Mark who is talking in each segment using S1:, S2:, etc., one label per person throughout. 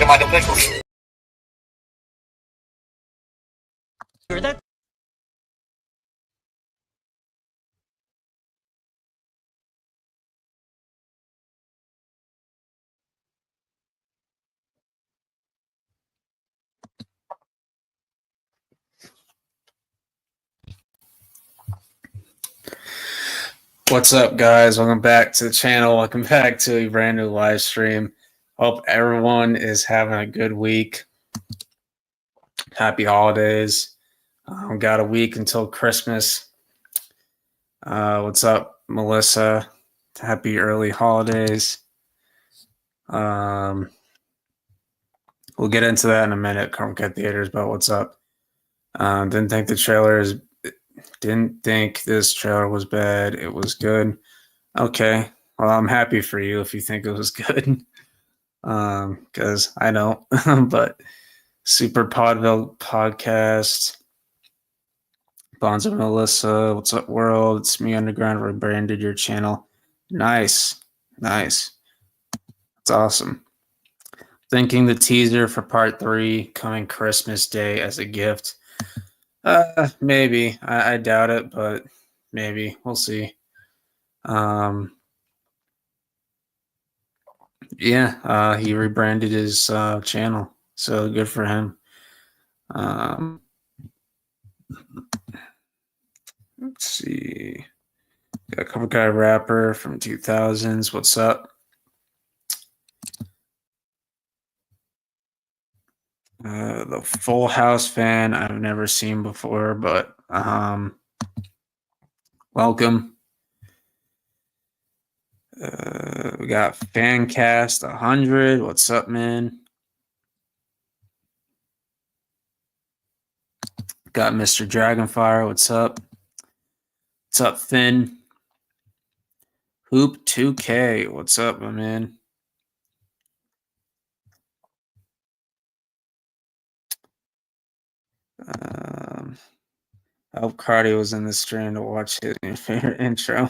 S1: That
S2: What's up, guys? Welcome back to the channel. Welcome back to a brand new live stream. Hope everyone is having a good week. Happy holidays. Got a week until Christmas. What's up, Melissa? Happy early holidays. We'll get into that in a minute, Chromecast Theaters, but what's up? Didn't think this trailer was bad. It was good. Okay. Well, I'm happy for you if you think it was good. Because I don't. But Super Podville podcast. Bonds of Melissa. What's up, world? It's me, Underground. Rebranded your channel. Nice. That's awesome. Thinking the teaser for part 3 coming Christmas Day as a gift. Maybe. I doubt it, but maybe. We'll see. Yeah, he rebranded his channel, so good for him. Let's see. Got Cover Guy Rapper from 2000s. What's up? The Full House fan I've never seen before, but welcome. We got Fancast 100. What's up, man? Got Mr. Dragonfire. What's up? What's up, Finn? Hoop 2K. What's up, my man? I hope Cardi was in the stream to watch his favorite intro.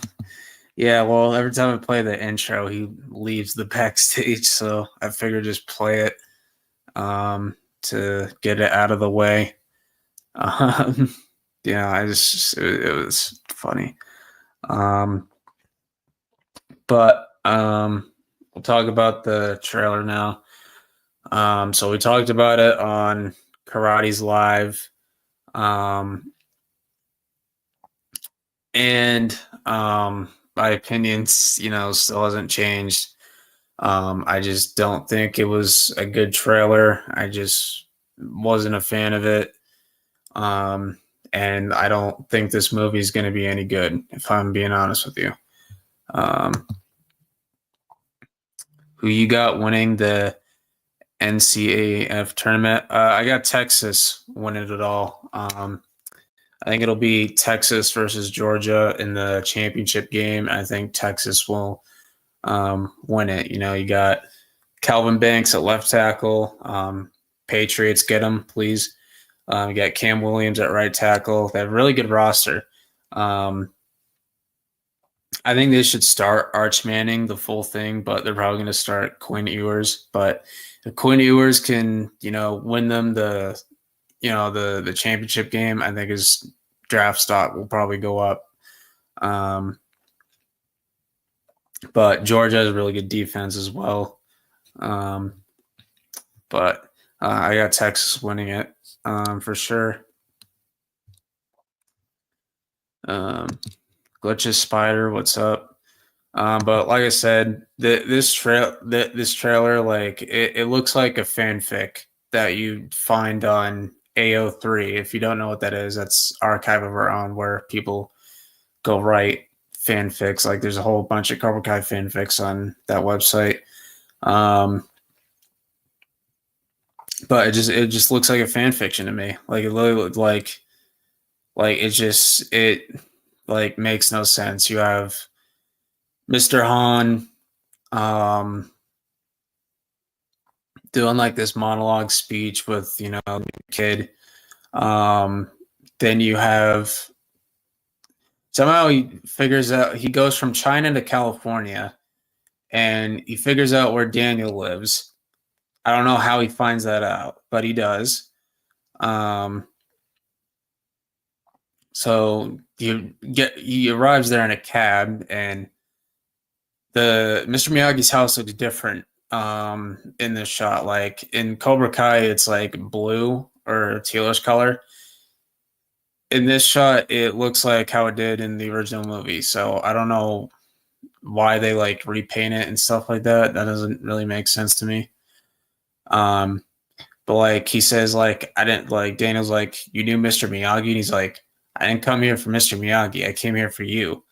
S2: Yeah, well, every time I play the intro, he leaves the backstage, so I figured just play it to get it out of the way. Yeah, it was funny. But we'll talk about the trailer now. So we talked about it on Karate's Live. And my opinions, still hasn't changed. I just don't think it was a good trailer. I just wasn't a fan of it. And I don't think this movie is going to be any good, if I'm being honest with you. Who you got winning the NCAF tournament? I got Texas winning it all. I think it'll be Texas versus Georgia in the championship game. I think Texas will win it. You got Calvin Banks at left tackle. Patriots, get him, please. You got Cam Williams at right tackle. They have a really good roster. I think they should start Arch Manning, the full thing, but they're probably going to start Quinn Ewers. But if Quinn Ewers can, win them the championship game, I think his draft stock will probably go up. But Georgia has a really good defense as well. But I got Texas winning it for sure. Glitches Spider, what's up? But like I said, this trailer, like it looks like a fanfic that you find on AO3. If you don't know what that is, that's Archive of Our Own, where people go write fanfics. Like there's a whole bunch of Cobra Kai fanfics on that website. But it just looks like a fan fiction to me. Like it literally it makes no sense. You have Mr. Han doing like this monologue speech with the kid. Then you have somehow he goes from China to California, and he figures out where Daniel lives, I don't know how he finds that out, but he does. Um, so he arrives there in a cab, and the Mr. Miyagi's house looks different in this shot. Like in Cobra Kai, it's like blue or tealish color. In this shot, it looks like how it did in the original movie. So I don't know why they like repaint it and stuff like that. That doesn't really make sense to me. Um, but like he says, like I didn't like Daniel's like you knew Mr. Miyagi, and he's like I didn't come here for Mr. Miyagi. I came here for you.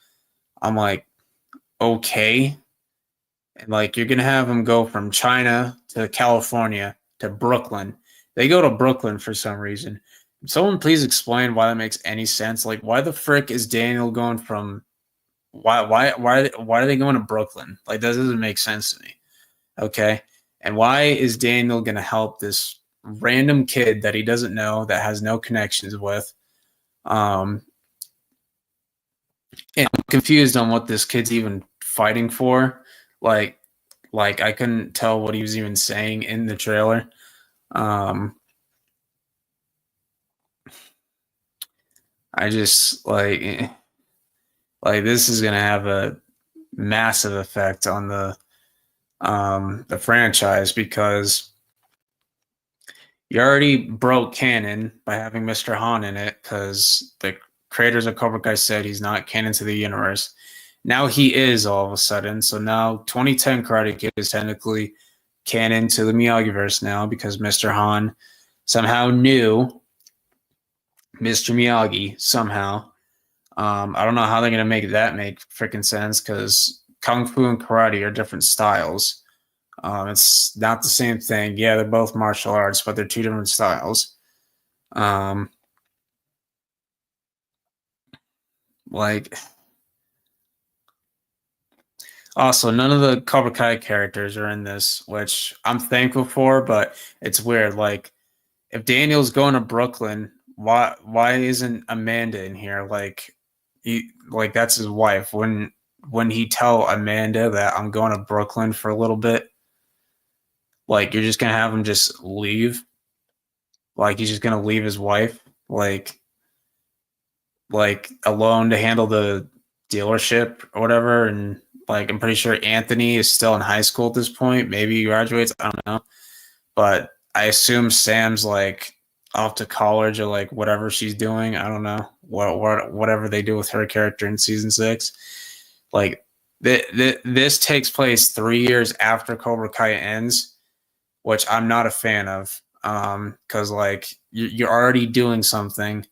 S2: I'm like okay, and like you're gonna have him go from China to California to Brooklyn. They go to Brooklyn for some reason. Someone please explain why that makes any sense. Like why the frick is Daniel going from why are they going to Brooklyn? Like that doesn't make sense to me. Okay. And why is Daniel gonna help this random kid that he doesn't know that has no connections with? Um and I'm confused on what this kid's even fighting for. Like like I couldn't tell what he was even saying in the trailer. Um I just like this is gonna have a massive effect on the franchise because you already broke canon by having Mr. Han in it because the creators of Cobra Kai said he's not canon to the universe. Now he is all of a sudden. So now 2010 Karate Kid is technically canon to the Miyagi-verse now because Mr. Han somehow knew Mr. Miyagi somehow. I don't know how they're gonna make that make freaking sense because Kung Fu and karate are different styles. It's not the same thing. Yeah, they're both martial arts, but they're two different styles. Um, like also, none of the Cobra Kai characters are in this, which I'm thankful for. But it's weird. Like if Daniel's going to Brooklyn, why isn't Amanda in here? Like that's his wife. When he tell Amanda that I'm going to Brooklyn for a little bit, like you're just gonna have him just leave. Like he's just gonna leave his wife. Like alone to handle the dealership or whatever. And like I'm pretty sure Anthony is still in high school at this point. Maybe he graduates. I don't know. But I assume Sam's like off to college or like whatever she's doing. I don't know whatever they do with her character in season 6. Like this takes place 3 years after Cobra Kai ends, which I'm not a fan of. Because like you're already doing something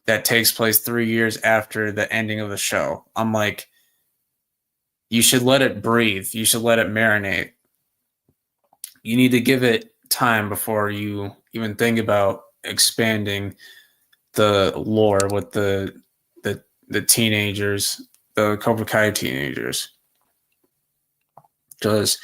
S2: that takes place 3 years after the ending of the show. I'm like, you should let it breathe. You should let it marinate. You need to give it time before you even think about expanding the lore with the teenagers, the Cobra Kai teenagers. Because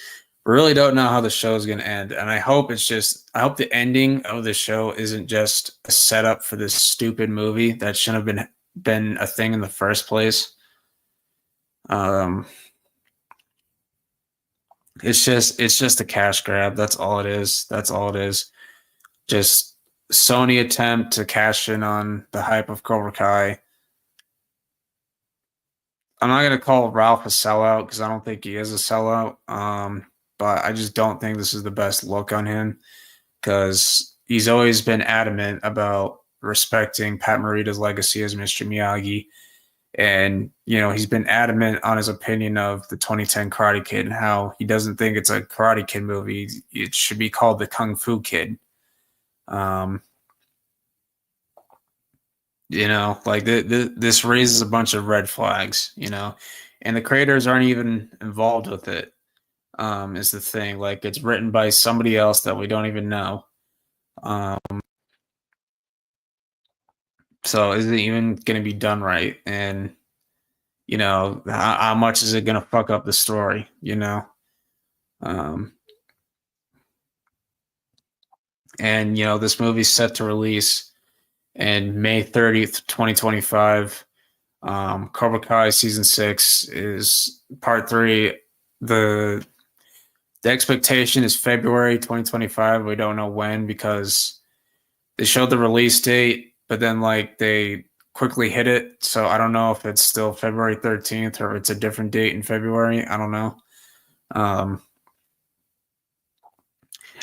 S2: we really don't know how the show is going to end. And I hope I hope the ending of the show isn't just a setup for this stupid movie that shouldn't have been a thing in the first place. Um, it's just a cash grab. That's all it is. That's all it is. Just Sony attempt to cash in on the hype of Cobra Kai. I'm not gonna call Ralph a sellout because I don't think he is a sellout. But I just don't think this is the best look on him because he's always been adamant about respecting Pat Morita's legacy as Mr. Miyagi. And, you know, he's been adamant on his opinion of the 2010 Karate Kid and how he doesn't think it's a Karate Kid movie. It should be called the Kung Fu Kid. Um, you know, like this raises a bunch of red flags, you know, and the creators aren't even involved with it. Is the thing. Like it's written by somebody else that we don't even know. Um, so is it even going to be done right? And you know, how much is it going to fuck up the story? You know, um, and you know, this movie's set to release in May 30th, 2025. Cobra Kai season 6 is part 3. The The expectation is February 2025. We don't know when because they showed the release date, but then like they quickly hit it. So I don't know if it's still February 13th or it's a different date in February. I don't know.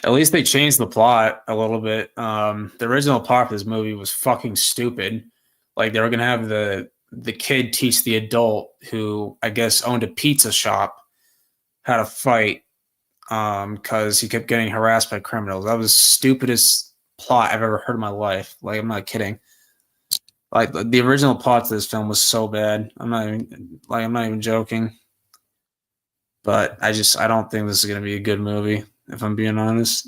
S2: At least they changed the plot a little bit. The original plot for this movie was fucking stupid. Like they were gonna have the kid teach the adult who I guess owned a pizza shop how to fight because he kept getting harassed by criminals. That was the stupidest plot I've ever heard in my life. Like I'm not kidding. Like the original plot to this film was so bad. I'm not even joking. But I don't think this is gonna be a good movie. If I'm being honest,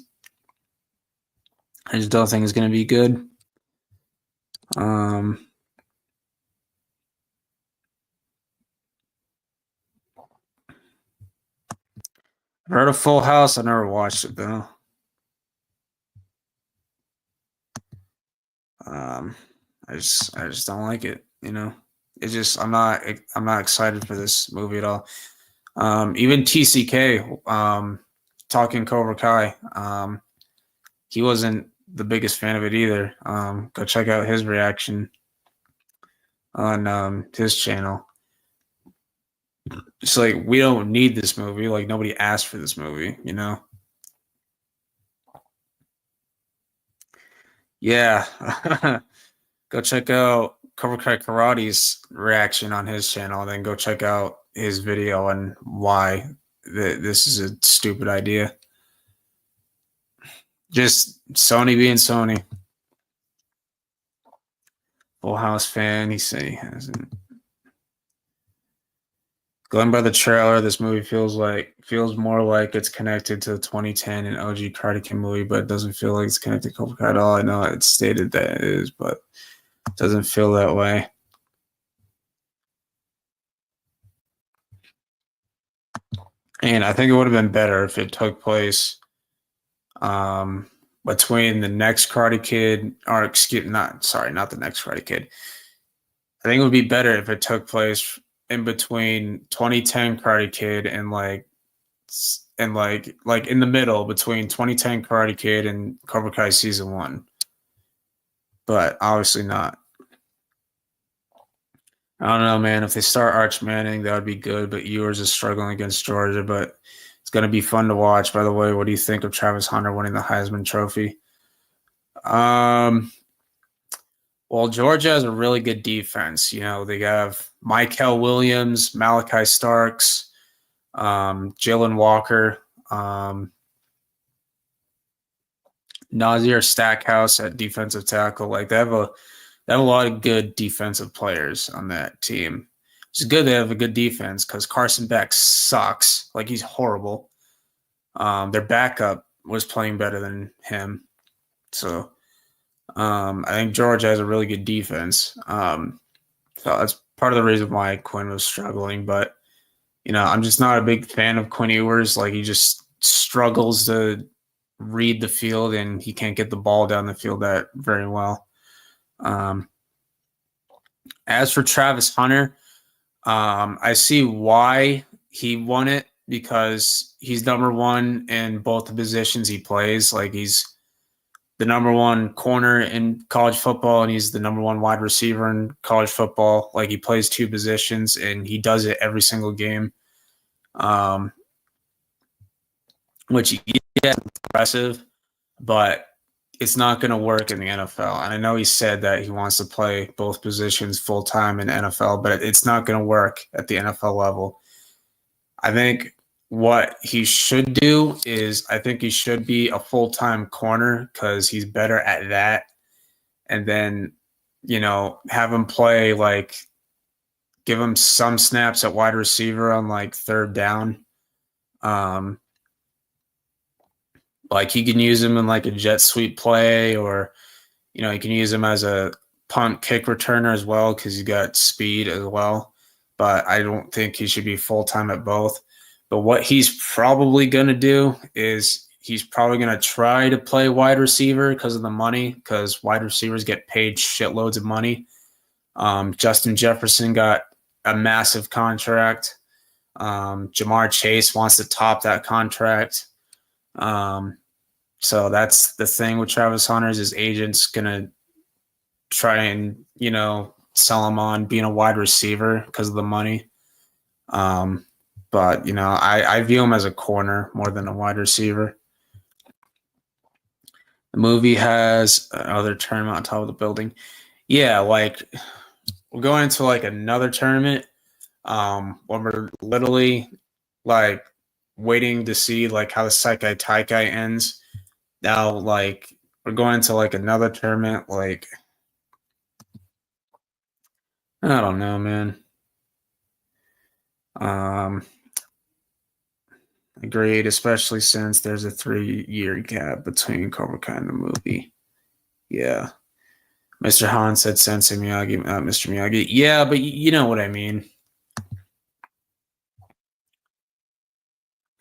S2: I just don't think it's gonna be good. I've heard of Full House. I never watched it though. I just don't like it. You know, it's just I'm not excited for this movie at all. Even TCK, talking Cobra Kai, he wasn't the biggest fan of it either. Go check out his reaction on his channel. It's like we don't need this movie. Like nobody asked for this movie, you know. Yeah. Go check out Cobra Kai Karate's reaction on his channel, and then go check out his video on why this is a stupid idea. Just Sony being Sony. Full House fan, he said he hasn't. Going by the trailer, this movie feels more like it's connected to the 2010 and OG Karate Kid movie, but it doesn't feel like it's connected to Cobra Kai at all. I know it's stated that it is, but it doesn't feel that way. And I think it would have been better if it took place between the next Karate Kid, or not the next Karate Kid. I think it would be better if it took place in between 2010 Karate Kid and like in the middle between 2010 Karate Kid and Cobra Kai season 1. But obviously not. I don't know, man. If they start Arch Manning, that would be good. But Ewers is struggling against Georgia. But it's going to be fun to watch. By the way, what do you think of Travis Hunter winning the Heisman Trophy? Well, Georgia has a really good defense. You know, they have Michael Williams, Malachi Starks, Jalen Walker, Nazir Stackhouse at defensive tackle. Like they have a lot of good defensive players on that team. It's good they have a good defense because Carson Beck sucks. Like he's horrible. Their backup was playing better than him. So I think Georgia has a really good defense. So that's part of the reason why Quinn was struggling. But, you know, I'm just not a big fan of Quinn Ewers. Like he just struggles to read the field and he can't get the ball down the field that very well. As for Travis Hunter, I see why he won it because he's number one in both the positions he plays. Like he's the number one corner in college football and he's the number one wide receiver in college football. Like he plays two positions and he does it every single game. Which is impressive, but it's not going to work in the NFL. And I know he said that he wants to play both positions full time in the NFL, but it's not going to work at the NFL level. I think what he should do is I think he should be a full-time corner because he's better at that. And then, you know, have him play like give him some snaps at wide receiver on like third down. Like he can use him in like a jet sweep play or, you know, you can use him as a punt kick returner as well because he's got speed as well. But I don't think he should be full-time at both. But what he's probably going to do is he's probably going to try to play wide receiver because of the money, because wide receivers get paid shitloads of money. Justin Jefferson got a massive contract. Jamar Chase wants to top that contract. So that's the thing with Travis Hunter is his agent's gonna try and sell him on being a wide receiver because of the money. But I view him as a corner more than a wide receiver. The movie has another tournament on top of the building. Yeah, like we're going into like another tournament. When we're literally like waiting to see like how the Saikai Taikai ends. Now, like we're going to like another tournament. Like I don't know, man. Agreed, especially since there's a 3-year gap between Cobra Kai and the movie. Yeah. Mr. Han said Sensei Miyagi, Mr. Miyagi. Yeah, but you know what I mean.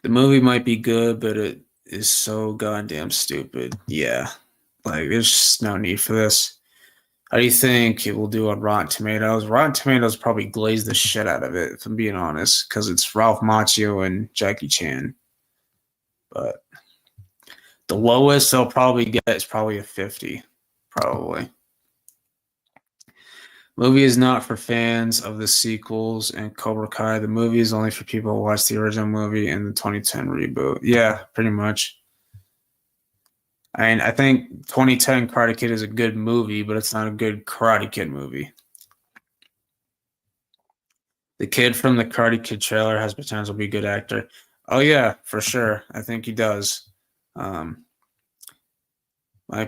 S2: The movie might be good, but it is so goddamn stupid. Yeah. Like, there's just no need for this. How do you think it will do on Rotten Tomatoes? Rotten Tomatoes probably glazed the shit out of it, if I'm being honest, because it's Ralph Macchio and Jackie Chan. But the lowest they'll probably get is probably a 50, probably. Movie is not for fans of the sequels and Cobra Kai. The movie is only for people who watched the original movie and the 2010 reboot. Yeah, pretty much. I mean, I think 2010 Karate Kid is a good movie, but it's not a good Karate Kid movie. The kid from the Karate Kid trailer has potential to be a good actor. Oh yeah, for sure. I think he does. Might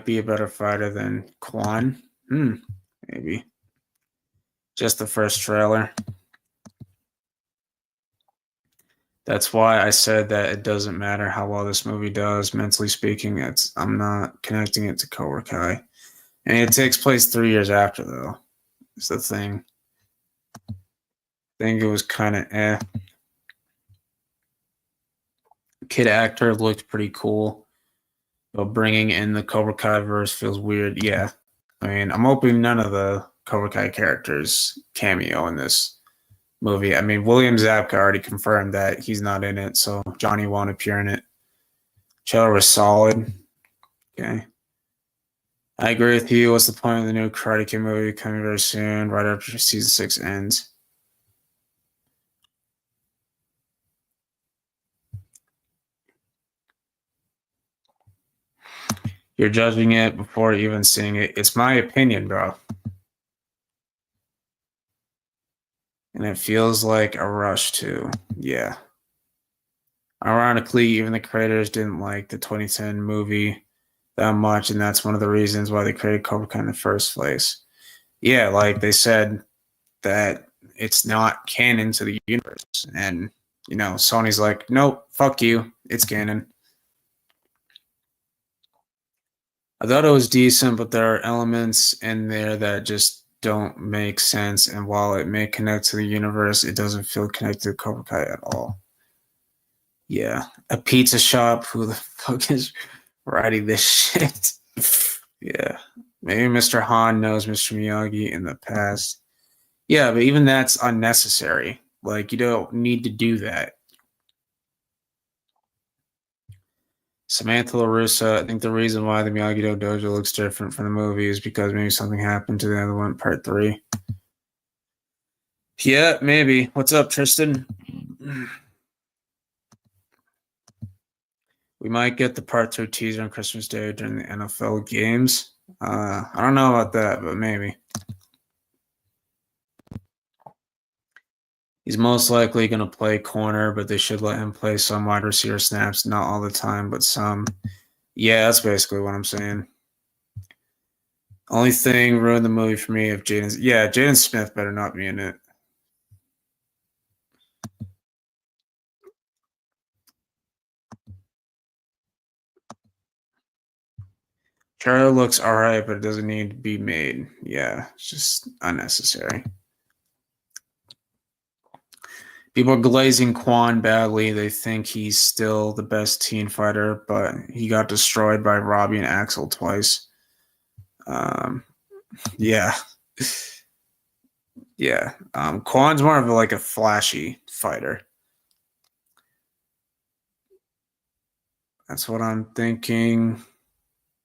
S2: be a better fighter than Quan. Maybe. Just the first trailer. That's why I said that it doesn't matter how well this movie does, mentally speaking. I'm not connecting it to Cobra Kai. And it takes place 3 years after, though. It's the thing. I think it was kind of Kid actor looked pretty cool. But bringing in the Cobra Kai verse feels weird. Yeah. I mean, I'm hoping none of the Cobra Kai characters cameo in this movie. I mean, William Zabka already confirmed that he's not in it, so Johnny won't appear in it. Trailer was solid. Okay. I agree with you. What's the point of the new Karate Kid movie coming very soon, right after season 6 ends? You're judging it before even seeing it. It's my opinion, bro. And it feels like a rush too. Yeah. Ironically, even the creators didn't like the 2010 movie that much, and that's one of the reasons why they created Cobra Kai in the first place. Yeah, like they said that it's not canon to the universe. And, Sony's like, nope, fuck you. It's canon. I thought it was decent, but there are elements in there that just don't make sense. And while it may connect to the universe, it doesn't feel connected to Cobra Kai at all. Yeah. A pizza shop. Who the fuck is writing this shit? Yeah. Maybe Mr. Han knows Mr. Miyagi in the past. Yeah, but even that's unnecessary. Like, you don't need to do that. Samantha LaRussa, I think the reason why the Miyagi-Do Dojo looks different from the movie is because maybe something happened to the other one, part 3. Yeah, maybe. What's up, Tristan? We might get the part 2 teaser on Christmas Day during the NFL games. I don't know about that, but maybe. He's most likely going to play corner, but they should let him play some wide receiver snaps. Not all the time, but some. Yeah, that's basically what I'm saying. Only thing ruined the movie for me if Jaden Smith better not be in it. Trailer looks alright, but it doesn't need to be made. Yeah, it's just unnecessary. People are glazing Quan badly. They think he's still the best teen fighter, but he got destroyed by Robbie and Axel twice. Yeah. Yeah. Quan's more of a flashy fighter. That's what I'm thinking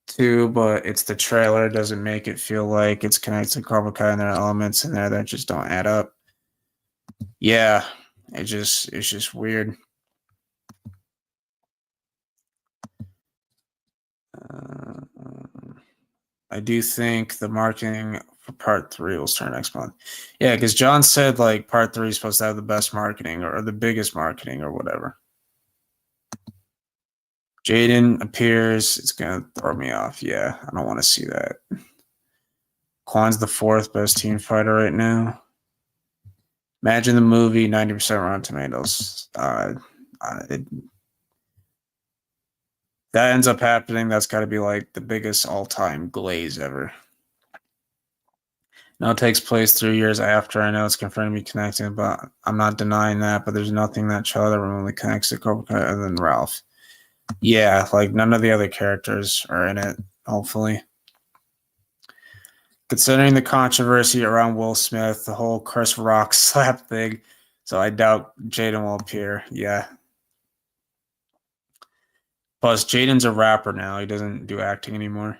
S2: too, but it's the trailer. It doesn't make it feel like it's connected to Cobra Kai, and there are elements in there that just don't add up. Yeah, it's just weird. I do think the marketing for part 3 will start next month. Yeah, because John said like part 3 is supposed to have the best marketing or the biggest marketing or whatever. Jaden appears. It's gonna throw me off. Yeah, I don't want to see that. Kwan's the 4th best team fighter right now. Imagine the movie, 90% Rotten Tomatoes. That ends up happening. That's got to be like the biggest all-time glaze ever. Now it takes place 3 years after. I know it's confirmed to be connected, but I'm not denying that. But there's nothing that show that remotely connects to Cobra Kai other than Ralph. Yeah, like none of the other characters are in it, hopefully. Considering the controversy around Will Smith, the whole Chris Rock slap thing, so I doubt Jaden will appear. Yeah. Plus, Jaden's a rapper now. He doesn't do acting anymore.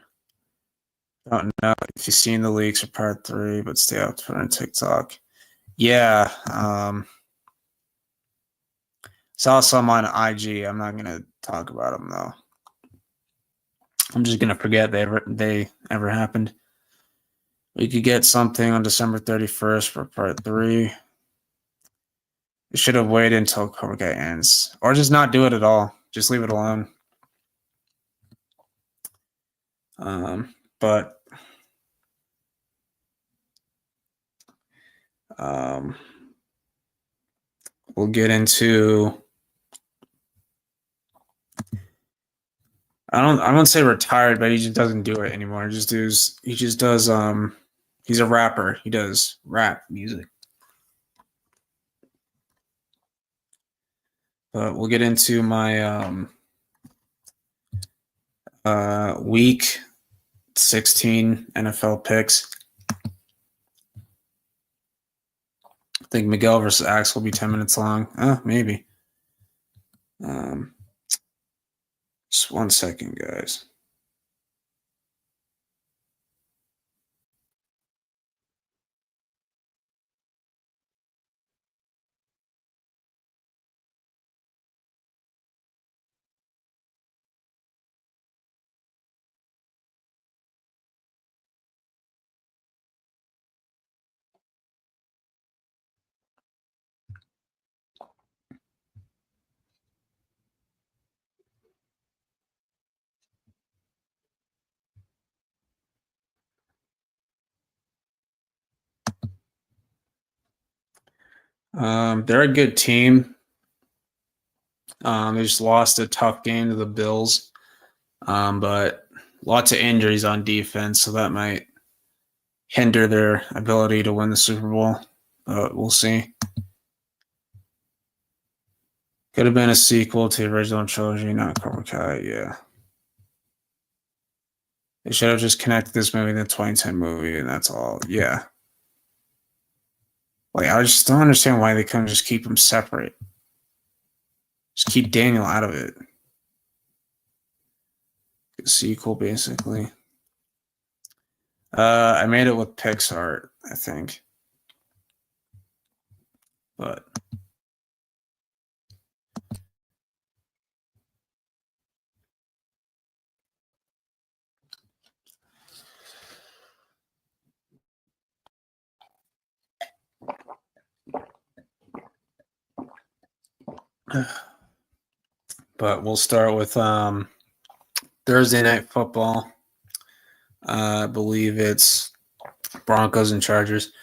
S2: I don't know if you've seen the leaks for part 3, but stay up for on TikTok. Yeah. Saw some on IG. I'm not gonna talk about them though. I'm just gonna forget they ever happened. We could get something on December 31st for part 3. We should have waited until Cobra Kai ends, or just not do it at all. Just leave it alone. But we'll get into. I don't say retired, but he just doesn't do it anymore. He just does. He's a rapper. He does rap music. But we'll get into my week 16 NFL picks. I think Miguel versus Axe will be 10 minutes long. Maybe. Just 1 second, guys. They're a good team. They just lost a tough game to the Bills, but lots of injuries on defense, so that might hinder their ability to win the Super Bowl. But we'll see. Could have been a sequel to the original trilogy, not Cobra Kai. Yeah, they should have just connected this movie to the 2010 movie, and that's all. Yeah, like I just don't understand why they couldn't just keep them separate. Just keep Daniel out of it. A sequel, basically. I made it with Pixar, I think, but. But we'll start with Thursday night football. I believe it's Broncos and Chargers.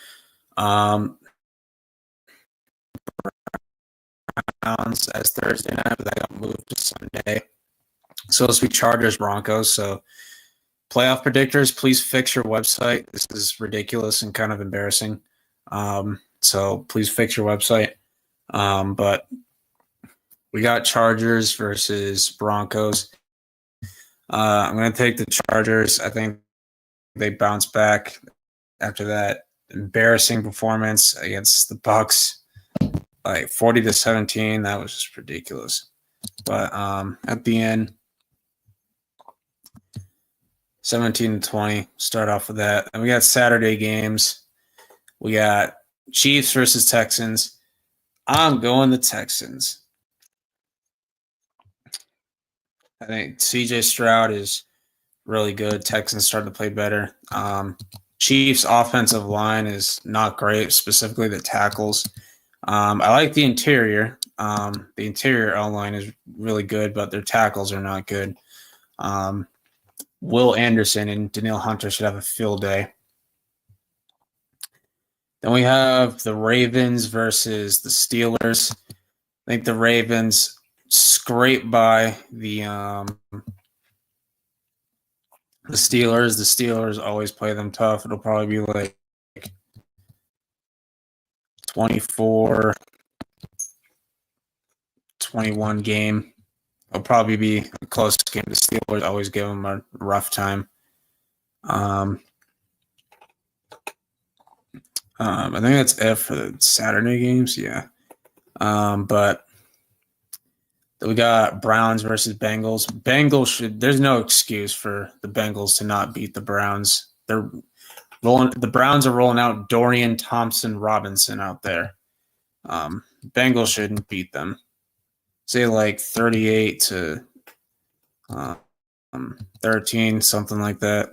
S2: As Thursday night, but that got moved to Sunday. So it'll be Chargers Broncos. So playoff predictors, please fix your website. This is ridiculous and kind of embarrassing. So please fix your website. But we got Chargers versus Broncos. I'm going to take the Chargers. I think they bounce back after that embarrassing performance against the Bucks, like 40-17. That was just ridiculous. But at the end, 17-20. Start off with that. And we got Saturday games. We got Chiefs versus Texans. I'm going the Texans. I think CJ Stroud is really good. Texans started to play better. Chiefs' offensive line is not great, specifically the tackles. I like the interior. The interior O-line is really good, but their tackles are not good. Will Anderson and Danielle Hunter should have a field day. Then we have the Ravens versus the Steelers. I think the Ravens scrape by the Steelers. The Steelers always play them tough. It'll probably be like 24-21 game. It'll probably be a close game. The Steelers always give them a rough time. I think that's it for the Saturday games. Yeah. But we got Browns versus Bengals. There's no excuse for the Bengals to not beat the Browns. The Browns are rolling out Dorian Thompson-Robinson out there. Bengals shouldn't beat them. Say like 38-13, something like that.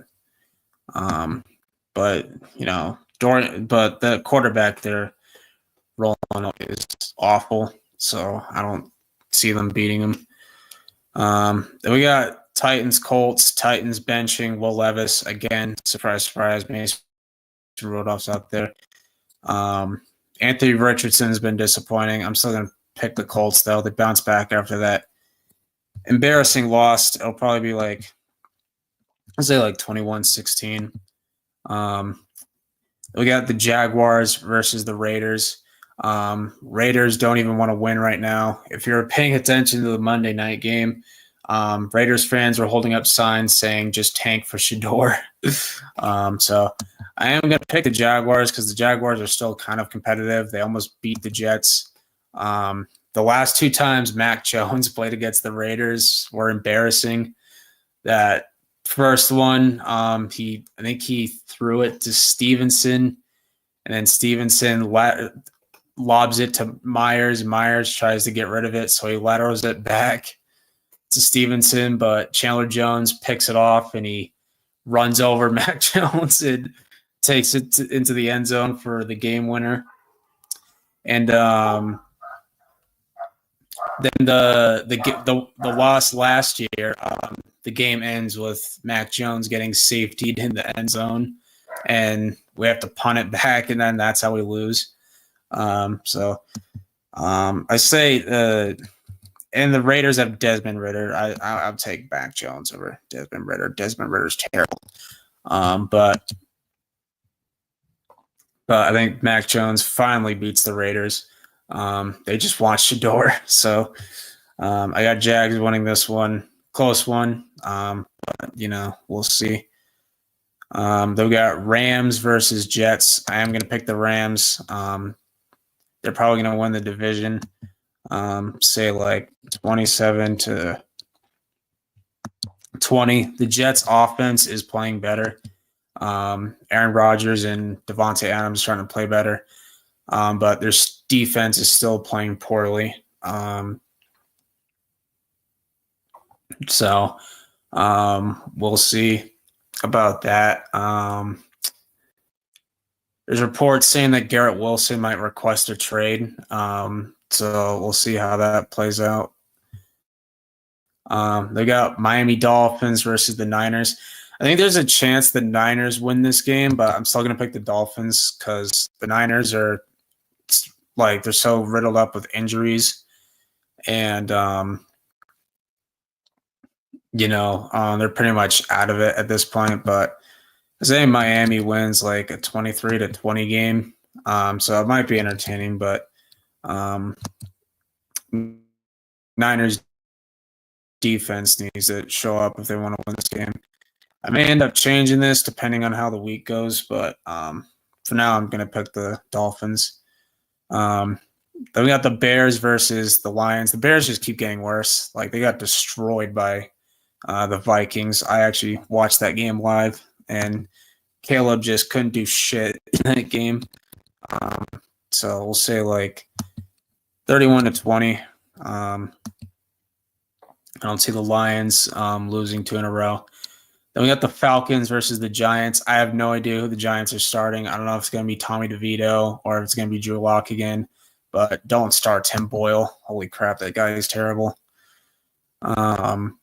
S2: But but the quarterback they're rolling out is awful, so I don't see them beating them. Then we got Titans, Colts. Titans benching Will Levis again. Surprise, surprise. Mason Rudolph's out there. Anthony Richardson's been disappointing. I'm still going to pick the Colts, though. They bounce back after that embarrassing loss. It'll probably be like, I'll say like 21-16. We got the Jaguars versus the Raiders. Raiders don't even want to win right now. If you're paying attention to the Monday night game, Raiders fans were holding up signs saying just tank for Shador. So I am going to pick the Jaguars because the Jaguars are still kind of competitive. They almost beat the Jets. The last two times Mac Jones played against the Raiders were embarrassing. That first one, I think he threw it to Stevenson, and then Stevenson lobs it to Myers. Myers tries to get rid of it, so he laterals it back to Stevenson, but Chandler Jones picks it off, and he runs over Mac Jones and takes it into the end zone for the game winner. And then the loss last year, the game ends with Mac Jones getting safetied in the end zone, and we have to punt it back, and then that's how we lose. I say, and the Raiders have Desmond Ridder. I'll take Mac Jones over Desmond Ridder. Desmond Ritter's terrible. But I think Mac Jones finally beats the Raiders. They just want Shador. So I got Jags winning this one. Close one. But, we'll see. Then we got Rams versus Jets. I am going to pick the Rams. They're probably going to win the division. Say like 27-20. The Jets offense is playing better. Aaron Rodgers and Devontae Adams are trying to play better. But their defense is still playing poorly. So we'll see about that. There's reports saying that Garrett Wilson might request a trade. So we'll see how that plays out. They got Miami Dolphins versus the Niners. I think there's a chance the Niners win this game, but I'm still going to pick the Dolphins because the Niners are they're so riddled up with injuries. And, they're pretty much out of it at this point. But I say Miami wins like a 23-20 game. So it might be entertaining, but Niners defense needs to show up if they want to win this game. I may end up changing this depending on how the week goes, but for now I'm going to pick the Dolphins. Then we got the Bears versus the Lions. The Bears just keep getting worse. Like they got destroyed by the Vikings. I actually watched that game live, and Caleb just couldn't do shit in that game. So we'll say like 31-20. I don't see the Lions losing 2 in a row. Then we got the Falcons versus the Giants. I have no idea who the Giants are starting. I don't know if it's going to be Tommy DeVito or if it's going to be Drew Lock again. But don't start Tim Boyle. Holy crap, that guy is terrible. But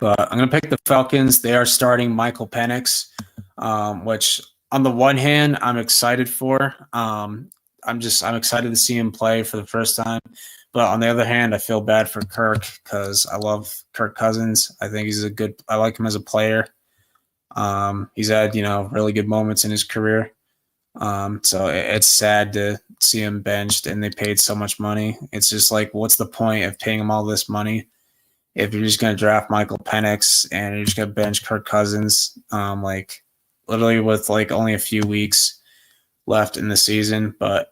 S2: I'm going to pick the Falcons. They are starting Michael Penix, which on the one hand, I'm excited for. I'm excited to see him play for the first time. But on the other hand, I feel bad for Kirk because I love Kirk Cousins. I think I like him as a player. He's had, really good moments in his career. So it's sad to see him benched and they paid so much money. It's just like, what's the point of paying him all this money if you're just going to draft Michael Penix and you're just going to bench Kirk Cousins, like literally with like only a few weeks left in the season. But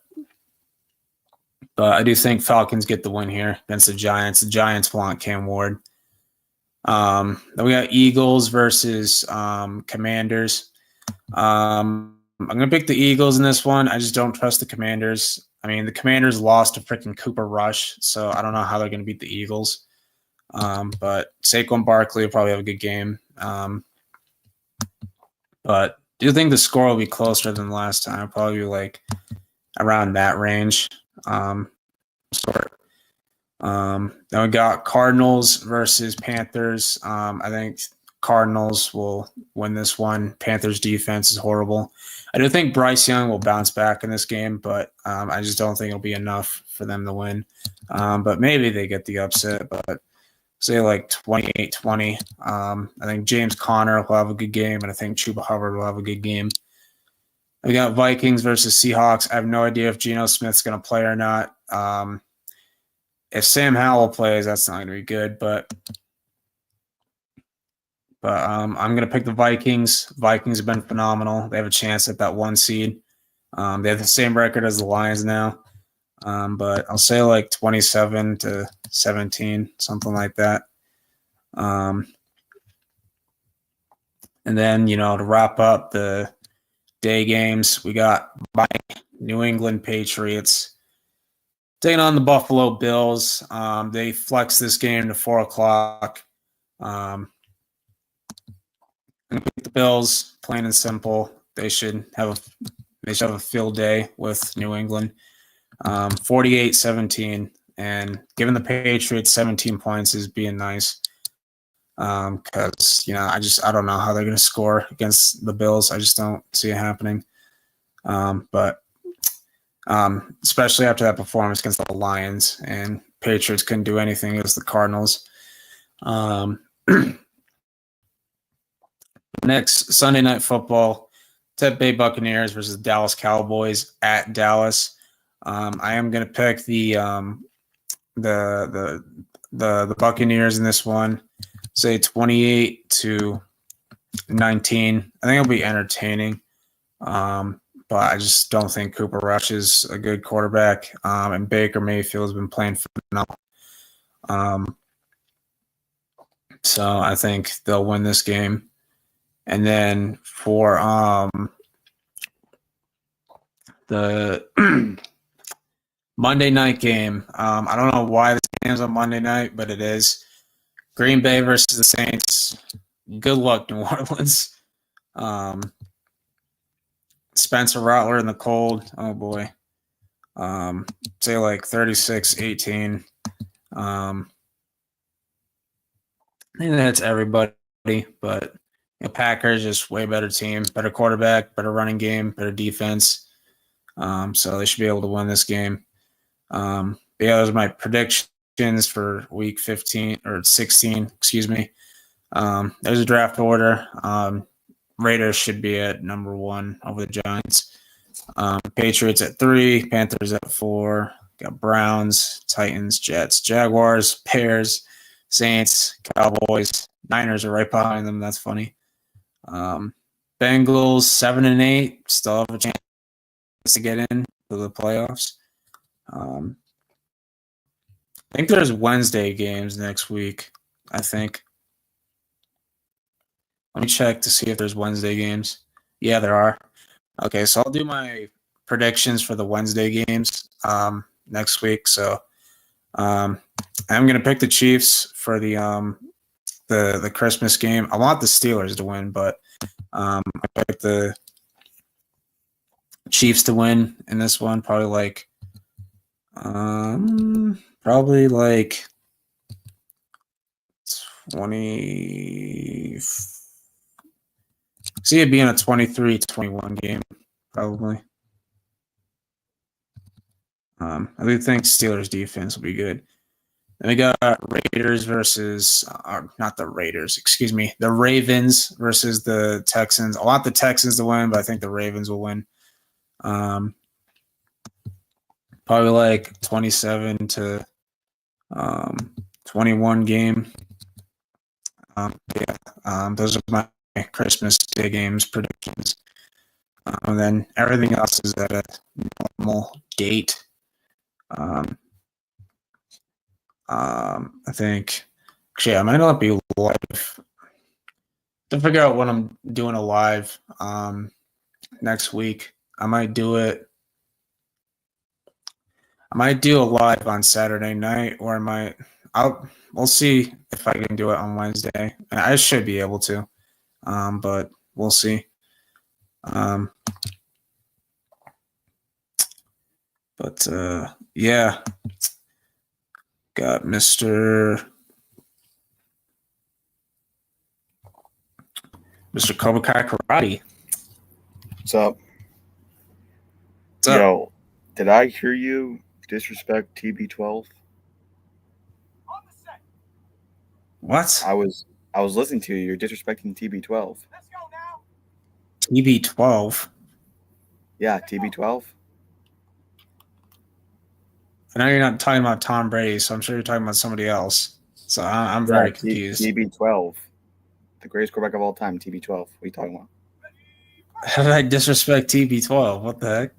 S2: I do think Falcons get the win here against the Giants. The Giants want Cam Ward. Then we got Eagles versus Commanders. I'm going to pick the Eagles in this one. I just don't trust the Commanders. I mean, the Commanders lost to freaking Cooper Rush, so I don't know how they're going to beat the Eagles. But Saquon Barkley will probably have a good game. But do you think the score will be closer than last time? Probably like around that range. Then we got Cardinals versus Panthers. I think Cardinals will win this one. Panthers defense is horrible. I do think Bryce Young will bounce back in this game, but I just don't think it'll be enough for them to win. But maybe they get the upset, but say like 28-20. I think James Conner will have a good game, and I think Chuba Hubbard will have a good game. We got Vikings versus Seahawks. I have no idea if Geno Smith's going to play or not. If Sam Howell plays, that's not going to be good. But I'm going to pick the Vikings. Vikings have been phenomenal. They have a chance at that 1 seed. They have the same record as the Lions now. But I'll say like 27-17, something like that. And then, to wrap up the day games, we got my New England Patriots taking on the Buffalo Bills. They flexed this game to 4 o'clock. I'm going to pick the Bills, plain and simple. They should have a field day with New England. 48-17. And giving the Patriots 17 points is being nice. Because I don't know how they're going to score against the Bills. I just don't see it happening. But especially after that performance against the Lions, and Patriots couldn't do anything against the Cardinals. Next, Sunday Night Football, Tampa Bay Buccaneers versus Dallas Cowboys at Dallas. I am going to pick the Buccaneers in this one. Say 28-19. I think it'll be entertaining. But I just don't think Cooper Rush is a good quarterback. And Baker Mayfield has been playing phenomenal. So I think they'll win this game. And then for the Monday night game, I don't know why this game's on Monday night, but it is. Green Bay versus the Saints. Good luck, New Orleans. Spencer Rattler in the cold. Oh, boy. Say like 36-18. I think that's everybody. But Packers just way better team. Better quarterback, better running game, better defense. So they should be able to win this game. Those are my predictions for week 15 or 16, excuse me. There's a draft order. Raiders should be at number 1 over the Giants. Patriots at 3, Panthers at 4, got Browns, Titans, Jets, Jaguars, Bears, Saints, Cowboys, Niners are right behind them. That's funny. Bengals 7-8, still have a chance to get in to the playoffs. I think there's Wednesday games next week. I think. Let me check to see if there's Wednesday games. Yeah, there are. Okay, so I'll do my predictions for the Wednesday games next week. So I'm gonna pick the Chiefs for the Christmas game. I want the Steelers to win, but I pick the Chiefs to win in this one. Probably like 20. See it being a 23-21 game, probably. I do think Steelers defense will be good. Then we got Raiders versus not the Raiders, excuse me, the Ravens versus the Texans. I want the Texans to win, but I think the Ravens will win. Probably like 27 to 21 game. Those are my Christmas Day games predictions. And then everything else is at a normal date. I think actually I might not be live. To figure out when I'm doing a live next week. I might do a live on Saturday night, or we'll see if I can do it on Wednesday. I should be able to. But we'll see. Yeah. Got Mr. Cobra Kai Karate.
S3: What's up?
S2: What's up?
S3: Yo, did I hear you disrespect TB12?
S2: What?
S3: I was listening to you. You're disrespecting TB12.
S2: TB12?
S3: Yeah, TB12.
S2: I know you're not talking about Tom Brady, so I'm sure you're talking about somebody else. So I'm very confused.
S3: TB12. The greatest quarterback of all time, TB12. What are you talking about?
S2: How did I disrespect TB12? What the heck?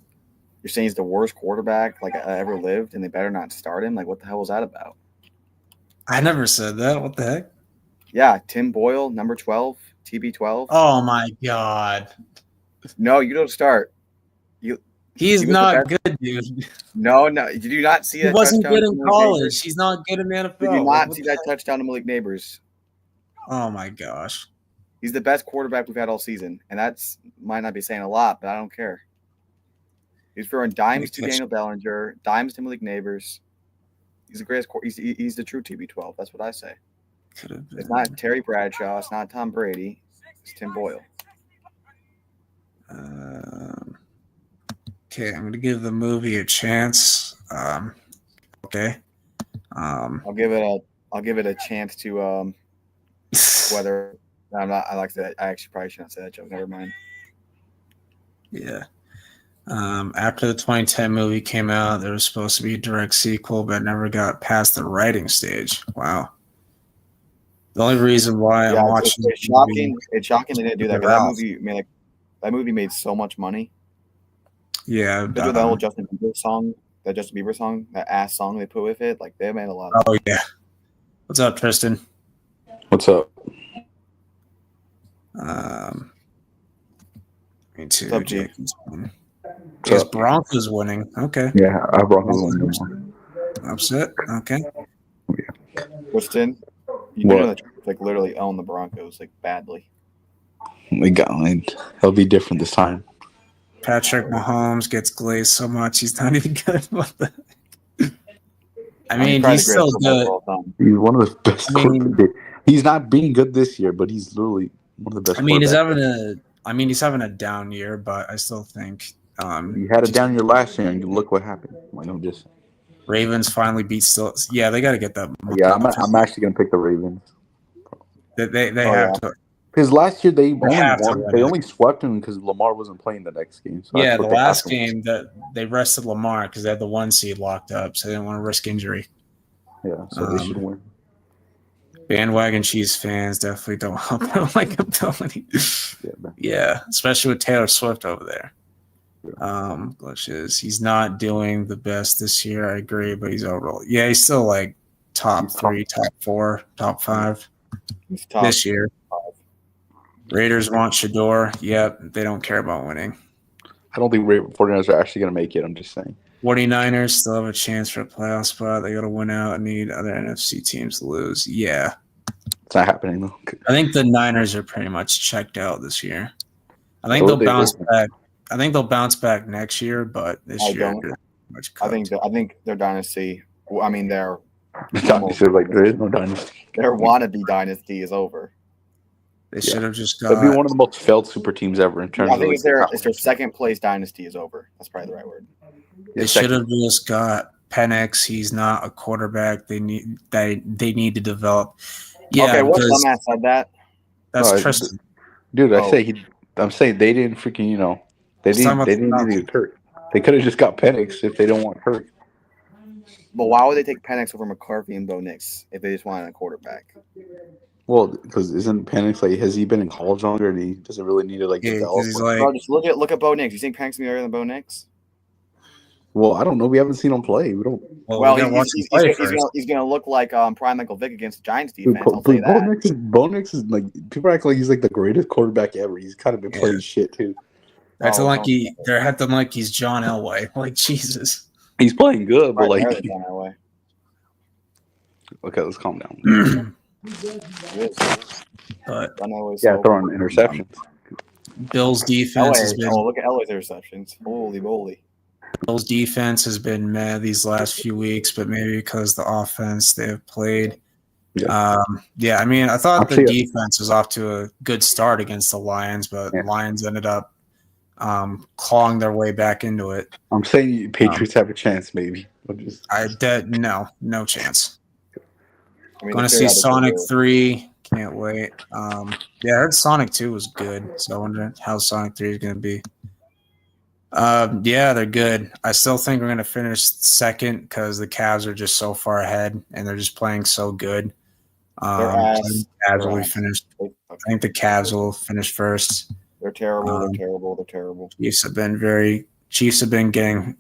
S3: You're saying he's the worst quarterback like ever lived, and they better not start him? Like, what the hell was that about?
S2: I never said that. What the heck?
S3: Yeah, Tim Boyle, number 12, TB12.
S2: Oh, my God.
S3: No, you don't start.
S2: He's not good, dude.
S3: No. Did you not see that?
S2: He wasn't
S3: touchdown
S2: good in college. He's not good in the NFL.
S3: Did you not see that touchdown to Malik Neighbors?
S2: Oh, my gosh.
S3: He's the best quarterback we've had all season, and that's might not be saying a lot, but I don't care. He's throwing dimes to Daniel Bellinger, dimes to Malik Neighbors. He's the greatest. He's the true TB12. That's what I say. It's not Terry Bradshaw. It's not Tom Brady. It's Tim Boyle.
S2: Okay, I'm gonna give the movie a chance. Okay.
S3: I'll give it a chance to whether I'm not. I like that. I actually probably shouldn't say that joke. Never mind.
S2: Yeah. After the 2010 movie came out, there was supposed to be a direct sequel, but never got past the writing stage. Wow. The only reason why I'm watching
S3: it's shocking. It's shocking they didn't do that. That movie made so much money.
S2: Yeah,
S3: that old Justin Bieber song, that ass song they put with it, like they made a lot.
S2: Oh yeah. What's up, Tristan?
S4: What's up?
S2: Me too.
S3: What's up, G?
S2: His Broncos winning. Okay.
S4: Yeah, our Broncos winning.
S2: Upset. Okay.
S4: Yeah.
S3: Tristan, you know that like literally own the Broncos like badly.
S4: It'll be different this time.
S2: Patrick Mahomes gets glazed so much he's not even good. What the heck? I mean, he's still good.
S4: He's one of the best. He's not being good this year, but he's literally one of the best.
S2: I mean, he's having a down year, but I still think
S4: he had a down year last year, and look what happened. I'm just
S2: Ravens finally beat still. Yeah, they got to get that.
S4: Yeah, I'm actually gonna pick the Ravens.
S2: They have to.
S4: Because last year they only swept him because Lamar wasn't playing the next game. So
S2: yeah, the last game that they rested Lamar because they had the 1 seed locked up, so they didn't want to risk injury.
S4: Yeah, so they should win.
S2: Bandwagon Chiefs fans definitely don't help their likability. Yeah, especially with Taylor Swift over there. Glitches. He's not doing the best this year. I agree, but he's overall. Yeah, he's still like top 3, top 4, top 5
S3: He's top
S2: this year.
S3: 5.
S2: Raiders want Shador. Yep, they don't care about winning.
S4: I don't think 49ers are actually going to make it. I'm just saying.
S2: 49ers still have a chance for a playoff spot. They got to win out and need other NFC teams to lose. Yeah.
S4: It's not happening, though.
S2: I think the Niners are pretty much checked out this year. I think they'll bounce back. I think they'll bounce back next year, but this year they're much cooked.
S3: I think their dynasty. I mean, their
S4: dynasty, like there is no dynasty.
S3: Their wannabe dynasty is over.
S2: They should have just got.
S4: That'd be one of the most failed super teams ever in terms
S3: I think
S4: of.
S3: it's their second place dynasty is over. That's probably the right word.
S2: They should have just got Penix. He's not a quarterback. They need to develop. Yeah,
S3: okay, what dumbass said that?
S2: That's Tristan.
S4: Dude, I'm saying they didn't freaking, they didn't need to get hurt. They could have just got Penix if they don't want hurt.
S3: But why would they take Penix over McCarthy and Bo Nix if they just wanted a quarterback?
S4: Well, because isn't Penix has he been in college longer and he doesn't really need to develop?
S3: Bro, just look at Bo Nix. You think Penix is better than Bo Nix?
S4: Well, I don't know. We haven't seen him play. We don't.
S3: Well, he's going to look like Prime Michael Vick against the Giants defense. I'll tell you that.
S4: Bo Nix is people act like he's the greatest quarterback ever. He's kind of been playing shit too.
S2: They're acting like he's John Elway. Like Jesus.
S4: He's playing good, but okay, let's calm down.
S2: But
S4: throwing interceptions.
S2: Bill's defense has been.
S3: Oh, look at Elway's interceptions! Holy moly!
S2: Bill's defense has been mad these last few weeks, but maybe because the offense they have played. I mean, I thought the defense was off to a good start against the Lions, but the Lions ended up clawing their way back into it.
S4: I'm saying Patriots have a chance, maybe.
S2: No chance. Going to see Sonic 3. Can't wait. I heard Sonic 2 was good, so I wonder how Sonic 3 is going to be. They're good. I still think we're going to finish second because the Cavs are just so far ahead and they're just playing so good. I think the Cavs will finish first.
S3: They're terrible. They're terrible.
S2: Chiefs have been getting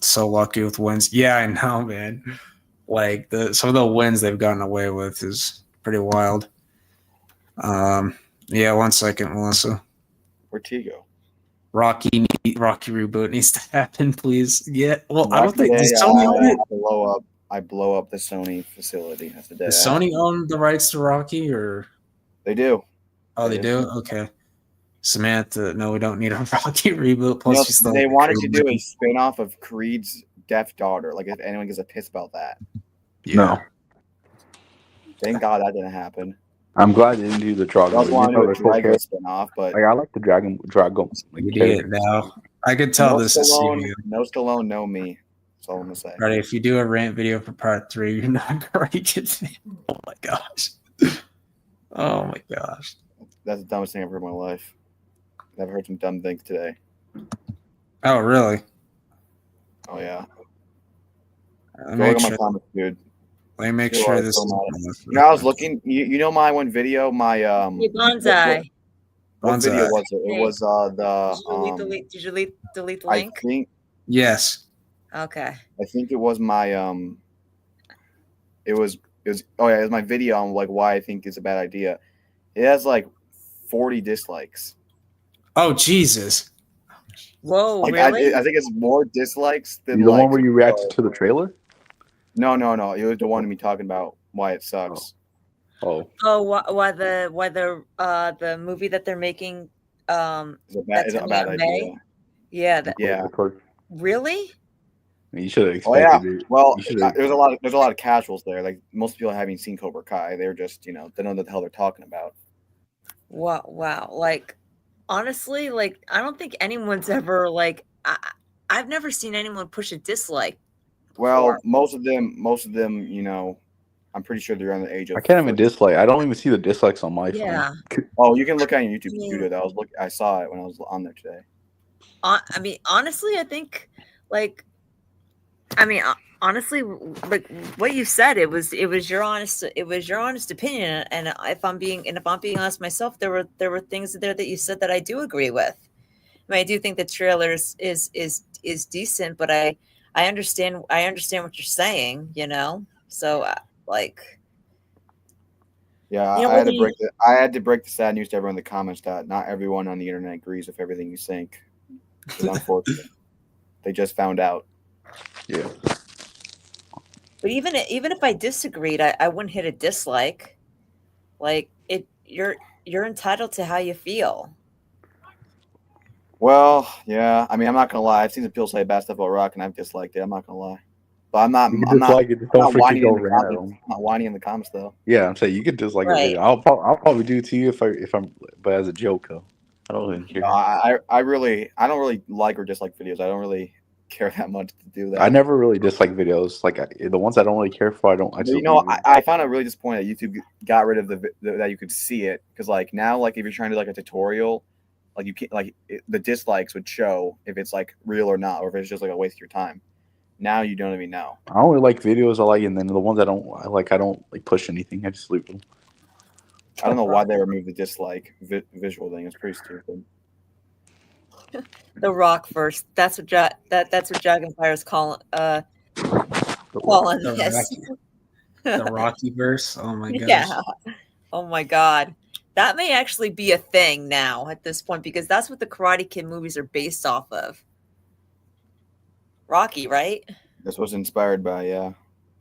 S2: so lucky with wins. Yeah, I know, man. Some of the wins they've gotten away with is pretty wild. 1 second, Melissa.
S3: Where'd T go?
S2: Rocky reboot needs to happen, please. Yeah. Well, I don't think Sony own it.
S3: I blow up the Sony facility. That's the day.
S2: Does Sony own the rights to Rocky, or
S3: they do?
S2: Oh, they do. Okay. Samantha, no, we don't need a Rocky reboot. Plus,
S3: they wanted to do a spin-off of Creed's deaf daughter. Like, if anyone gives a piss about that.
S2: Yeah.
S4: No.
S3: Thank God that didn't happen.
S4: I'm glad they didn't do the Drago.
S3: I was wanting to do a Drago spin-off, but
S4: I like the Drago.
S2: We did it now. I could tell this is you.
S3: No Stallone, no me. That's all I'm gonna say.
S2: Right, if you do a rant video for part 3, you're not gonna reach it. Oh my gosh. Oh my gosh.
S3: That's the dumbest thing I've heard in my life. I've heard some dumb things today.
S2: Oh really?
S3: Oh yeah.
S2: Let me make sure this is.
S3: I was looking. You know my one video. My
S5: Bonsai.
S3: What video was it? It was the.
S5: Did you delete the link?
S3: I think.
S2: Yes.
S5: Okay.
S3: I think it was my It was my video on why I think it's a bad idea. It has 40 dislikes.
S2: Oh Jesus.
S5: Whoa, really?
S3: I think it's more dislikes than
S4: the one where you reacted to the trailer.
S3: No. It was the one of me talking about why it sucks.
S5: Why the movie that they're making
S3: is a bad idea.
S5: Yeah. Really?
S4: You should have expected it.
S3: Well, there's a lot of casuals there. Like most people haven't seen Cobra Kai. They're just they know what the hell they're talking about.
S5: Wow. Honestly, I don't think anyone's ever I've never seen anyone push a dislike.
S3: Well, most of them, I'm pretty sure they're on the age of.
S4: I can't even dislike. I don't even see the dislikes on my
S5: phone.
S3: Oh, you can look on YouTube studio. I saw it when I was on there today.
S5: I mean, honestly, I think honestly, what you said, it was your honest opinion, and if I'm being honest myself, there were things there that you said that I do agree with. I mean, I do think the trailer is decent, but I understand what you're saying, so Like,
S3: Yeah,
S5: you know,
S3: I had to
S5: whether
S3: break the sad news to everyone in the comments that not everyone on the internet agrees with everything you think. It's unfortunate. They just found out.
S4: Yeah.
S5: But even if I disagreed, I wouldn't hit a dislike. Like you're entitled to how you feel.
S3: Well, yeah. I mean, I'm not gonna lie. I've seen some people say bad stuff about Rock, and I've disliked it. I'm not gonna lie. But I'm not.
S4: You can
S3: I'm not.
S4: dislike it. Just
S3: I'm
S4: don't
S3: not
S4: freaking
S3: whining
S4: go
S3: in the
S4: rant at
S3: comments.
S4: them.
S3: I'm not whining in the comments though.
S4: Yeah, I'm saying you could dislike a
S5: Right.
S4: video. I'll probably do it to you if I'm, but as a joke though. I don't really care.
S3: No, I don't really like or dislike videos. I don't really care that much to do that.
S4: I never really dislike videos. Like the ones I don't really care for, I don't. I
S3: But,
S4: just
S3: you know,
S4: leave them.
S3: I found it really disappointing that YouTube got rid of that you could see it, because like now, like if you're trying to do like a tutorial, like you can't the dislikes would show if it's like real or not, or if it's just like a waste of your time. Now you don't even know.
S4: I only like videos I like, and then the ones I don't like push anything. I just leave them.
S3: I don't know why they removed the dislike visual thing. It's pretty stupid.
S5: The Rock first. That's what that's what Dragonfire's calling this.
S2: The Rocky verse. Oh my gosh.
S5: Yeah. Oh my god. That may actually be a thing now at this point, because that's what the Karate Kid movies are based off of. Rocky, right?
S3: This was inspired by, yeah.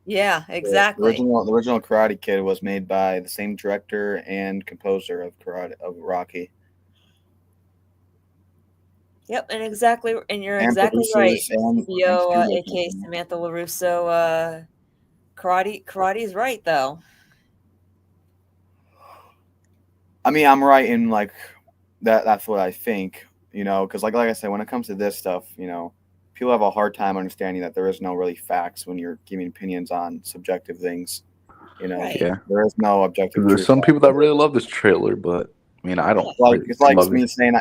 S5: Yeah, exactly.
S3: The original Karate Kid was made by the same director and composer of Rocky.
S5: Yep, and you're
S3: And
S5: exactly right.
S3: producers and
S5: Studio,
S3: studio
S5: aka
S3: company.
S5: Samantha LaRusso. Karate's right though.
S3: I mean, I'm right in like that. That's what I think, because like I said, when it comes to this stuff, people have a hard time understanding that there is no really facts when you're giving opinions on subjective things.
S5: Right.
S4: Yeah.
S3: There is no objective
S4: There's
S3: truth.
S4: some people that really love this trailer, but I mean, I don't. Really
S3: It's like
S4: love
S3: me
S4: it.
S3: saying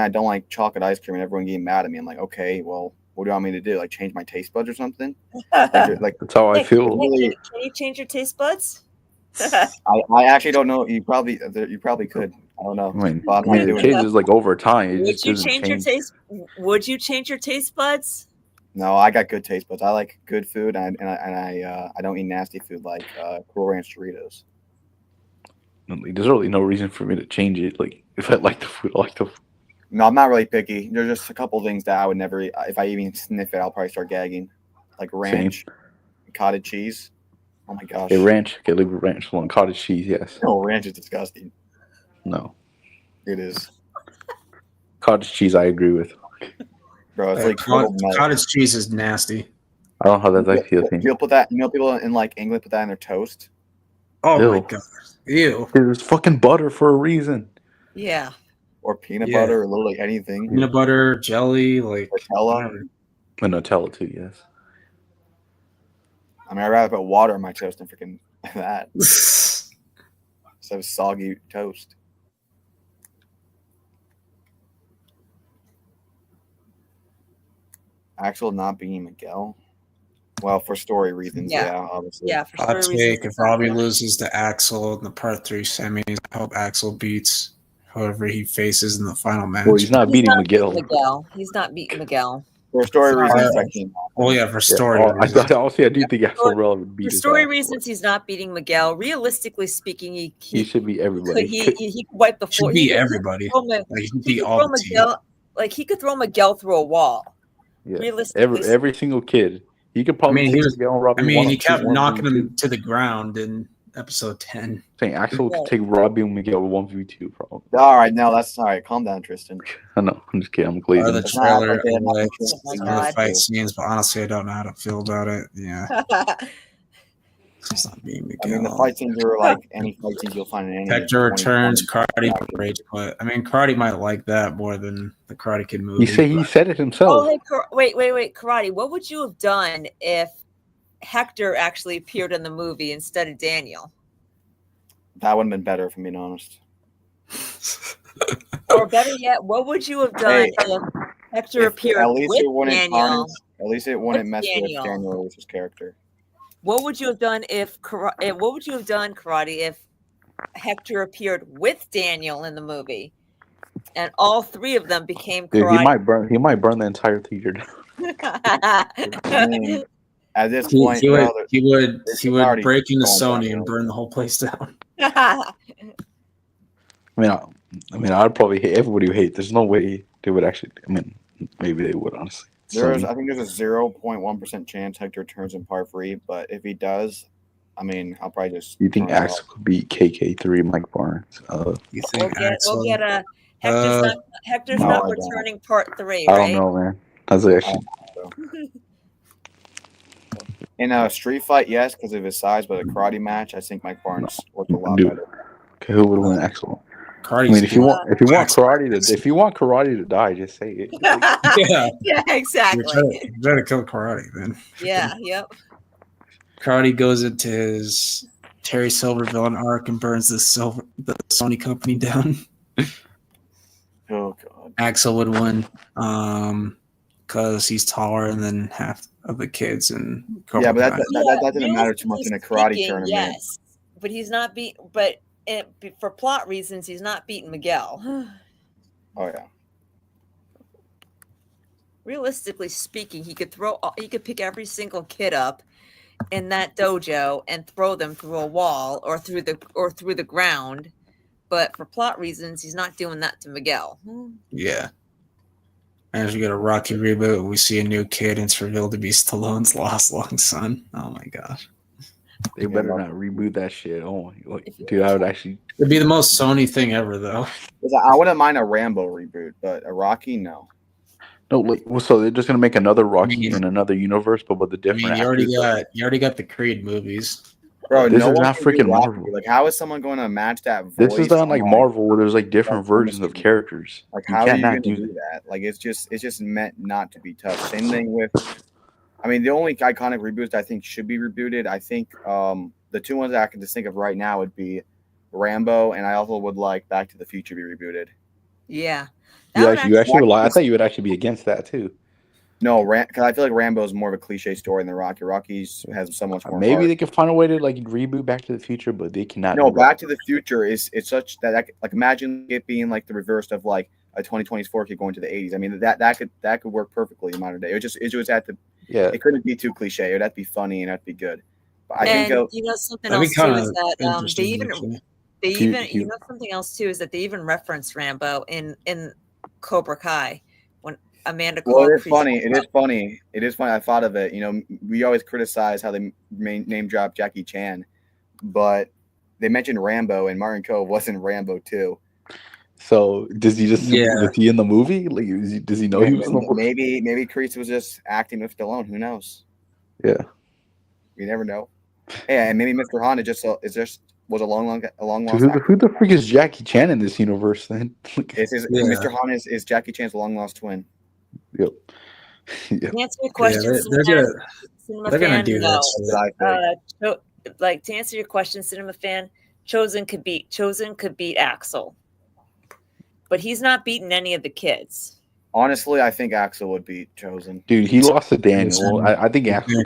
S3: I don't like chocolate ice cream, and everyone getting mad at me. I'm like, okay, well, what do you want me to do? Like change my taste buds or something? Like
S4: That's how I feel.
S5: Can you change your taste buds?
S3: I actually don't know. You probably could. I don't know.
S4: I mean,
S3: But I'm not
S4: it
S3: doing
S4: changes like over time. It
S5: Would
S4: just
S5: you
S4: doesn't
S5: change your taste? Would you change your taste buds?
S3: No, I got good taste buds. I like good food, and I don't eat nasty food like Cool Ranch Doritos.
S4: There's really no reason for me to change it. Like if I like the food, I like the food.
S3: No, I'm not really picky. There's just a couple things that I would never eat. If I even sniff it, I'll probably start gagging. Like ranch, cottage cheese. Oh my gosh.
S4: Okay, ranch. Okay, leave ranch alone. Cottage cheese, yes.
S3: No, ranch is disgusting.
S4: No.
S3: It is.
S4: Cottage cheese, I agree with.
S3: Bro, it's like
S2: cottage cheese is nasty.
S4: I don't know how that's actually a thing.
S3: You'll put that. People in like England put that in their toast.
S2: Oh
S4: Ew.
S2: my god. Ew.
S4: There's fucking butter for a reason.
S5: Yeah.
S3: Or peanut butter, or literally anything.
S2: Peanut butter, jelly, like
S3: Nutella.
S4: And Nutella too, yes.
S3: I mean, I'd rather put water in my toast than freaking that. Instead of soggy toast. Axel not being Miguel. Well, for story reasons, yeah obviously.
S5: Yeah, for
S2: Hot
S5: story
S2: take:
S5: reasons.
S2: if Robbie loses to Axel in the part 3 semis, I hope Axel beats whoever he faces in the final match.
S4: Well, he's not beating Miguel.
S5: He's not beating Miguel.
S3: For story reasons, I can't.
S2: Oh yeah, for story reasons.
S4: I do think Axel would beat
S5: For
S4: his
S5: story
S4: ass,
S5: reasons, he's not beating Miguel. Realistically speaking,
S4: he should beat everybody.
S5: He could wipe the floor.
S2: Should beat everybody. He could beat all the team.
S5: Like he could throw Miguel through a wall.
S4: Yeah.
S5: Realistically,
S4: every single kid. He could probably.
S2: He kept knocking him to the ground in episode 10.
S4: Saying Axel could take Robbie and Miguel 1v2, probably.
S3: All right, no, that's all right. Calm down, Tristan.
S4: I know. I'm just kidding. I'm glazing.
S2: Or the trailer, like,
S5: God.
S2: the fight scenes, but honestly, I don't know how to feel about it. Yeah, it's not being Miguel.
S3: I mean, the fight scenes are like any fight scenes you'll find in any.
S2: Hector returns, Karate rage, but I mean, Karate might like that more than the Karate Kid movie.
S4: He said it himself.
S5: Oh, hey, wait, Karate. What would you have done if Hector actually appeared in the movie instead of Daniel?
S3: That would have been better, if I'm being honest.
S5: Or better yet, what would you have done if Hector appeared with Daniel?
S3: At least it wouldn't mess with Daniel Lewis's character.
S5: What would you have done Karate, if Hector appeared with Daniel in the movie, and all three of them became Karate?
S4: Dude, he might burn the entire theater down.
S3: I mean, At this point,
S2: he
S3: well,
S2: would
S3: already
S2: break into
S3: going
S2: Sony
S3: downhill.
S2: and burn the whole place down.
S4: I mean, I'd probably hate everybody who hate. There's no way they would actually. I mean, maybe they would honestly.
S3: I think there's a 0.1% chance Hector turns in par 3, but if he does, I mean, I'll probably just.
S4: You think
S3: turn it
S4: Axel could beat KK3 Mike Barnes?
S2: You
S5: We'll
S2: think
S5: get a Hector's
S3: No,
S5: not
S3: I don't.
S5: returning part 3,
S4: I
S5: right?
S4: don't know, man. That's actually.
S3: In a street fight, yes, because of his size, but a karate match, I think Mike Barnes looked a lot
S4: Dude.
S3: better.
S4: Okay, who would win Axel? I
S2: Cardi's
S4: mean, if you want
S2: Axel.
S4: karate to die, just say it.
S2: Yeah,
S5: Yeah, exactly.
S2: you better kill Karate, man.
S5: Yeah, yep.
S2: Karate goes into his Terry Silver villain arc and burns the Sony company down.
S3: Oh god.
S2: Axel would win, because he's taller than half of the kids and
S3: Yeah, but that doesn't matter too much in a karate
S5: Speaking,
S3: tournament.
S5: yes, but he's not beat. But for plot reasons, he's not beating Miguel.
S3: Oh yeah.
S5: Realistically speaking, he could pick every single kid up in that dojo and throw them through a wall or through the ground. But for plot reasons, he's not doing that to Miguel.
S2: Yeah. As we get a Rocky reboot, we see a new kid, and it's revealed to be Stallone's lost long son. Oh my gosh.
S4: They better not reboot that shit. Oh, dude, I would actually.
S2: It'd be the most Sony thing ever, though.
S3: I wouldn't mind a Rambo reboot, but a Rocky, no.
S4: No, so they're just gonna make another Rocky in another universe, but with the different.
S2: you already got the Creed movies.
S3: Bro,
S4: This
S3: no
S4: is
S3: one
S4: not
S3: can do
S4: freaking
S3: Rocky.
S4: Marvel.
S3: Like, how is someone going to match that voice?
S4: This is not like
S3: on,
S4: Marvel, where there's like different
S3: That's
S4: versions of characters.
S3: Like,
S4: You
S3: how are you
S4: cannot
S3: going to do that? Like, it's just meant not to be tough. Same thing with. I mean, the only iconic reboots I think should be rebooted. I think the two ones that I can just think of right now would be Rambo, and I also would like Back to the Future be rebooted.
S5: Yeah.
S4: You actually would lie. I thought you would actually be against that too.
S3: No, because I feel like Rambo is more of a cliche story than the Rocky. Rocky's has so much more.
S4: Maybe
S3: heart.
S4: they could find a way to like reboot Back to the Future, but they cannot.
S3: No, Back to the Future is such that like imagine it being like the reverse of like a 2024 kid going to the 80s. I mean that could work perfectly in modern day. It was at the It couldn't be too cliche. It would have to be funny and have to be good. But I think
S5: something else too is that they even something else too is that they even reference Rambo in Cobra Kai when Amanda.
S3: Well, it is funny. It is funny. I thought of it. You know, we always criticize how they name drop Jackie Chan, but they mentioned Rambo, and Martin Cove wasn't Rambo too.
S4: So does he just was he in the movie? Like, does he know he was in the
S3: movie? Maybe Kreese was just acting with Stallone. Who knows?
S4: Yeah,
S3: you never know. Yeah, and maybe Mr. Honda was a long lost.
S4: Who the freak is Jackie Chan in this universe then?
S3: Mr. Han is Jackie Chan's long lost twin.
S4: Yep.
S5: To answer your question,
S2: they're gonna do that.
S5: Like to answer your question, Cinema Fan, Chosen could beat Axel, but he's not beating any of the kids.
S3: Honestly, I think Axel would beat Chosen.
S4: Dude, he lost to Daniel. I think Axel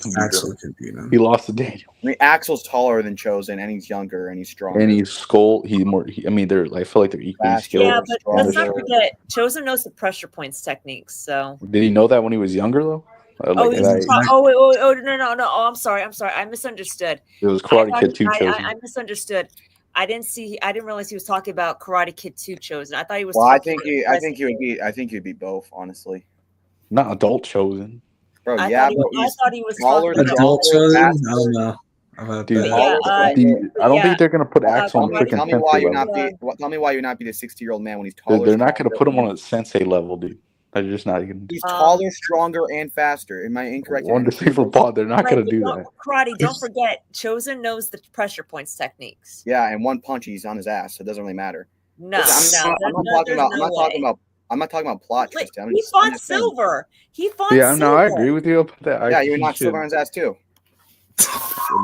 S4: can beat him. He lost to Daniel.
S3: I mean, Axel's taller than Chosen, and he's younger, and he's stronger.
S4: And he's skull. He's more. I mean, I feel like they're equally skilled.
S5: Yeah, but let's not forget, Chosen knows the pressure points techniques. So
S4: did he know that when he was younger, though?
S5: No! Oh, I'm sorry. I misunderstood.
S4: It was Karate Kid 2 Chosen.
S5: I misunderstood. I didn't realize he was talking about Karate Kid 2 Chosen. I thought he was.
S3: Well, I think he would beat both. Honestly,
S4: not adult Chosen.
S3: Bro,
S5: I thought he was
S3: taller
S5: than
S2: adult Chosen. I don't know.
S4: Dude, I don't think they're gonna put Axel on freaking
S3: Tell me why you're not beat a 60-year-old man when he's taller.
S4: They're not gonna put him on a sensei level, dude. They're just not gonna.
S3: He's taller, stronger, and faster. Am I incorrect?
S4: One disabled pod. They're not gonna do that.
S5: Karate. Don't forget, Chosen knows the pressure points techniques.
S3: Yeah, and one punch, he's on his ass. So it doesn't really matter.
S5: I'm
S3: not talking about plot twist.
S5: He fought Silver.
S4: Yeah, no, I agree with you about that.
S3: Yeah, you would knock Silver on his ass too.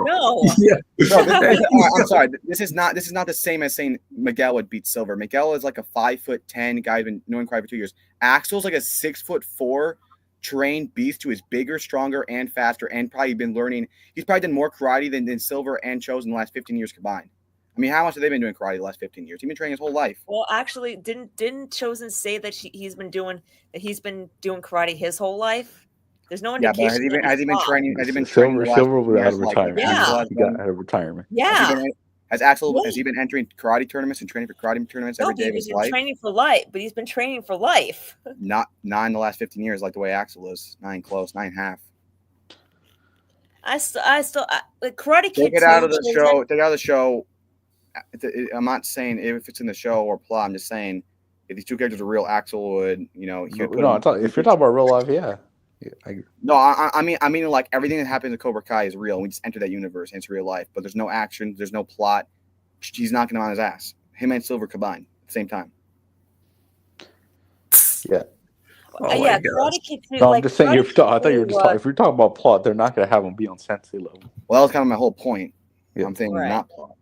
S5: No.
S2: Yeah.
S3: I'm sorry. This is not the same as saying Miguel would beat Silver. Miguel is like a 5'10" guy who's been knowing karate for 2 years. Axel's like a 6'4" trained beast who is bigger, stronger, and faster, and probably been learning. He's probably done more karate than Silver and Chosen in the last 15 years combined. I mean, how much have they been doing karate the last 15 years? He's been training his whole life.
S5: Well, actually, didn't Chosen say that he's been doing karate his whole life? There's no
S3: Yeah, but
S5: indication.
S3: has he been training? Has he been training
S4: Silver,
S3: the last
S4: Silver
S3: 15
S4: without
S3: years
S4: a
S3: like
S4: retirement.
S5: Yeah.
S3: Axel has
S4: He got
S3: done?
S4: out of retirement.
S5: Yeah.
S3: Has Axel
S5: Yeah.
S3: has he been entering karate tournaments and training for karate tournaments
S5: No,
S3: every
S5: but
S3: day of
S5: he's
S3: his
S5: been
S3: life?
S5: training for life. But he's been training for life.
S3: Not in the last 15 years, like the way Axel is. 9.5.
S5: The Karate Kid.
S3: Take it out of the show. Take it out of the show. I'm not saying if it's in the show or plot. I'm just saying if these two characters are real, Axel would, he would put
S4: No,
S3: him.
S4: if you're talking about real life, yeah. I agree.
S3: No, I mean, like everything that happens in Cobra Kai is real. And we just enter that universe and it's real life, but there's no action, there's no plot. He's knocking him on his ass. Him and Silver combined at the same time.
S4: Yeah.
S2: Oh
S5: Yeah,
S2: my gosh.
S5: Karate Kid 2.
S4: No, I'm
S5: like,
S4: just saying.
S5: Karate
S4: I thought
S5: Kid
S4: you were
S5: 2,
S4: just talking. If you're talking about plot, they're not going to have him be on Sensei level.
S3: Well, that was kind of my whole point.
S4: Yeah.
S3: I'm thinking
S5: Right.
S3: not plot.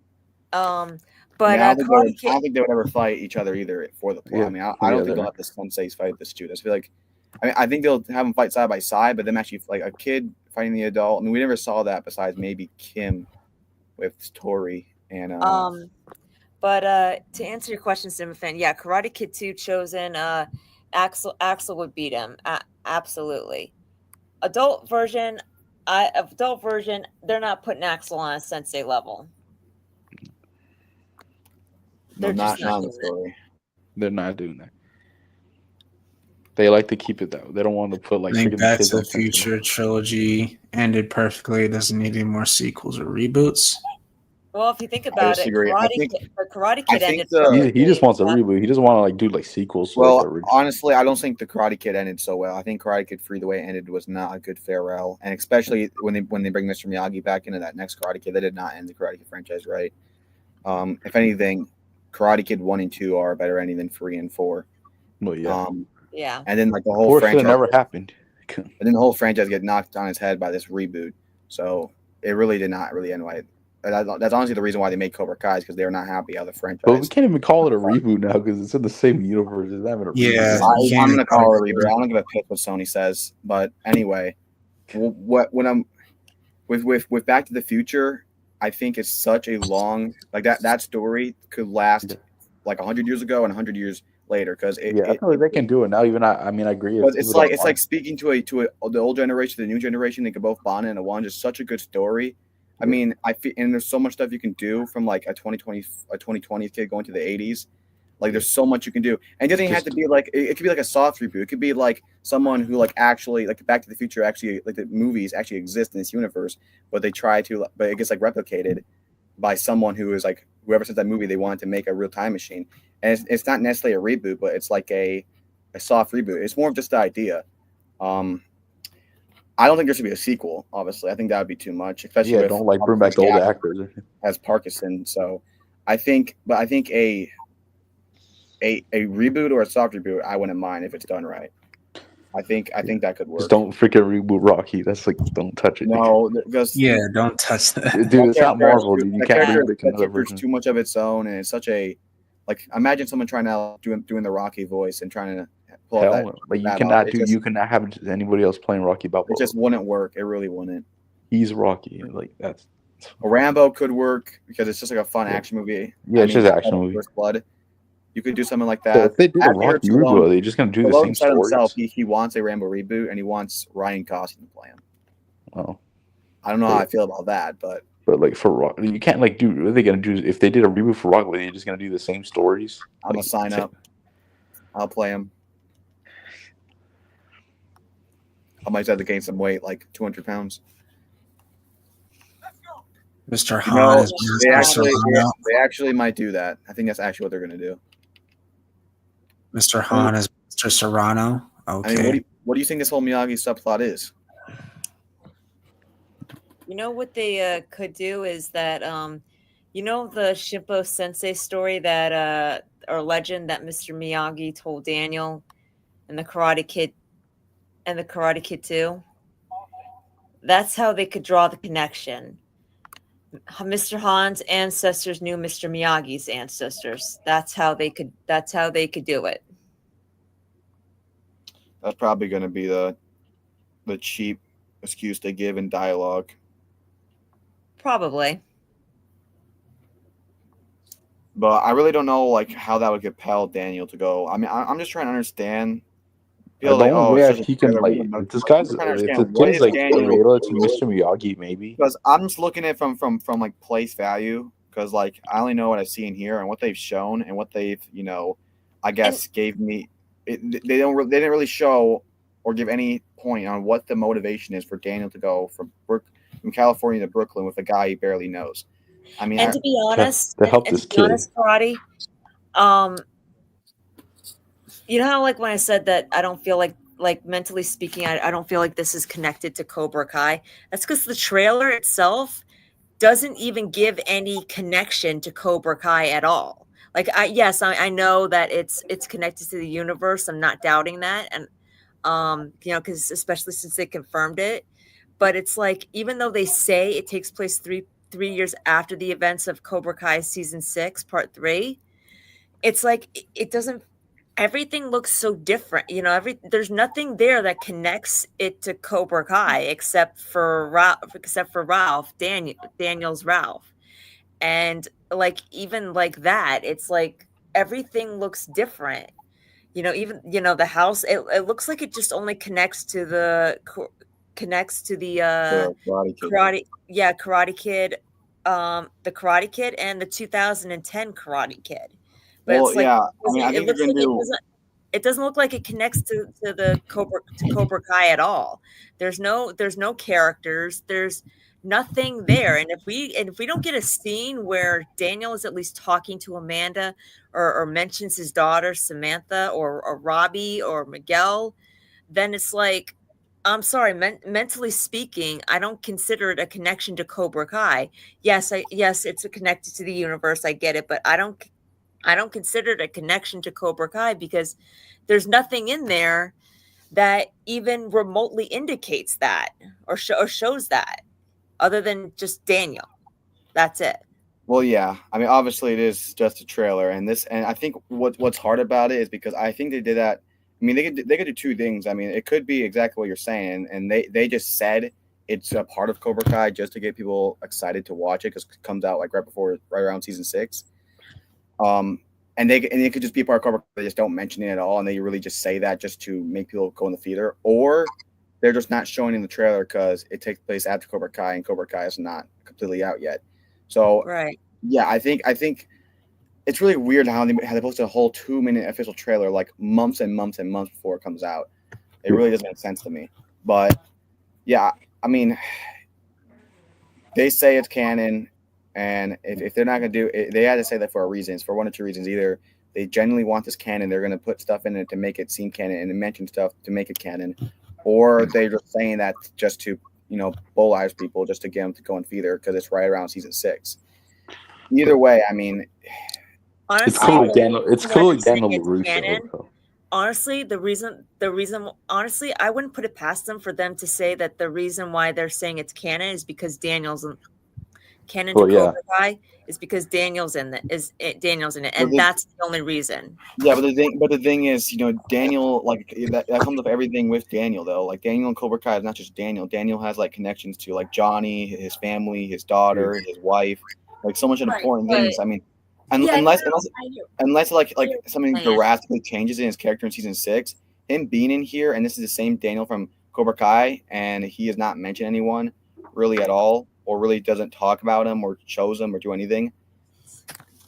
S5: But
S3: I don't
S5: Karate Kid.
S3: think they would ever fight each other either for the plot.
S4: Yeah.
S3: I mean, I don't think they'll have the senseis fight the students. I feel like, I think they'll have them fight side by side, but them actually like a kid fighting the adult. I mean, we never saw that besides maybe Kim with Tori and
S5: But to answer your question, Simafan, yeah, Karate Kid 2 chosen. Axel would beat him. Absolutely. Adult version, they're not putting Axel on a sensei level.
S3: no,
S5: They're
S3: not
S5: just not
S3: the
S5: doing
S3: story.
S4: They're not doing that. They like to keep it that way. They don't want to put like
S2: I think
S4: freaking
S2: Back
S4: kids
S2: to
S4: on
S2: the
S4: Sensei
S2: Future
S4: level.
S2: trilogy ended perfectly. It doesn't need any more sequels or reboots.
S5: Well, if you think about it,
S3: disagree.
S5: the Karate
S3: I
S5: Kid
S3: think
S5: ended.
S3: the-
S5: perfectly.
S4: He just wants a reboot. He doesn't want to like do like sequels. To,
S3: Well,
S4: like, the original.
S3: honestly, I don't think the Karate Kid ended so well. I think Karate Kid 3, the way it ended, was not a good farewell, and especially when they bring Mr. Miyagi back into that next Karate Kid, they did not end the Karate Kid franchise right. If anything, Karate Kid 1 and 2 are a better ending than 3 and 4.
S4: Well, yeah.
S5: Yeah.
S3: And then like the whole
S4: Four should have
S3: franchise
S4: never happened.
S3: and then the whole franchise get knocked on its head by this reboot. So it really did not really end right. That's honestly the reason why they made Cobra Kai is because they were not happy how the franchise.
S4: But we can't even call it a reboot now because it's in the same universe. It's not even a
S2: Yeah.
S4: reboot.
S3: I'm gonna call it a reboot. I don't give a piss what Sony says. But anyway, when I'm with Back to the Future, I think it's such a long like that story could last like 100 years ago and 100 years later because
S4: I know they can do it now. Even I mean, I agree.
S3: It's like speaking to the old generation, the new generation. They could both bond into one. Just such a good story. I mean, I feel, and there's so much stuff you can do from like a 2020 kid going to the 80s. Like there's so much you can do, and it doesn't have to be like it could be like a soft reboot. It could be like someone who like actually like Back to the Future actually like the movies actually exist in this universe, but they try to, but it gets like replicated by someone who is like whoever said that movie they wanted to make a real time machine, and it's not necessarily a reboot, but it's like a soft reboot. It's more of just the idea. I don't think there should be a sequel. Obviously, I think that would be too much. Especially with,
S4: don't like bring back the old actors
S3: as Parkinson. So, I think a reboot or a soft reboot, I wouldn't mind if it's done right. I think that could work.
S4: Just don't freaking reboot Rocky. That's like don't touch it.
S3: No, because
S2: don't touch that.
S4: Dude, it's not Marvel. Dude. You can't
S3: remake
S4: another version.
S3: Too much of its own, and it's such a like. Imagine someone trying to doing the Rocky voice and trying to pull out that.
S4: Like you cannot do. You cannot have anybody else playing Rocky Balboa.
S3: It just wouldn't work. It really wouldn't.
S4: He's Rocky. Like that's.
S3: A Rambo could work because it's just like a fun action movie.
S4: Yeah, it's just action movie.
S3: First Blood. You could do something like that.
S4: So if they do a Rocky reboot, are they just going to do the same stories?
S3: He wants a Rambo reboot, and he wants Ryan Gosling to play him.
S4: Oh,
S3: I don't know how I feel about that, but
S4: like for Rock, you can't like do. What are they going to do if they did a reboot for Rock? Are they just going to do the same stories?
S3: I'm gonna sign up. I'll play him. I might have to gain some weight, like 200 pounds.
S2: Mr. Han
S3: they actually might do that. I think that's actually what they're going to do.
S2: Mr. Han is Mr. Serrano. Okay.
S3: I mean, what do you think this whole Miyagi subplot is?
S5: You know what they could do is that you know the Shimpo Sensei story that or legend that Mr. Miyagi told Daniel and the Karate Kid 2. That's how they could draw the connection. Mr. Han's ancestors knew Mr. Miyagi's ancestors. That's how they could do it.
S3: That's probably going to be the cheap excuse they give in dialogue.
S5: Probably.
S3: But I really don't know like how that would compel Daniel to go. I mean, I'm just trying to understand feel
S4: The
S3: like,
S4: only
S3: oh,
S4: way
S3: it's
S4: I
S3: just a
S4: he can
S3: trailer.
S4: like
S3: We don't know.
S4: if this
S3: I'm
S4: guy's
S3: trying to
S4: if
S3: understand
S4: the
S3: what
S4: kid is
S3: is
S4: like
S3: Daniel
S4: related to Mr. Miyagi, maybe.
S3: because I'm just looking at it from like place value because like I only know what I've seen here and what they've shown and what they've I guess gave me. They didn't really show or give any point on what the motivation is for Daniel to go from California to Brooklyn with a guy he barely knows. I mean,
S5: And to be honest,
S4: to help
S5: and
S4: this
S5: to be
S4: kid.
S5: honest, Karate, you know how like when I said that I don't feel like mentally speaking, I don't feel like this is connected to Cobra Kai. That's because the trailer itself doesn't even give any connection to Cobra Kai at all. Like I know that it's connected to the universe. I'm not doubting that. And because especially since they confirmed it. But it's like even though they say it takes place three years after the events of Cobra Kai season 6, part 3, it's like it doesn't everything looks so different. There's nothing there that connects it to Cobra Kai except for Ralph, Daniel's Ralph. And like even like that, it's like everything looks different. Even the house, it looks like it just only connects to the
S3: Karate Kid.
S5: Karate Kid, the Karate Kid and the 2010 Karate Kid. But
S3: Well,
S5: it's like
S3: yeah. I mean, I think they're
S5: looks
S3: gonna
S5: like
S3: do.
S5: it doesn't look like it connects to the Cobra Kai at all. There's no characters. There's nothing there. And if we don't get a scene where Daniel is at least talking to Amanda or mentions his daughter Samantha or Robbie or Miguel, then it's like, I'm sorry, mentally speaking, I don't consider it a connection to Cobra Kai. Yes, it's a connected to the universe. I get it, but I don't consider it a connection to Cobra Kai because there's nothing in there that even remotely indicates that or shows that other than just Daniel. That's it.
S3: Well, yeah. I mean, obviously, it is just a trailer, and I think what's hard about it is because I think they did that. I mean, they could do two things. I mean, it could be exactly what you're saying, and they just said it's a part of Cobra Kai just to get people excited to watch it because it comes out like right around season 6. And it could just be a part of Cobra Kai. They just don't mention it at all, and they really just say that just to make people go in the theater, or they're just not showing in the trailer because it takes place after Cobra Kai, and Cobra Kai is not completely out yet. So
S5: Right.
S3: yeah, I think it's really weird how they posted a whole 2-minute official trailer like months and months and months before it comes out. It really doesn't make sense to me. But yeah, I mean, they say it's canon, and if they're not gonna do it, they had to say that for a reason. It's for one or two reasons. Either they genuinely want this canon, they're gonna put stuff in it to make it seem canon and mention stuff to make it canon, or they're just saying that just to bull-eyes people just to get them to go in theater because it's right around season 6. Either way, I mean,
S5: Honestly,
S4: It's cool with Daniel. It's cool with
S5: saying
S4: Daniel
S5: it's
S4: LaRusso.
S5: canon.
S4: So.
S5: Honestly, honestly, I wouldn't put it past them for them to say that the reason why they're saying it's canon is because Daniel's canon to Cobra Kai is because Daniel's in it, and that's the only reason.
S3: Yeah, but the thing is, Daniel, like that comes with everything with Daniel though. Like Daniel and Cobra Kai is not just Daniel. Daniel has like connections to like Johnny, his family, his daughter, his wife, like so much important things. I mean, unless like something drastically changes in his character in season 6, him being in here, and this is the same Daniel from Cobra Kai, and he has not mentioned anyone really at all, or really doesn't talk about him or shows him or do anything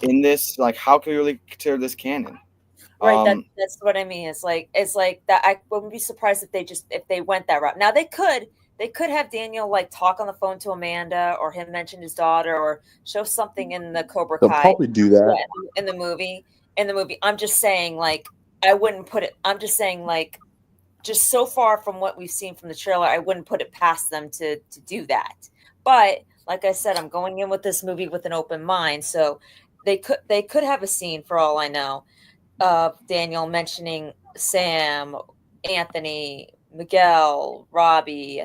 S3: in this. Like, how can you really consider this canon?
S5: Right, that's what I mean. It's like that. I wouldn't be surprised if they went that route. Now they could have Daniel like talk on the phone to Amanda, or him mention his daughter, or show something in the Cobra Kai.
S4: They'll probably do that
S5: in the movie. I'm just saying, like, I wouldn't put it. I'm just saying, like, just so far from what we've seen from the trailer, I wouldn't put it past them to do that. But like I said, I'm going in with this movie with an open mind, so they could have a scene for all I know. Daniel mentioning Sam, Anthony, Miguel, Robbie,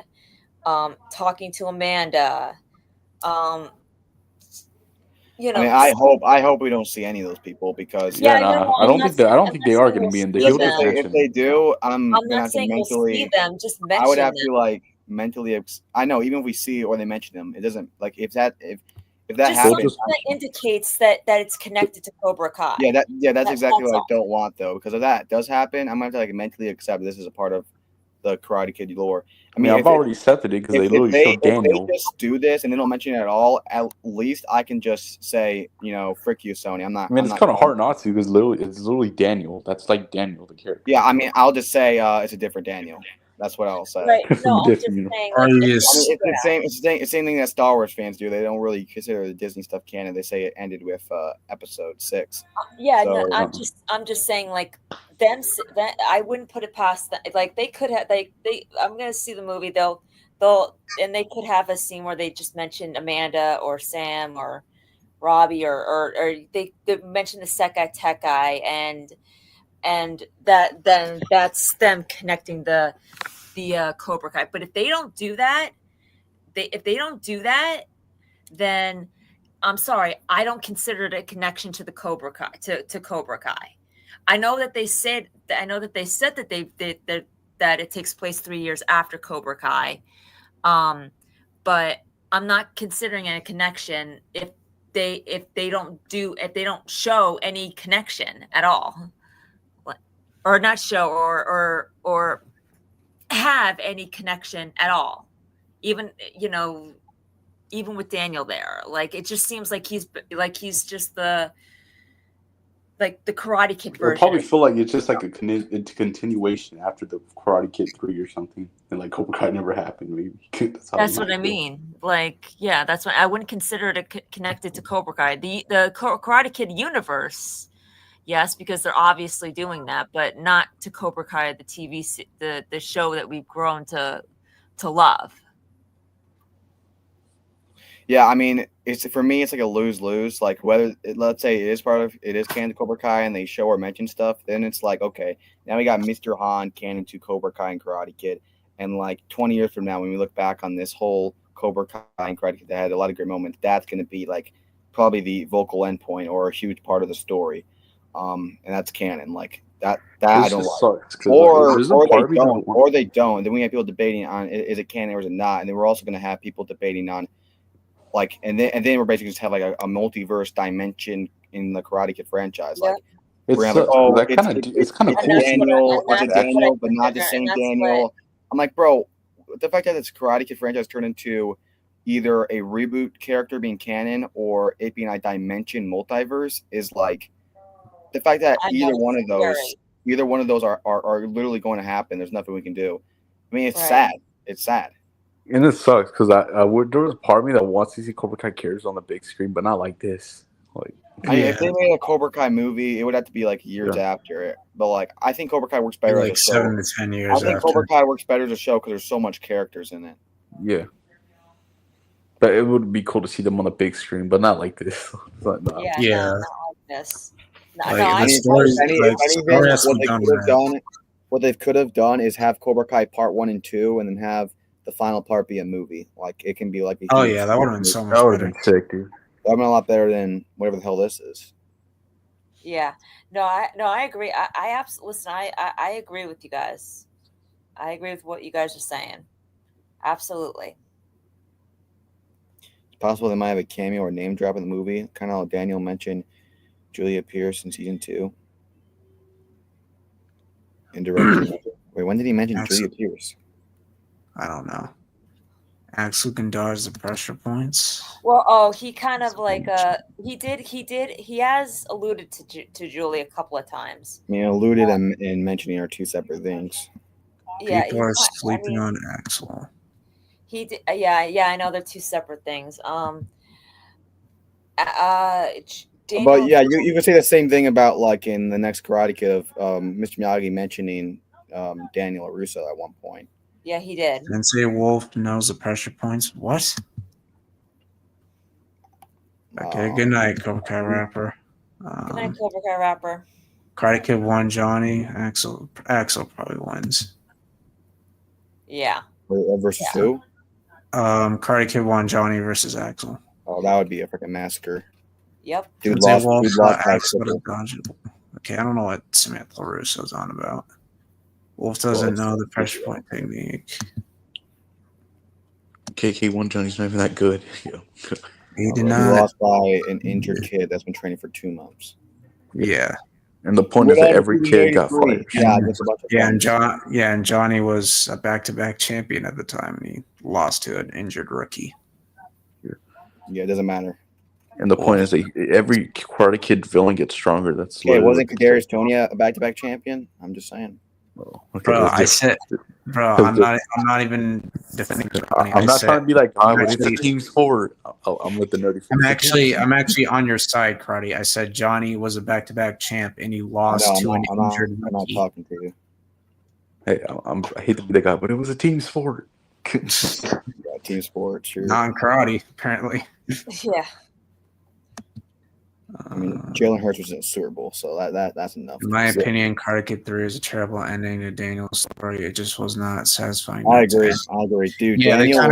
S5: talking to Amanda.
S3: I mean, I hope we don't see any of those people because
S4: I don't think they are going to be in the Shield.
S3: If they do, I'm gonna have to mentally.
S5: See them, just mention
S3: I would have
S5: them.
S3: to like mentally. I know even if we see or they mention them, it doesn't like if if that
S5: just
S3: happens,
S5: something that indicates that it's connected to Cobra Kai.
S3: that's exactly what I
S5: all.
S3: don't want though. Because if that does happen, I'm gonna have to like mentally accept this is a part of the Karate Kid lore.
S4: I mean, I've already accepted it because they literally showed Daniel.
S3: If they just do this and they don't mention it at all, at least I can just say, frick you, Sony. I'm not.
S4: I mean, it's kind of hard not to because it's literally Daniel. That's like Daniel, the character.
S3: Yeah, I mean, I'll just say it's a different Daniel. That's what I'll say.
S5: Right. No, I'm just saying.
S3: It's the same thing that Star Wars fans do. They don't really consider the Disney stuff canon. They say it ended with Episode 6.
S5: Yeah,
S3: So,
S5: no, I'm just saying, like them. That I wouldn't put it past that. Like they could have. They. I'm gonna see the movie. They'll. And they could have a scene where they just mention Amanda or Sam or Robbie or they mention the Sekai Tech guy and that's them connecting the Cobra Kai. But if they don't do that, then I'm sorry, I don't consider it a connection to the Cobra Kai to Cobra Kai. I know that they said that that it takes place 3 years after Cobra Kai, but I'm not considering it a connection if they don't show any connection at all, or not show or have any connection at all, even with Daniel there. Like it just seems like he's just the Karate Kid version.
S4: I probably feel like it's just like it's a continuation after the Karate Kid 3 or something, and like Cobra Kai never happened. Maybe
S5: that's what I mean. Like, yeah, that's what I wouldn't consider it connected to Cobra Kai. The Karate Kid universe, yes, because they're obviously doing that, but not to Cobra Kai, the TV, the show that we've grown to love.
S3: Yeah, I mean, for me, it's like a lose-lose. Like whether let's say it is canon to Cobra Kai, and they show or mention stuff, then it's like okay, now we got Mr. Han canon to Cobra Kai and Karate Kid, and like 20 years from now, when we look back on this whole Cobra Kai and Karate Kid that had a lot of great moments, that's going to be like probably the vocal endpoint or a huge part of the story, and that's canon. Like that I don't like. Or they don't. Then we have people debating on is it canon or is it not, and then we're also going to have people debating on. Like and then we're basically just have like a multiverse dimension in the Karate Kid franchise. Like
S4: it's kind of cool.
S3: Daniel, but not the same Daniel. I'm like, bro, the fact that this Karate Kid franchise turned into either a reboot character being canon or it being a dimension multiverse is like the fact that either one of those are literally going to happen. There's nothing we can do. I mean, it's sad. It's sad.
S4: And it sucks because there was a part of me that wants to see Cobra Kai characters on the big screen, but not like this. Like,
S3: if they made a Cobra Kai movie, it would have to be like years after it. But like, I think Cobra Kai works better as a show.
S2: 7 to 10 years.
S3: I think Cobra Kai works better as a show because there's so much characters in it.
S4: Yeah, but it would be cool to see them on the big screen, but not like this.
S5: Not like this.
S3: What they could have done is have Cobra Kai Part 1 and 2, and then have the final part be a movie. Like it can be like
S2: that would have been so much better.
S4: Sick, dude.
S3: That would have been a lot better than whatever the hell this is.
S5: Yeah. No, I agree. I absolutely listen. I agree with you guys. I agree with what you guys are saying. Absolutely.
S3: It's possible they might have a cameo or name drop in the movie. Kind of how Daniel mentioned Julia Pierce in season 2. Indirectly. Wait, when did he mention Julia Pierce?
S2: I don't know. Axel Gandar's the pressure points.
S5: Well, he kind of like he has alluded to Julie a couple of times.
S3: I mean, alluded and mentioning are two separate things.
S5: Yeah,
S2: people are sleeping on Axel.
S5: He did. Yeah, I know they're two separate things.
S3: Daniel, but yeah, you can say the same thing about like in the next Karate Kid of Mr. Miyagi mentioning Daniel LaRusso at one point.
S5: Yeah, he did.
S2: Sensei Wolf knows the pressure points. What? Okay, good night, Cobra Kai Rapper.
S5: Good night, Cobra Kai Rapper.
S2: Karate Kid won Johnny. Axel probably wins.
S5: Yeah.
S3: Versus who?
S2: Karate Kid won Johnny versus Axel.
S3: Oh, that would be a freaking massacre.
S5: Yep.
S3: Dude lost
S2: Axel. Okay, I don't know what Samantha Russo's on about. Wolf doesn't know the pressure point technique.
S4: KK1 Johnny's not even that good.
S2: He did
S3: He
S2: not.
S3: lost by an injured kid that's been training for 2 months.
S2: Yeah.
S4: And the point is that every kid got fired.
S3: Yeah, that's a bunch of
S2: and Johnny was a back-to-back champion at the time, and he lost to an injured rookie.
S3: Yeah, it doesn't matter.
S4: And the point is that every Karate Kid villain gets stronger. That's
S3: Okay, wasn't Kadarius Toney a back-to-back champion? I'm just saying.
S4: Okay,
S2: I'm not even defending Johnny.
S4: I'm not trying to be like God, but it's a team sport. I'm with the nerdy.
S2: I'm actually on your side, Karate. I said Johnny was a back-to-back champ, and he lost to an injured rookie.
S3: I'm not talking to you.
S4: Hey, I hate to be the guy, but it was a team sport.
S3: Yeah, team sport, sure.
S2: Not in karate, apparently.
S5: Yeah.
S3: I mean, Jalen Hurts was in the Super Bowl, so that's enough.
S2: In my opinion, Karate Kid 3 is a terrible ending to Daniel's story. It just was not satisfying.
S3: I agree, dude.
S2: Yeah,
S3: Daniel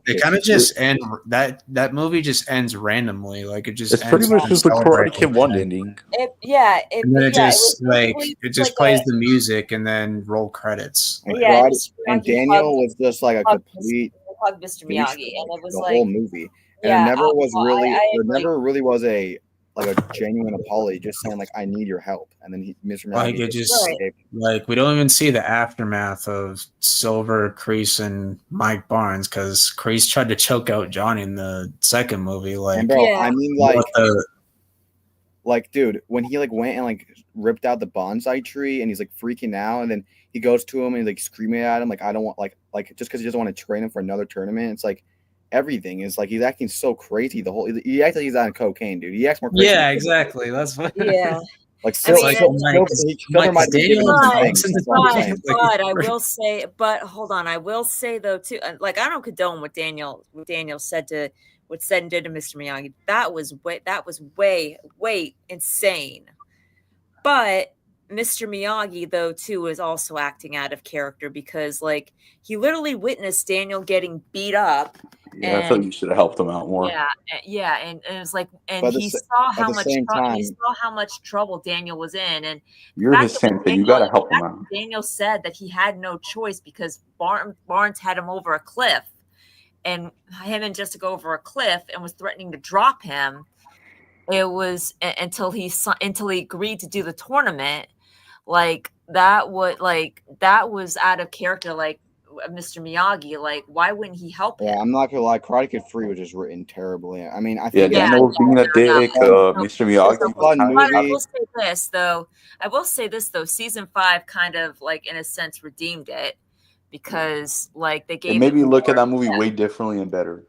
S2: they kind of just end that movie just ends randomly. Like it's
S4: pretty much just the Karate Kid 1 ending.
S2: And then it just plays the music and then roll credits.
S3: And Daniel was just like a complete
S5: Mr. Miyagi, and it was
S3: the
S5: like
S3: whole movie. And it never was really never really was a genuine apology, just saying like I need your help, and then Mr. Miyagi
S2: like we don't even see the aftermath of Silver, Kreese, and Mike Barnes because Kreese tried to choke out Johnny in the second movie. Like,
S3: and bro, I mean, like, dude, when he like went and like ripped out the bonsai tree, and he's like freaking out, and then he goes to him and he's like screaming at him, like I don't want like just because he doesn't want to train him for another tournament. It's like. Everything is like he's acting so crazy. He acts like he's on cocaine, dude. He acts more crazy.
S2: Yeah, exactly. That's what.
S5: Yeah.
S2: Like,
S5: but I will say, but hold on, I will say though too. Like I don't condone what Daniel said and did to Mr. Miyagi. That was way insane. But Mr. Miyagi, though, too, is also acting out of character because, like, he literally witnessed Daniel getting beat up.
S4: Yeah, I feel like you should have helped him out more.
S5: Yeah, and it was like, and he saw how much trouble Daniel was in, and
S4: you're his sensei. You gotta help him out.
S5: Daniel said that he had no choice because Barnes had him over a cliff, and him and Jessica over a cliff, and was threatening to drop him. It was until he agreed to do the tournament. Like that was out of character, like Mr. Miyagi. Like, why wouldn't he help him?
S3: Yeah, I'm not gonna lie, Karate Kid 3 was just written terribly. I mean, I think
S4: Daniel was being a dick. Mr. Miyagi.
S5: I will say this though. Season 5 kind of like in a sense redeemed it because like they gave.
S4: It made me look at that movie way differently and better.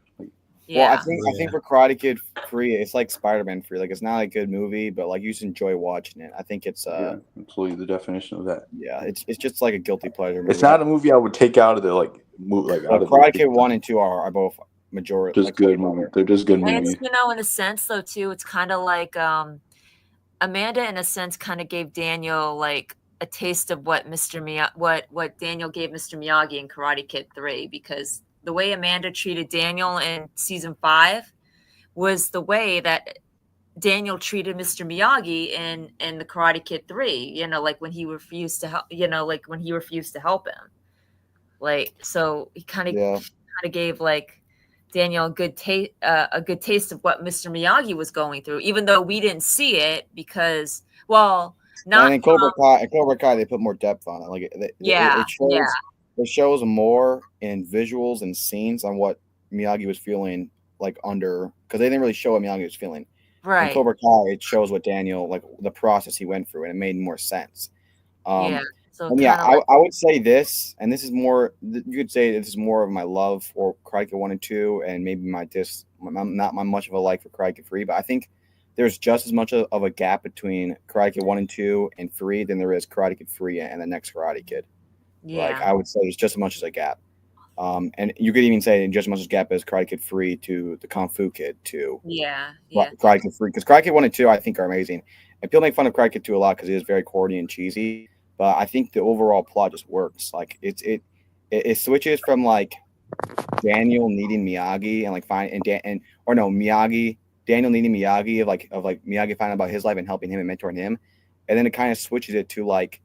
S3: Yeah. Well, I think for Karate Kid 3, it's like Spider-Man 3. Like, it's not a good movie, but like you just enjoy watching it. I think it's
S4: absolutely the definition of that.
S3: Yeah, it's just like a guilty pleasure movie.
S4: It's not a movie I would take out of the out of
S3: Karate Kid 1 and 2 are both majority
S4: just good movies. They're just good movies.
S5: And in a sense though too, it's kind of like Amanda in a sense kind of gave Daniel like a taste of what what Daniel gave Mr. Miyagi in Karate Kid 3 because the way Amanda treated Daniel in season 5 was the way that Daniel treated Mr. Miyagi in the Karate Kid 3, you know, like when he refused to help, him. Like, so he kind of gave like Daniel a good taste of what Mr. Miyagi was going through, even though we didn't see it because, well, not
S3: and in Cobra Kai, they put more depth on it. Like, it shows more in visuals and scenes on what Miyagi was feeling like under, because they didn't really show what Miyagi was feeling.
S5: Right.
S3: In Cobra Kai, it shows what Daniel, like the process he went through, and it made more sense. I would say this, and this is more, you could say this is more of my love for Karate Kid 1 and 2, and maybe not my much of a like for Karate Kid 3, but I think there's just as much of a gap between Karate Kid 1 and 2 and 3 than there is Karate Kid 3 and the next Karate Kid.
S5: Yeah.
S3: Like, I would say there's just as much as a gap. And you could even say just as much as gap as Karate Kid 3 to the Kung Fu Kid to Karate Kid 3. Because Karate Kid 1 and 2, I think, are amazing. And people make fun of Karate Kid 2 a lot because it is very corny and cheesy. But I think the overall plot just works. Like, it switches from, like, Daniel needing Miyagi and, like, Daniel needing Miyagi of Miyagi finding out about his life and helping him and mentoring him. And then it kind of switches it to, like,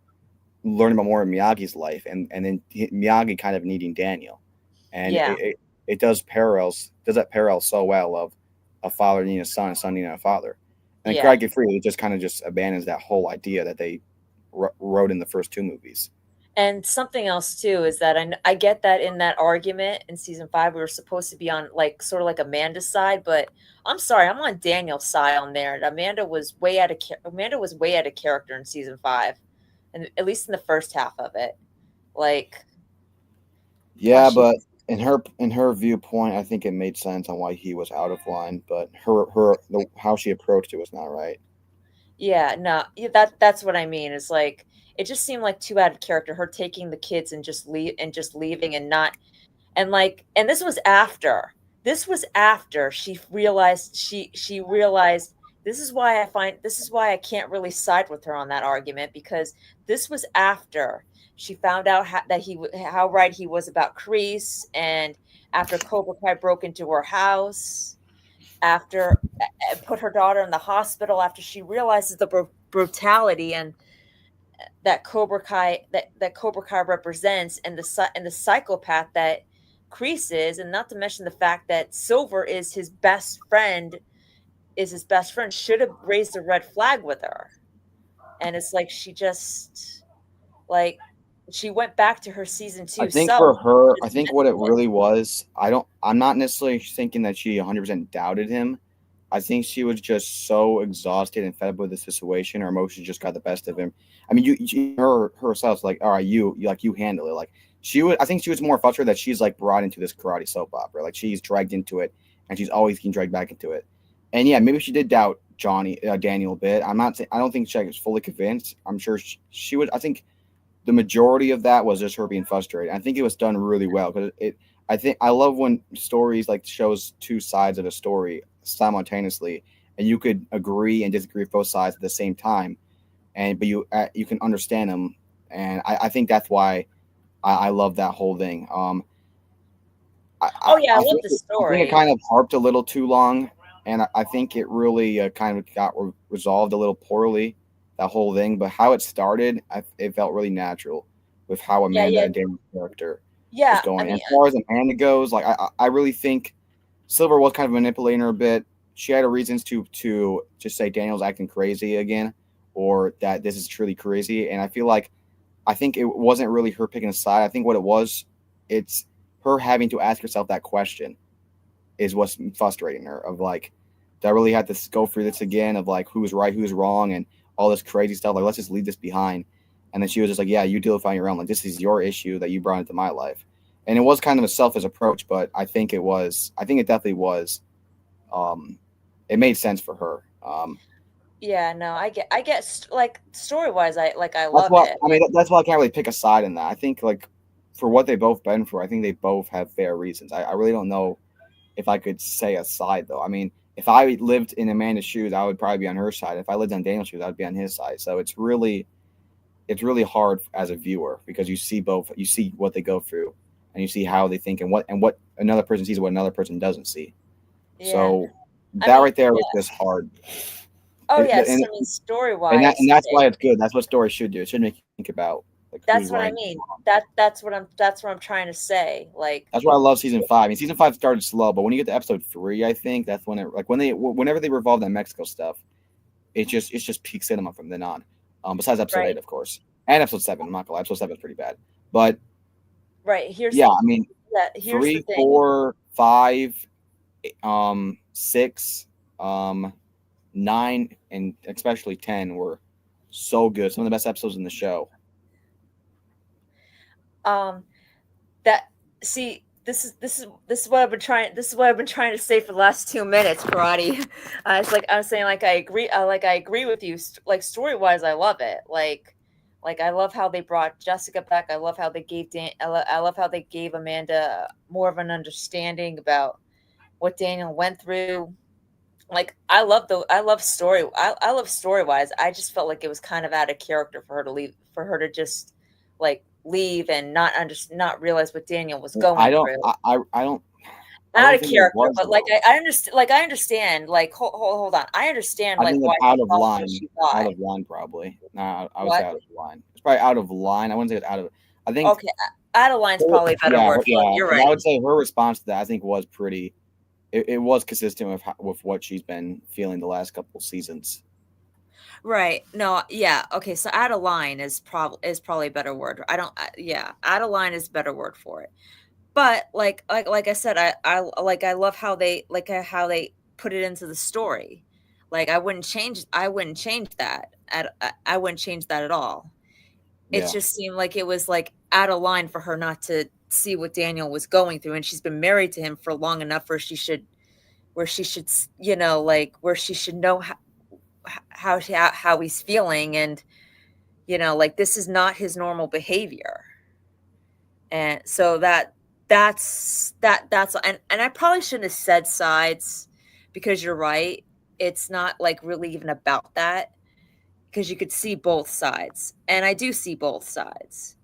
S3: learning about more of Miyagi's life and then Miyagi kind of needing Daniel. And it does that parallel so well a father needing a son needing a father. And
S5: Yeah.
S3: Cry Get Free, it just kind of just abandons that whole idea that they wrote in the first 2 movies.
S5: And something else too is that I get that in that argument in season 5 we were supposed to be on like sort of like Amanda's side, but I'm sorry, I'm on Daniel's side on there. Amanda was way out of character in season 5, and at least in the first half of it. Like,
S3: yeah, but in her viewpoint, I think it made sense on why he was out of line, but how she approached it was not right.
S5: Yeah, no, that's what I mean. It's like it just seemed like too out of character. Her taking the kids and just leaving and not and this was after. This was after she realized this is why I can't really side with her on that argument, because this was after she found out how right he was about Kreese, and after Cobra Kai broke into her house, after put her daughter in the hospital, after she realizes the brutality and that Cobra Kai represents, and the psychopath that Kreese is, and not to mention the fact that Silver is his best friend, should have raised a red flag with her. And it's like she just she went back to her season 2
S3: I think
S5: self.
S3: for her, I think what it really was, I'm not necessarily thinking that she 100% doubted him. I think she was just so exhausted and fed up with the situation. Her emotions just got the best of him. I mean, her herself's like, all right, you handle it. Like I think she was more frustrated that she's like brought into this karate soap opera. Like she's dragged into it, and she's always getting dragged back into it. And yeah, maybe she did doubt Daniel a bit. I don't think she was fully convinced. I'm sure she would. I think the majority of that was just her being frustrated. I think it was done really well because I love when stories like shows 2 sides of a story simultaneously, and you could agree and disagree with both sides at the same time, but you can understand them, and I think that's why I love that whole thing.
S5: I love the story.
S3: I think it kind of harped a little too long, and I think it really kind of got resolved a little poorly, that whole thing. But how it started, it felt really natural with how Amanda and Daniel's character was going. I mean, as far as Amanda goes, like I really think Silver was kind of manipulating her a bit. She had her reasons to just say Daniel's acting crazy again, or that this is truly crazy. And I think it wasn't really her picking a side. I think what it was, it's her having to ask herself that question is what's frustrating her, of like, do I really have to go through this again, of like who's right, who's wrong, and all this crazy stuff. Like, let's just leave this behind. And then she was just like, yeah, you deal with it on your own. Like, this is your issue that you brought into my life. And it was kind of a selfish approach, but I think it definitely was. It made sense for her.
S5: I get like story-wise, I love it.
S3: I mean, that's why I can't really pick a side in that. I think like for what they both been for, I think they both have fair reasons. I really don't know if I could say a side though. I mean, if I lived in Amanda's shoes, I would probably be on her side. If I lived on Daniel's shoes, I'd be on his side. So it's really hard as a viewer, because you see what they go through, and you see how they think, and what another person sees, what another person doesn't see. Yeah. So right there was just hard.
S5: Oh yes, I mean, story-wise,
S3: and that's why it's good. That's what stories should do. It should make you think about. Like,
S5: that's what I mean. That's what I'm trying to say. Like,
S3: that's why I love season 5. I mean, season 5 started slow, but when you get to episode 3, I think that's when whenever they revolve that Mexico stuff, it's just peak cinema from then on. Besides episode 8, of course, and episode 7. I'm not gonna lie, episode 7 is pretty bad. But here's 3, 4, 5, 6, 9, and especially 10 were so good. Some of the best episodes in the show.
S5: This is what I've been trying. This is what I've been trying to say for the last 2 minutes, Karate. It's like I'm saying, like I agree with you. Like story-wise, I love it. Like I love how they brought Jessica back. I love how they gave I love how they gave Amanda more of an understanding about what Daniel went through. Like I love story-wise. I just felt like it was kind of out of character for her to leave, for her to just like leave and not realize what Daniel was going through.
S3: I don't.
S5: Out of character, but like I understand. Like hold on, I understand. Like why
S3: out of line. Out of line, probably. No, I was out of line. It's probably out of line. I wouldn't say it's out of. I think
S5: okay, out of line's probably a better word.
S3: Yeah,
S5: you're right.
S3: I would say her response to that, I think, was pretty. it was consistent with what she's been feeling the last couple seasons.
S5: Right. No, yeah. Okay, so out of line is probably a better word. Yeah, out of line is a better word for it. But like I said, I love how they put it into the story. Like I wouldn't change that. I wouldn't change that at all. It
S3: Yeah.
S5: just seemed like it was like out of line for her not to see what Daniel was going through, and she's been married to him for long enough where she should where she should know how he's feeling, and like this is not his normal behavior. And so that's and I probably shouldn't have said sides, because you're right, it's not like really even about that, because you could see both sides, and I do see both sides.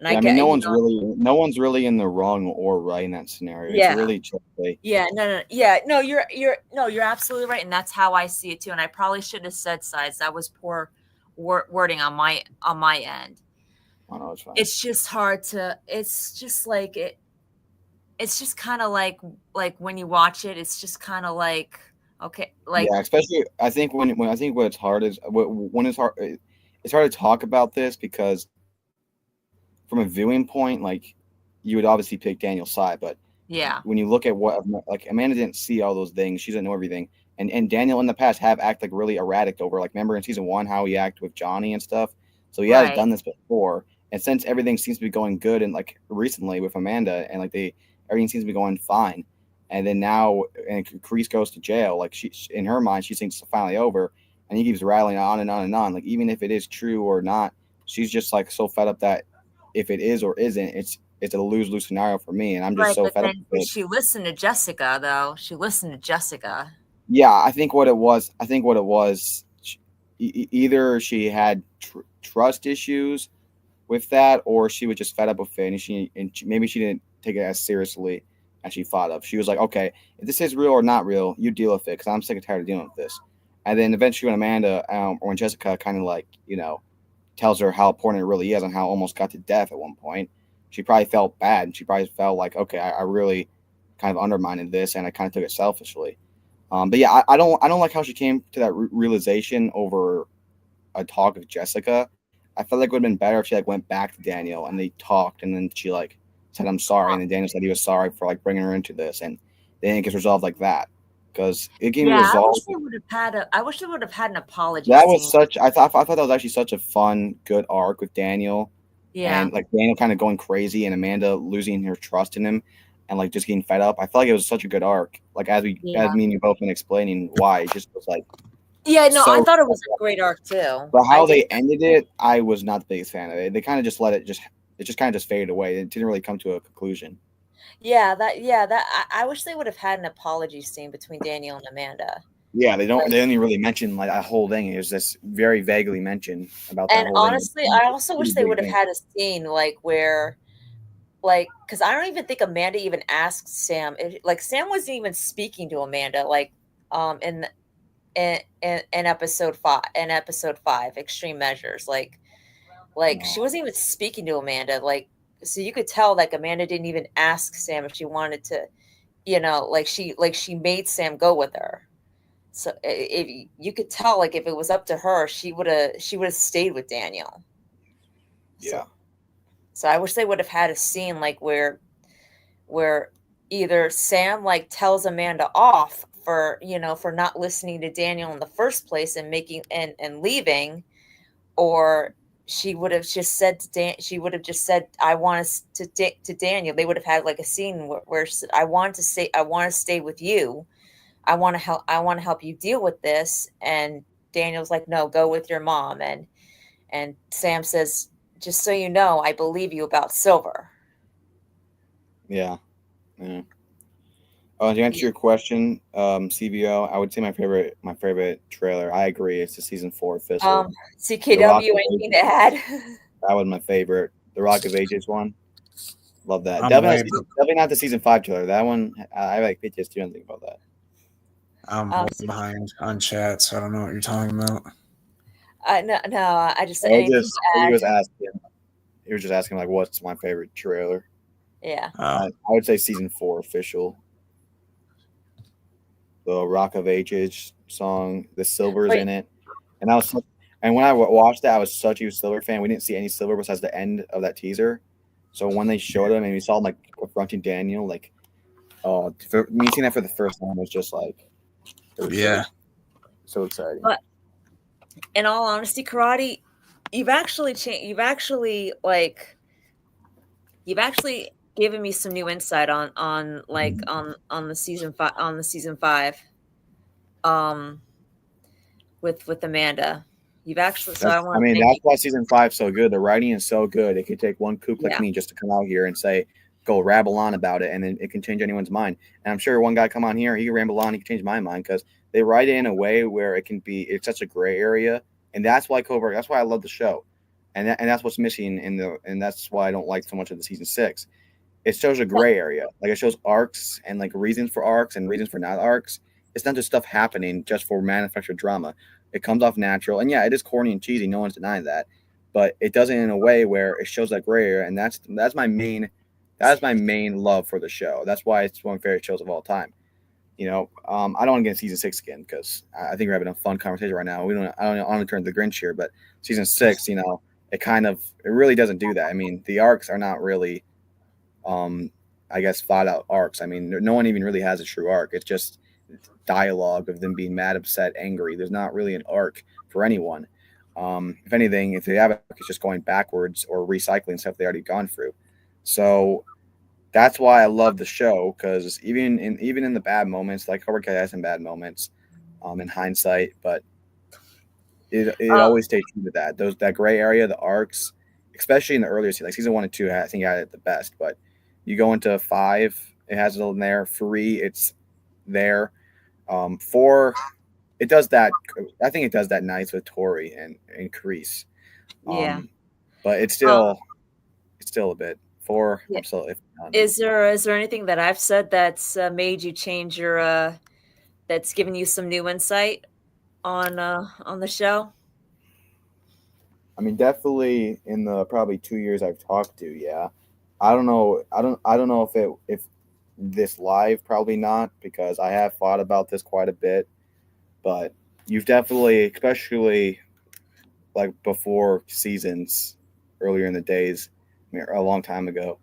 S5: And
S3: yeah, I mean, no one's really in the wrong or right in that scenario.
S5: Yeah.
S3: It's really just
S5: no, you're absolutely right, and that's how I see it too. And I probably shouldn't have said sides. That was poor wording on my end.
S3: Oh, no, it's fine.
S5: It's just hard to. It's just like it. It's just kind of like when you watch it, it's just kind of like okay, like
S3: yeah, especially I think when I think what's hard is when it's hard to talk about this, because from a viewing point, like you would obviously pick Daniel's side, but
S5: yeah,
S3: when you look at what like Amanda didn't see all those things, she doesn't know everything, and Daniel in the past have acted like really erratic over, like, remember in season 1 how he acted with Johnny and stuff. So he has done this before, and since everything seems to be going good, and like recently with Amanda, and like everything seems to be going fine, and then now and Kreese goes to jail, like she in her mind she thinks it's finally over, and he keeps rattling on and on and on, like even if it is true or not, she's just like so fed up that if it is or isn't, it's a lose-lose scenario for me, and I'm just so fed up with it.
S5: She listened to Jessica, though. She listened to Jessica.
S3: Yeah, I think what it was, either she had trust issues with that, or she was just fed up with it, and maybe she didn't take it as seriously as she thought of. She was like, okay, if this is real or not real, you deal with it, because I'm sick and tired of dealing with this. And then eventually when Amanda, or when Jessica kind of like, tells her how important it really is and how it almost got to death at one point, she probably felt bad, and she probably felt like, okay, I really kind of undermined this, and I kind of took it selfishly. But yeah, I don't like how she came to that realization over a talk with Jessica. I felt like it would have been better if she like went back to Daniel and they talked, and then she like said I'm sorry, and then Daniel said he was sorry for like bringing her into this, and then it gets resolved like that, because it can resolve.
S5: I wish they would have had an apology.
S3: That was I thought that was actually such a fun, good arc with Daniel.
S5: Yeah,
S3: and like Daniel kind of going crazy and Amanda losing her trust in him and like just getting fed up. I felt like it was such a good arc. Like as me and you both been explaining why, it just was like.
S5: Yeah, no, I thought it was a great arc too.
S3: But how they ended it, I was not the biggest fan of it. They kind of just let it just kind of just faded away. It didn't really come to a conclusion.
S5: Yeah, I wish they would have had an apology scene between Daniel and Amanda.
S3: Yeah, they didn't even really mention like that whole thing. It was just very vaguely mentioned about that.
S5: And honestly, I also wish they would have had a scene like where, like, because I don't even think Amanda even asked Sam. Like Sam wasn't even speaking to Amanda. Like, in episode 5, Extreme Measures. Like she wasn't even speaking to Amanda. Like, so you could tell like Amanda didn't even ask Sam if she wanted to. Like she made Sam go with her. So if you could tell, like if it was up to her, she would have stayed with Daniel.
S3: Yeah.
S5: So I wish they would have had a scene like where either Sam like tells Amanda off for not listening to Daniel in the first place and making and leaving, or she would have just said I want to Daniel. They would have had like a scene where I want to stay with you. I want to help you deal with this. And Daniel's like, no, go with your mom. And Sam says, just so you know, I believe you about Silver.
S3: Yeah. To answer your question, CBO, I would say my favorite trailer. I agree. It's the season 4 official.
S5: CKW, anything to add?
S3: That was my favorite. The Rock of Ages one. Love that. Definitely not the season 5 trailer. That one, I like PTSD and think about that.
S2: I'm behind on chat, so I don't know what you're talking about.
S5: No, I just
S3: he was just asking like, what's my favorite trailer?
S5: Yeah.
S3: I would say season 4 official. the Rock of Ages song. The Silver's in it, and when I watched that, I was such a huge Silver fan. We didn't see any Silver besides the end of that teaser. So when they showed him and we saw him like confronting Daniel, like, oh, for me seeing that for the first time was just like, it was so exciting.
S5: But in all honesty, Karate, you've actually given me some new insight on the season 5 with Amanda. You've actually
S3: That's why season 5 is so good. The writing is so good. It could take one kook like me just to come out here and go rabble on about it, and then it can change anyone's mind. And I'm sure one guy come on here, he can ramble on, he can change my mind because they write it in a way where it's such a gray area, and that's why Cobra. That's why I love the show, and that's what's missing and that's why I don't like so much of the season 6. It shows a gray area, like it shows arcs and like reasons for arcs and reasons for not arcs. It's not just stuff happening just for manufactured drama. It comes off natural, and it is corny and cheesy. No one's denying that, but it does it in a way where it shows that gray area, and that's my main love for the show. That's why it's one of my favorite shows of all time. I don't want to get into season 6 again because I think we're having a fun conversation right now. I don't want to turn to the Grinch here, but season 6, it really doesn't do that. I mean, the arcs are not really, I guess, thought out arcs. I mean, no one even really has a true arc. It's just dialogue of them being mad, upset, angry. There's not really an arc for anyone. If anything, if they have it, it's just going backwards or recycling stuff they already gone through. So that's why I love the show, because even in the bad moments, like Cobra Kai has some bad moments, in hindsight, but it always stays true to that gray area, the arcs, especially in the earlier seasons, like season 1 and 2, I think I had it the best. But you go into 5, it has it in there. 3, it's there. 4, it does that. I think it does that nice with Tori and Kreese. But it's still a bit. 4.
S5: Yeah.
S3: I'm still.
S5: Is there anything that I've said that's made you change your that's given you some new insight on the show?
S3: I mean, definitely in the probably 2 years I've talked to, yeah. I don't know if this live, probably not, because I have thought about this quite a bit. But you've definitely, especially like before seasons, earlier in the days, a long time ago,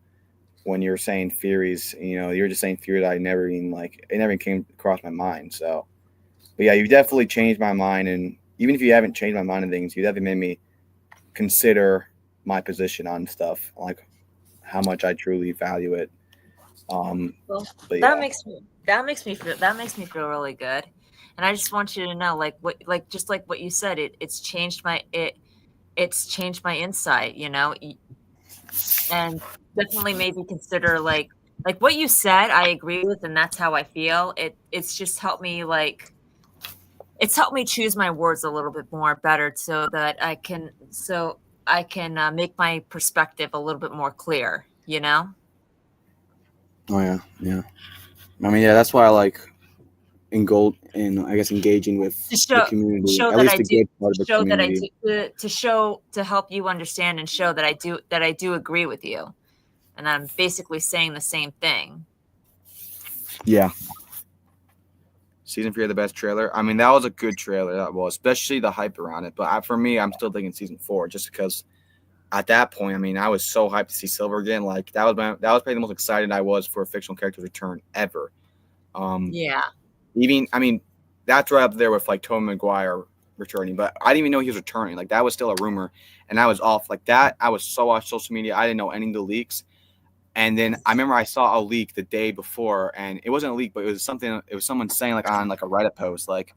S3: when you were saying theories, you're just saying theories I never even it never came across my mind. So, but yeah, you definitely changed my mind, and even if you haven't changed my mind on things, you definitely made me consider my position on stuff, like how much I truly value it.
S5: That makes me feel really good, and I just want you to know, just like what you said, it's changed my insight, and definitely made me consider like what you said. I agree with, and that's how I feel. It's just helped me it's helped me choose my words a little bit more better, so that I can make my perspective a little bit more clear.
S6: Oh yeah. I mean, that's why I like engaging with the community. At least the good part of the community.
S5: To help you understand and show that I do agree with you, and I'm basically saying the same thing.
S6: Yeah.
S3: Season 3 of the best trailer. I mean, that was a good trailer. That was, especially the hype around it. But for me, I'm still thinking season 4, just because at that point, I mean, I was so hyped to see Silver again. Like that was probably the most excited I was for a fictional character's return ever. Even, I mean, that's right up there with like Tobey Maguire returning, but I didn't even know he was returning. Like that was still a rumor, and I was off like that. I was so off social media. I didn't know any of the leaks. And then I remember I saw a leak the day before, and it wasn't a leak, but it was something. It was someone saying like on like a Reddit post, like,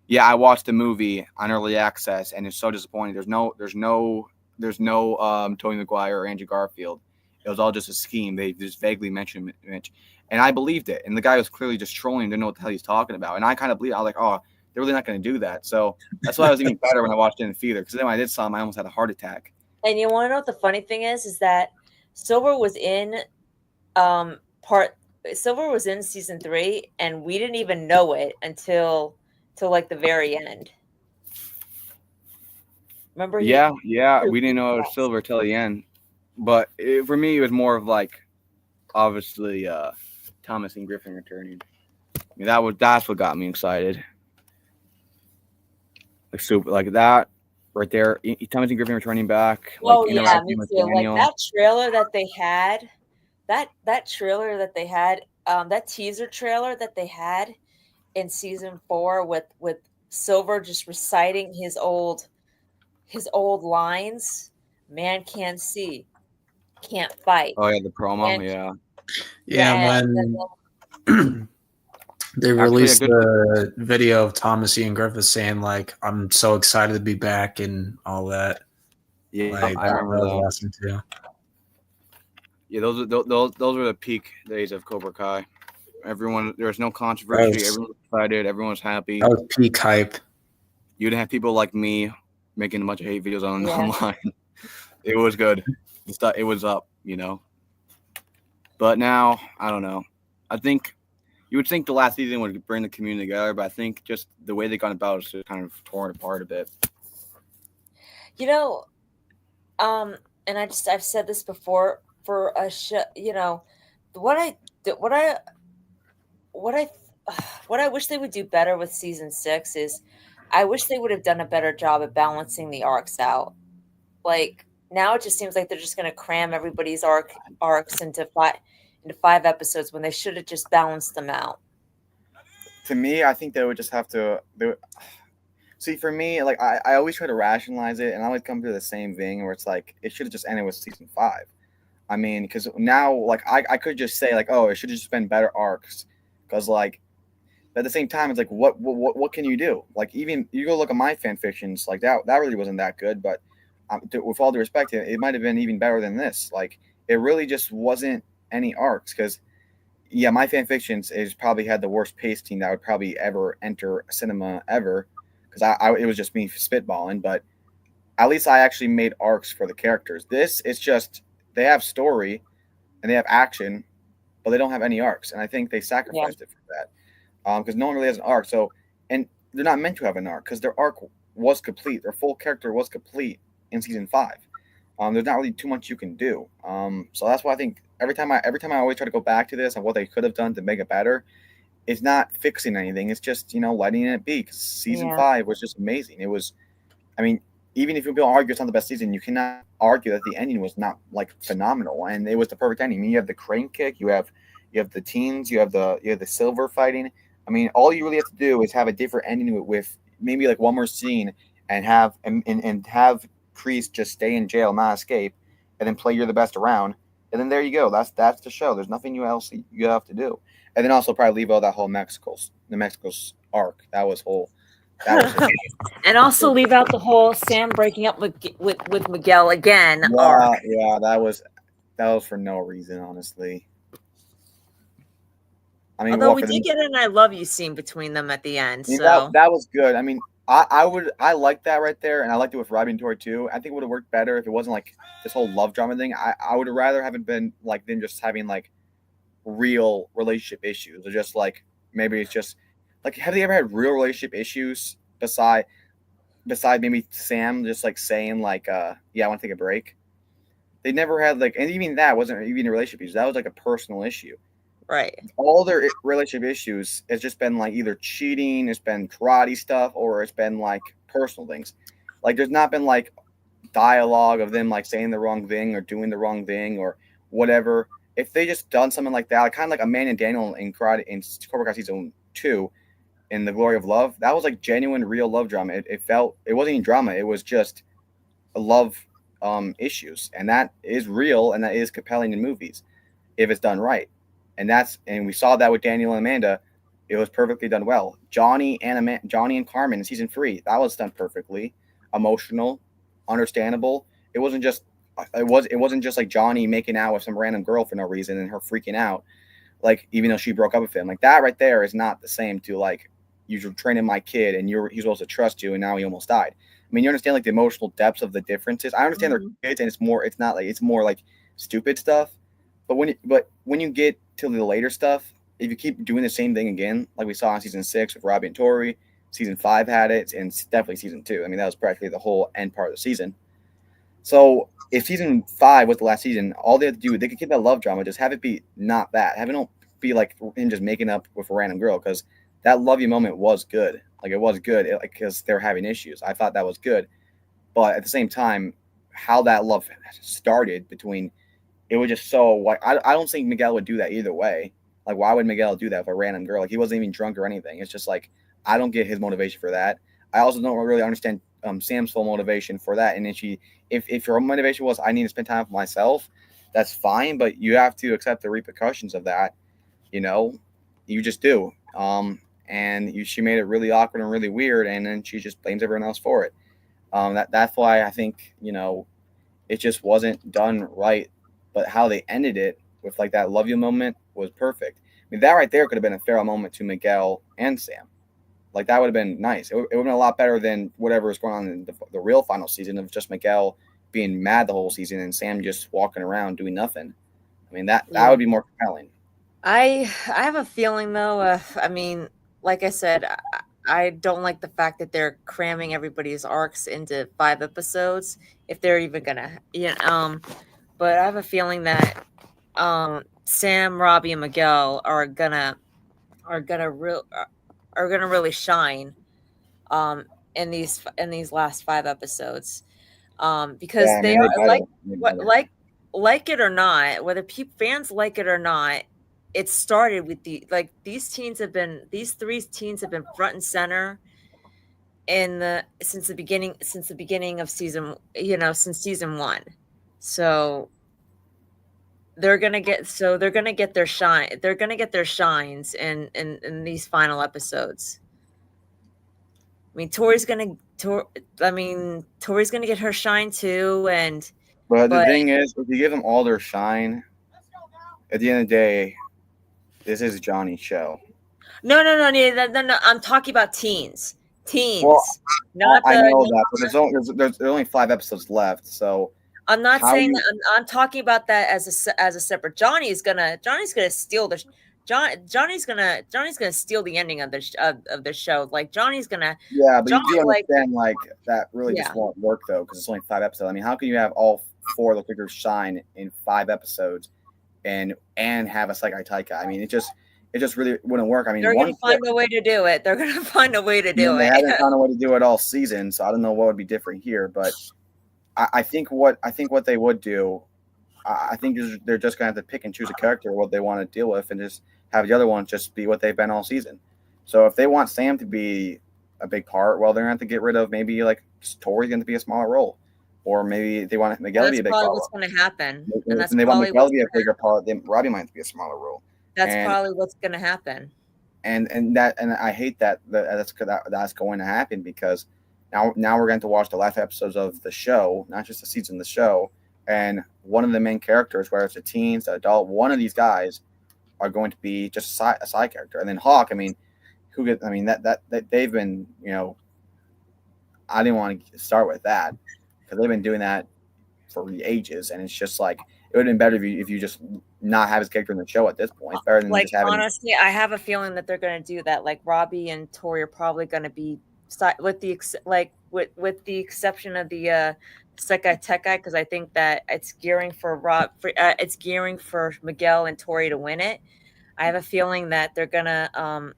S3: "Yeah, I watched the movie on early access, and it's so disappointing. There's no Tobey Maguire or Andrew Garfield. It was all just a scheme. They just vaguely mentioned Mitch." And I believed it. And the guy was clearly just trolling, didn't know what the hell he's talking about. And I kind of believed. I was like, oh, they're really not going to do that. So that's why I was even better when I watched it in the theater. Because then when I did saw him, I almost had a heart attack.
S5: And you want to know what the funny thing is that Silver was in season 3, and we didn't even know it until like the very end. Remember?
S3: Yeah, we didn't know it was Silver till the end. But for me, it was more of like, obviously, Thomas and Griffin returning. That's what got me excited. Like super, like that right there. Thomas and Griffin returning back.
S5: Oh
S3: like,
S5: yeah, me
S3: with
S5: too.
S3: Daniel.
S5: Like that trailer that they had, that trailer that they had, that teaser trailer that they had in season 4 with Silver just reciting his old lines. Man can't see, can't fight.
S3: Oh yeah, the promo.
S5: Man,
S2: Yeah, when they released the video of Thomas Ian Griffith saying like, "I'm so excited to be back" and all that.
S3: Yeah,
S2: like,
S3: I remember that.
S2: Was awesome too.
S3: Yeah, those were the peak days of Cobra Kai. Everyone, there was no controversy. Everyone was excited. Everyone was happy.
S2: That was peak hype.
S3: You didn't have people like me making a bunch of hate videos online. It was good. It was up, But now, I don't know. I think you would think the last season would bring the community together, but I think just the way they got about it is just kind of torn apart a bit.
S5: And I've said this before for a show. What I wish they would do better with season 6 is, I wish they would have done a better job at balancing the arcs out. Like now, it just seems like they're just going to cram everybody's arcs into 5 episodes when they should have just balanced them out.
S3: To me, I think they would just have to. See, for me, like I always try to rationalize it, and I always come to the same thing where it's like it should have just ended with season 5. I mean, because now, like I could just say like, oh, it should have just been better arcs, because like at the same time, it's like what can you do? Like even you go look at my fan fictions, like that really wasn't that good, but with all due respect, it might have been even better than this. Like it really just wasn't any arcs, because yeah, my fan fictions is probably had the worst pacing that would probably ever enter cinema ever. It was just me spitballing, but at least I actually made arcs for the characters. This is just they have story and they have action, but they don't have any arcs, and I think they sacrificed it for that because no one really has an arc. So, and they're not meant to have an arc because their arc was complete. Their full character was complete in season 5. There's not really too much you can do. So that's why I think every time I always try to go back to this and what they could have done to make it better. It's not fixing anything. It's just, letting it be. Because season 5 was just amazing. It was, I mean, even if people argue it's not the best season, you cannot argue that the ending was not like phenomenal. And it was the perfect ending. I mean, you have the crane kick, you have the teens, you have the Silver fighting. I mean, all you really have to do is have a different ending with maybe like one more scene and have Kreese just stay in jail, not escape, and then play You're the Best Around. And then there you go. That's the show. There's nothing else you have to do. And then also probably leave out that whole Mexico's arc. That was
S5: and also leave out the whole Sam breaking up with Miguel again.
S3: Yeah, that was for no reason, honestly. I mean,
S5: although we did get an "I love you" scene between them at the end, so
S3: that was good. I mean, I like that right there, and I liked it with Robbie and Tori too. I think it would have worked better if it wasn't like this whole love drama thing. I would have rather have it been like them just having like real relationship issues, or just like maybe it's just like, have they ever had real relationship issues beside maybe Sam just like saying like yeah, I want to take a break? They never had like, and even that wasn't even a relationship issue. That was like a personal issue.
S5: Right.
S3: All their relationship issues has just been like either cheating, it's been karate stuff, or it's been like personal things. Like there's not been like dialogue of them like saying the wrong thing or doing the wrong thing or whatever. If they just done something like that, kind of like Amanda and Daniel in Cobra Kai season 2, in The Glory of Love, that was like genuine, real love drama. It wasn't even drama. It was just a love issues, and that is real and that is compelling in movies if it's done right. And we saw that with Daniel and Amanda. It was perfectly done well. Johnny and Carmen in season 3, that was done perfectly, emotional, understandable. It wasn't just like Johnny making out with some random girl for no reason and her freaking out, like even though she broke up with him. Like that right there is not the same to like, you're training my kid and he's supposed to trust you and now he almost died. I mean, you understand like the emotional depths of the differences. I understand they're kids and it's more like stupid stuff. But when you get to the later stuff, if you keep doing the same thing again, like we saw in season 6 with Robbie and Tori, season 5 had it, and definitely season 2. I mean, that was practically the whole end part of the season. So if season 5 was the last season, all they have to do, they could keep that love drama, just have it be not that. be like him just making up with a random girl, because that love you moment was good. Like it was good because they're having issues. I thought that was good, but at the same time, how that love started between it was just so like I don't think Miguel would do that either way. Like why would Miguel do that with a random girl? Like he wasn't even drunk or anything. It's just like I don't get his motivation for that. I also don't really understand Sam's full motivation for that. And then if your motivation was I need to spend time with myself, that's fine, but you have to accept the repercussions of that. You know, you just do. She made it really awkward and really weird, and then she just blames everyone else for it. That's why I think it just wasn't done right. But how they ended it with like that love you moment was perfect. I mean, that right there could have been a farewell moment to Miguel and Sam. Like that would have been nice. It would have been a lot better than whatever was going on in the real final season of just Miguel being mad the whole season and Sam just walking around doing nothing. I mean, that would be more compelling.
S5: I have a feeling though. I mean, like I said, I don't like the fact that they're cramming everybody's arcs into 5 episodes if they're even gonna. But I have a feeling that Sam, Robbie, and Miguel are gonna really shine in these last 5 episodes because they are like it or not, whether fans like it or not. It started with these 3 teens have been front and center since the beginning of season, since season 1. So they're gonna get their shine. They're gonna get their shines in these final episodes. I mean, Thoeries gonna get her shine too,
S3: but the thing is, if you give them all their shine, at the end of the day, this is Johnny's show.
S5: No. I'm talking about teens.
S3: Well, I know that, but there's only 5 episodes left, so
S5: I'm not saying that. I'm talking about that as a separate. Johnny's gonna steal the. Johnny's gonna steal the ending of the show. Like Johnny's gonna.
S3: Yeah, but you do understand like that really just won't work though, because it's only 5 episodes. I mean, how can you have all 4 of the figures shine in 5 episodes, and have a Sekai Taika? I mean, it just really wouldn't work. I mean,
S5: they're gonna find a way to do it. They're gonna find a way to do it.
S3: They haven't found a way to do it all season, so I don't know what would be different here. But I think what they would do, I think they're just gonna have to pick and choose a character what they want to deal with, and just have the other ones just be what they've been all season. So if they want Sam to be a big part, well, they're gonna have to get rid of maybe like Tori's going to be a smaller role, or maybe they want Miguel to be a big part.
S5: That's probably what's going to happen.
S3: And they want Miguel to be a bigger part. Then Robbie might be a smaller role.
S5: That's probably what's going to happen.
S3: And I hate that's going to happen, because now we're going to watch the last episodes of the show, not just the season of the show, and one of the main characters, whether it's a teen, the adult, one of these guys are going to be just a side character. And then Hawk, I mean, that they've been, I didn't want to start with that, because they've been doing that for ages, and it's just like it would have been better if you just not have his character in the show at this point. It's better than
S5: like
S3: just having.
S5: Honestly, I have a feeling that they're going to do that. Like Robbie and Tori are probably going to be with the exception of the Sekai Tekai, because I think that it's gearing for Miguel and Tori to win it. I have a feeling that they're gonna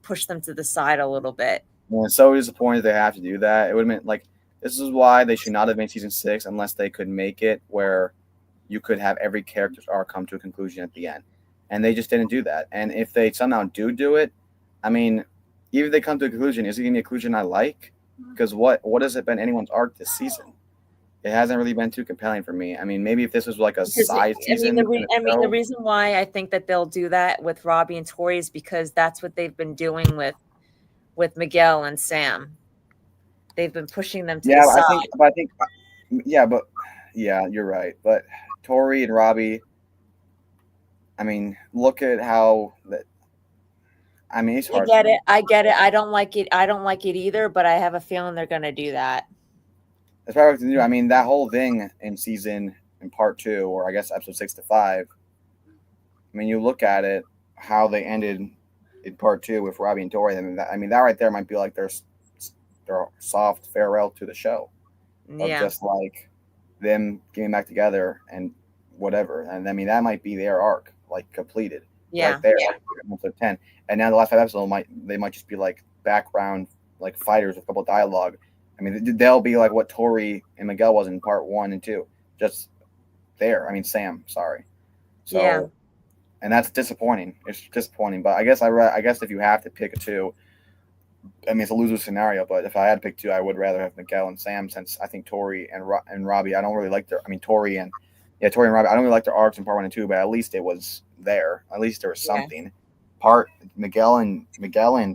S5: push them to the side a little bit.
S3: And it's so disappointed they have to do that. It would have been like, this is why they should not have made season 6 unless they could make it where you could have every character's arc come to a conclusion at the end. And they just didn't do that. And if they somehow do it, I mean, even if they come to a conclusion, is it going to be a conclusion I like? Because what has it been anyone's arc this season? It hasn't really been too compelling for me. I mean, maybe if this was like a side season.
S5: The reason why I think that they'll do that with Robbie and Tori is because that's what they've been doing with Miguel and Sam. They've been pushing them to the side.
S3: You're right. But Tori and Robbie, I mean, look at how that. I mean, it's hard.
S5: I get it. I don't like it either, but I have a feeling they're going to do that.
S3: That's probably what to do. I mean, that whole thing in part 2, or I guess episode 6 to 5. I mean, you look at it, how they ended in part 2 with Robbie and Tori. I mean, that right there might be like their soft farewell to the show. Of just like them getting back together and whatever. And I mean, that might be their arc. like completed.
S5: Yeah.
S3: Right there, episode 10, and now the last 5 episodes might just be like background like fighters with a couple of dialogue. I mean, they'll be like what Tori and Miguel was in part 1 and 2, just there. I mean, Sam. Sorry. So,
S5: Yeah.
S3: and that's disappointing. It's disappointing. But I guess if you have to pick a two, I mean, it's a loser scenario. But if I had to pick two, I would rather have Miguel and Sam, since I think Tori and Robbie, I don't really like their. I mean, Tori and Robbie, I don't really like their arcs in part 1 and 2. But at least it was there. At least there was something. Part Miguel and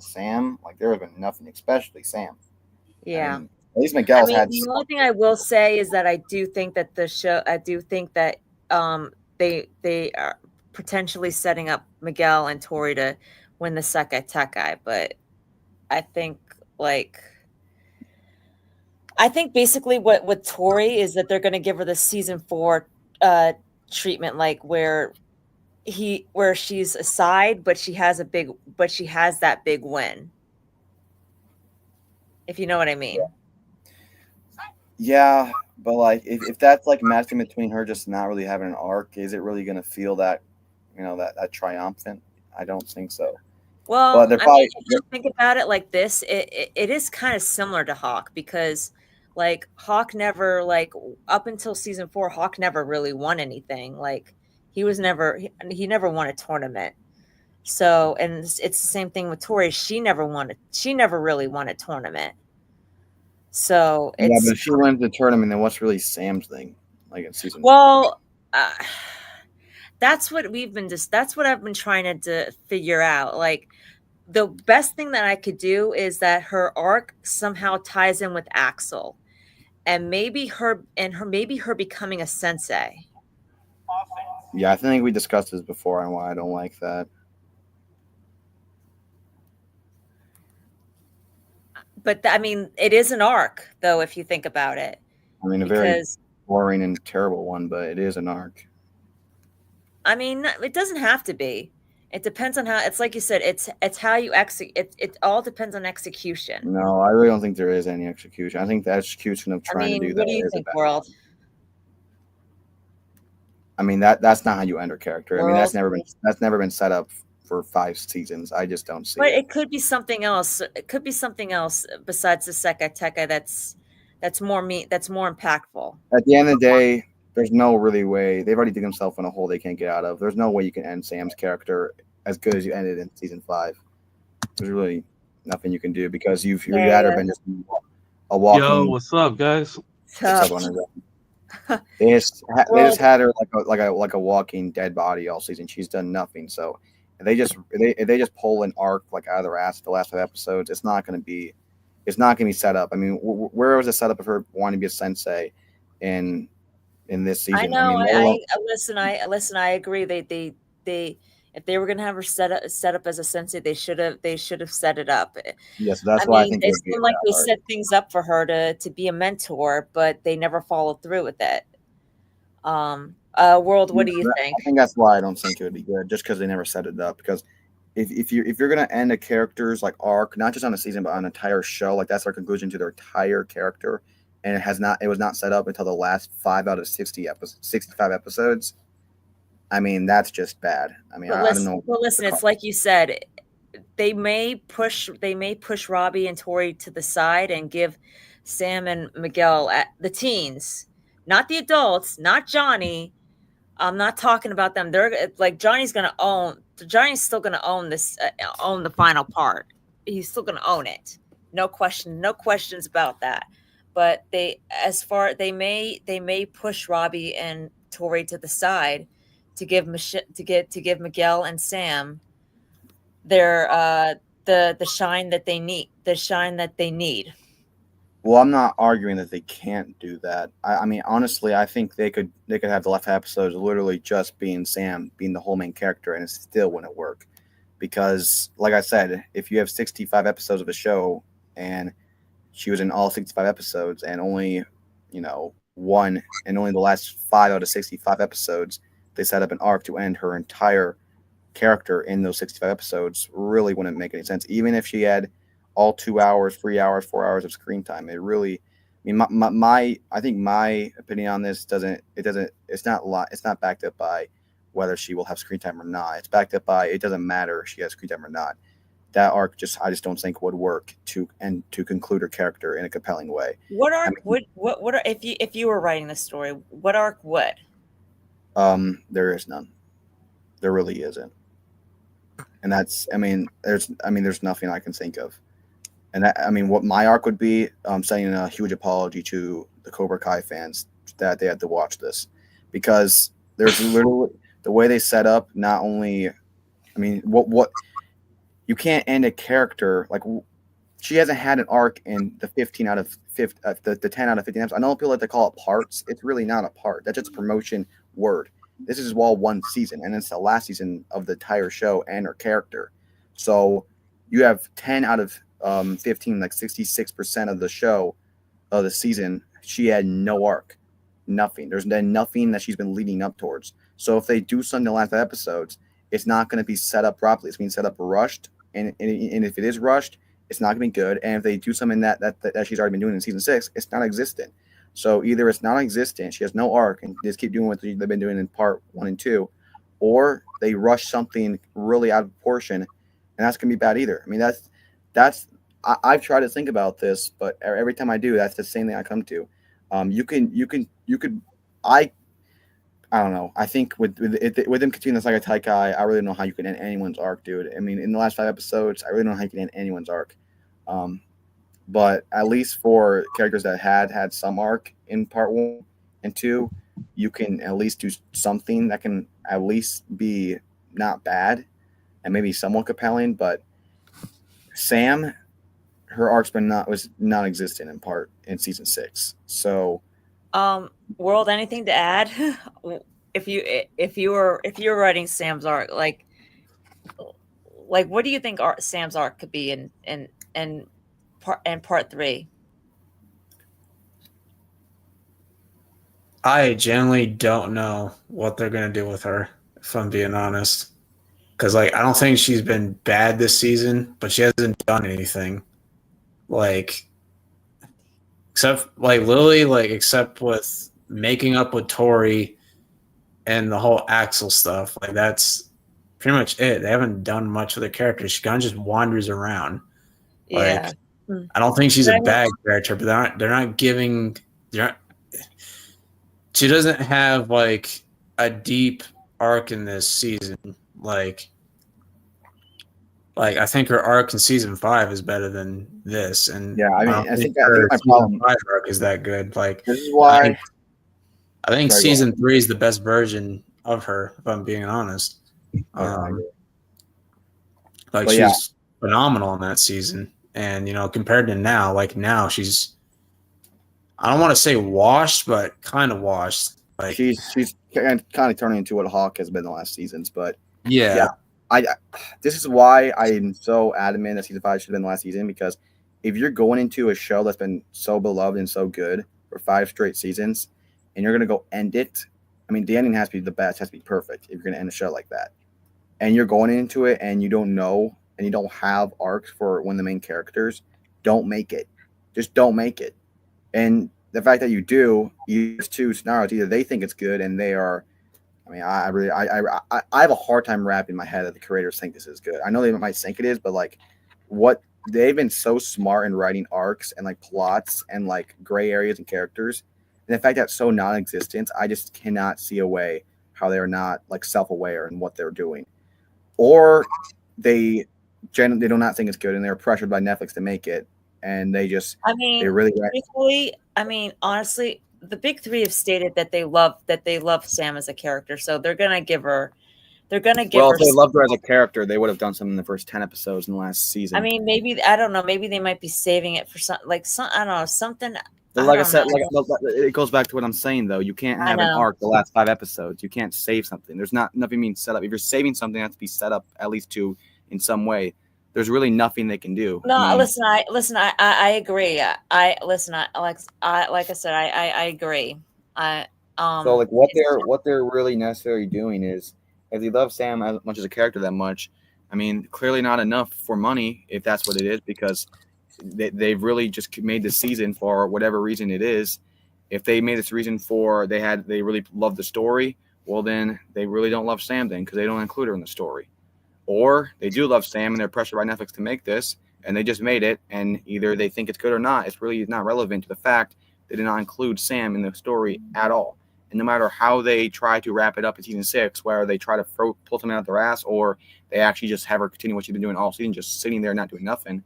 S3: Sam, like there has been nothing, especially Sam.
S5: Yeah.
S3: I mean, at least Miguel's had.
S5: The only thing I will say is that I do think that they are potentially setting up Miguel and Tori to win the Sekai Tekai, but I think basically what with Tori is that they're going to give her the season 4 treatment, like where she's aside, but she has that big win. If you know what I mean.
S3: Yeah, but like if that's like matching between her just not really having an arc, is it really going to feel that, that triumphant? I don't think so.
S5: Well, if you think about it like this, it is kind of similar to Hawk, because like Hawk never, like up until season 4, Hawk never really won anything. Like he never won a tournament. So, and it's the same thing with Tori. She never really won a tournament. So
S3: but if she wins the tournament, then what's really Sam's thing? Like in season.
S5: Well, that's what I've been trying to figure out. Like the best thing that I could do is that her arc somehow ties in with Axel, and maybe her becoming a sensei.
S3: Yeah, I think we discussed this before and why I don't like that.
S5: But I mean, it is an arc, though, if you think about it.
S3: I mean, a very boring and terrible one, but it is an arc.
S5: I mean, it doesn't have to be. It depends on how. It's like you said. It's how you execute. It all depends on execution.
S3: No, I really don't think there is any execution. I think the execution of trying to do that.
S5: What do you think, World?
S3: I mean, that's not how you end a character. World? I mean, that's never been set up for 5 seasons. I just don't see.
S5: But it could be something else. It could be something else besides the Sekai Tekai that's more impactful.
S3: At the end of the day, there's no really way. They've already dug themselves in a hole they can't get out of. There's no way you can end Sam's character as good as you ended in season 5. There's really nothing you can do because you've had her been just a walking.
S7: Yo, what's up, guys?
S3: They just had her like a walking dead body all season. She's done nothing. So they just pull an arc like out of their ass the last 5 episodes. It's not going to be set up. I mean, where was the setup of her wanting to be a sensei in this season?
S5: I know. Listen. I agree. They if they were going to have her set up as a sensei, they should have set it up.
S3: Yes, that's why I think
S5: they seem like they set things up for her to be a mentor, but they never followed through with it. World, what do you think?
S3: I think that's why I don't think it would be good, just because they never set it up. Because if you're gonna end a character's like arc, not just on a season but on an entire show, like that's their conclusion to their entire character, and it was not set up until the last 5 out of 65 episodes. I mean, that's just bad. I mean, I don't know.
S5: Well, listen, it's like you said, they may push Robbie and Tori to the side and give Sam and Miguel the teens, not the adults, not Johnny. I'm not talking about them. They're like Johnny's still going to own this, own the final part. He's still going to own it. No questions about that. But they may push Robbie and Tori to the side to give Miguel and Sam their the shine that they need.
S3: Well, I'm not arguing that they can't do that. I mean, honestly, I think they could have the last episodes literally just being Sam being the whole main character, and it still wouldn't work. Because, like I said, if you have 65 episodes of a show and she was in all 65 episodes and only, only the last 5 out of 65 episodes, they set up an arc to end her entire character in those 65 episodes, really wouldn't make any sense. Even if she had all 2 hours, 3 hours, 4 hours of screen time, it really, I mean, I think my opinion on this it's not backed up by whether she will have screen time or not. It's backed up by it doesn't matter if she has screen time or not. That arc I just don't think would work to conclude her character in a compelling way.
S5: What arc would what are if you were writing this story, what arc would?
S3: There is none. There really isn't. And that's there's nothing I can think of. And what my arc would be, sending a huge apology to the Cobra Kai fans that they had to watch this, because there's literally the way they set up. Not only, what you can't end a character like she hasn't had an arc in the 15 out of 50, the 10 out of 15 episodes. I know people like to call it parts. It's really not a part. That's just a promotion word. This is all one season, and it's the last season of the entire show and her character. So you have 10 out of 15, like 66% of the show of the season. She had no arc, nothing. There's been nothing that she's been leading up towards. So if they do something in the last 5 episodes, it's not going to be set up properly. It's being set up rushed, and if it is rushed, it's not going to be good. And if they do something that she's already been doing in season 6, it's not existent. So either it's not existent, she has no arc, and just keep doing what they've been doing in part 1 and 2, or they rush something really out of proportion, and that's going to be bad either. I've tried to think about this, but every time I do, that's the same thing I come to. I don't know. I think with them continuing the Saga Taikai, I really don't know how you can end anyone's arc, dude. In the last 5 episodes, I really don't know how you can end anyone's arc. But at least for characters that had some arc in part 1 and 2, you can at least do something that can at least be not bad and maybe somewhat compelling. But Sam, her arc's was non-existent in season 6. So,
S5: World, anything to add? if you were writing Sam's arc, like what do you think Sam's arc could be in part 3?
S2: I generally don't know what they're gonna do with her, if I'm being honest. Because I don't think she's been bad this season, but she hasn't done anything. Except with making up with Tori and the whole Axel stuff. That's pretty much it. They haven't done much with the character. She kind of just wanders around.
S5: Yeah.
S2: I don't think she's a bad character, but they're not giving. She doesn't have a deep arc in this season. I think her arc in season 5 is better than this, and
S3: yeah, I think my
S2: problem 5 arc is that good.
S3: This is why
S2: I think season 3 is the best version of her, if I'm being honest. She's phenomenal in that season, and compared to now, now she's, I don't want to say washed, but kind of washed.
S3: She's kind of turning into what Hawk has been the last seasons, but
S2: yeah.
S3: This is why I'm so adamant that season 5 should have been the last season, because if you're going into a show that's been so beloved and so good for 5 straight seasons, and you're going to go end it, the ending has to be the best, has to be perfect if you're going to end a show like that. And you're going into it and you don't know, and you don't have arcs for one of the main characters, don't make it. Just don't make it. And the fact that you do, there's 2 scenarios. Either they think it's good and they are, I have a hard time wrapping my head that the creators think this is good. I know they might think it is, but what they've been so smart in writing arcs and plots and gray areas and characters, and the fact that it's so non-existent, I just cannot see a way how they are not self-aware in what they're doing, or they do not think it's good and they're pressured by Netflix to make it, and they just they really
S5: honestly. The big 3 have stated that they love Sam as a character, so they're gonna give her. If
S3: they loved her as a character, they would have done something in the first 10 episodes in the last season.
S5: Maybe I don't know. Maybe they might be saving it for I don't know, something.
S3: But I said, it goes back to what I'm saying though. You can't have an arc the last 5 episodes. You can't save something. There's nothing being set up. If you're saving something, it has to be set up at least in some way. There's really nothing they can do.
S5: No, I agree. I agree.
S3: So what they're really necessarily doing is, if they love Sam as much as a character that much, clearly not enough for money, if that's what it is, because they've really just made this season for whatever reason it is. If they made this reason for they really loved the story, well, then they really don't love Sam then because they don't include her in the story. Or they do love Sam and they're pressured by Netflix to make this, and they just made it, and either they think it's good or not. It's really not relevant to the fact they did not include Sam in the story at all. And no matter how they try to wrap it up in season 6, where they try to pull something out their ass, or they actually just have her continue what she's been doing all season, just sitting there not doing nothing,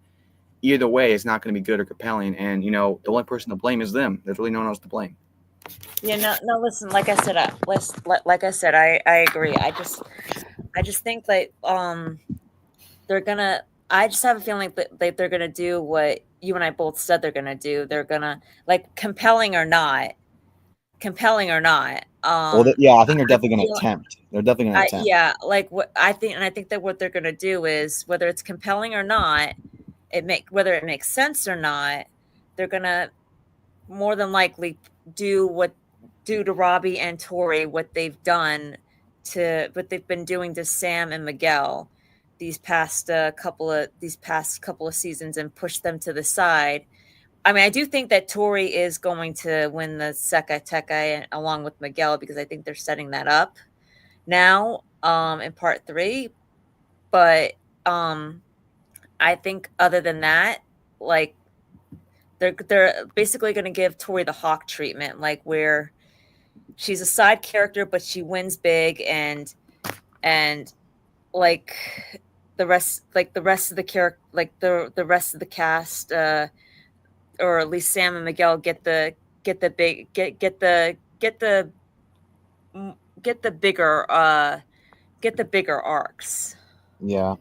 S3: either way, it's not going to be good or compelling. And, the only person to blame is them. There's really no one else to blame.
S5: Yeah, no. Listen, like I said, I agree. I just think like they're gonna. I just have a feeling that they're gonna do what you and I both said they're gonna do. They're gonna, like, compelling or not.
S3: I think they're definitely going to attempt. They're definitely going to attempt.
S5: Yeah, like what I think that what they're gonna do is, whether it's compelling or not, whether it makes sense or not, they're gonna more than likely do to Robbie and Tori what they've been doing to Sam and Miguel these past couple of seasons, and push them to the side. I mean, I do think that Tori is going to win the Seka Teka along with Miguel, because I think they're setting that up now in part 3. But I think other than that, like, they're basically going to give Tori the Hawk treatment, like, where she's a side character but she wins big, and like the rest of the character, like the rest of the cast, or at least Sam and Miguel get the bigger arcs.
S3: Yeah.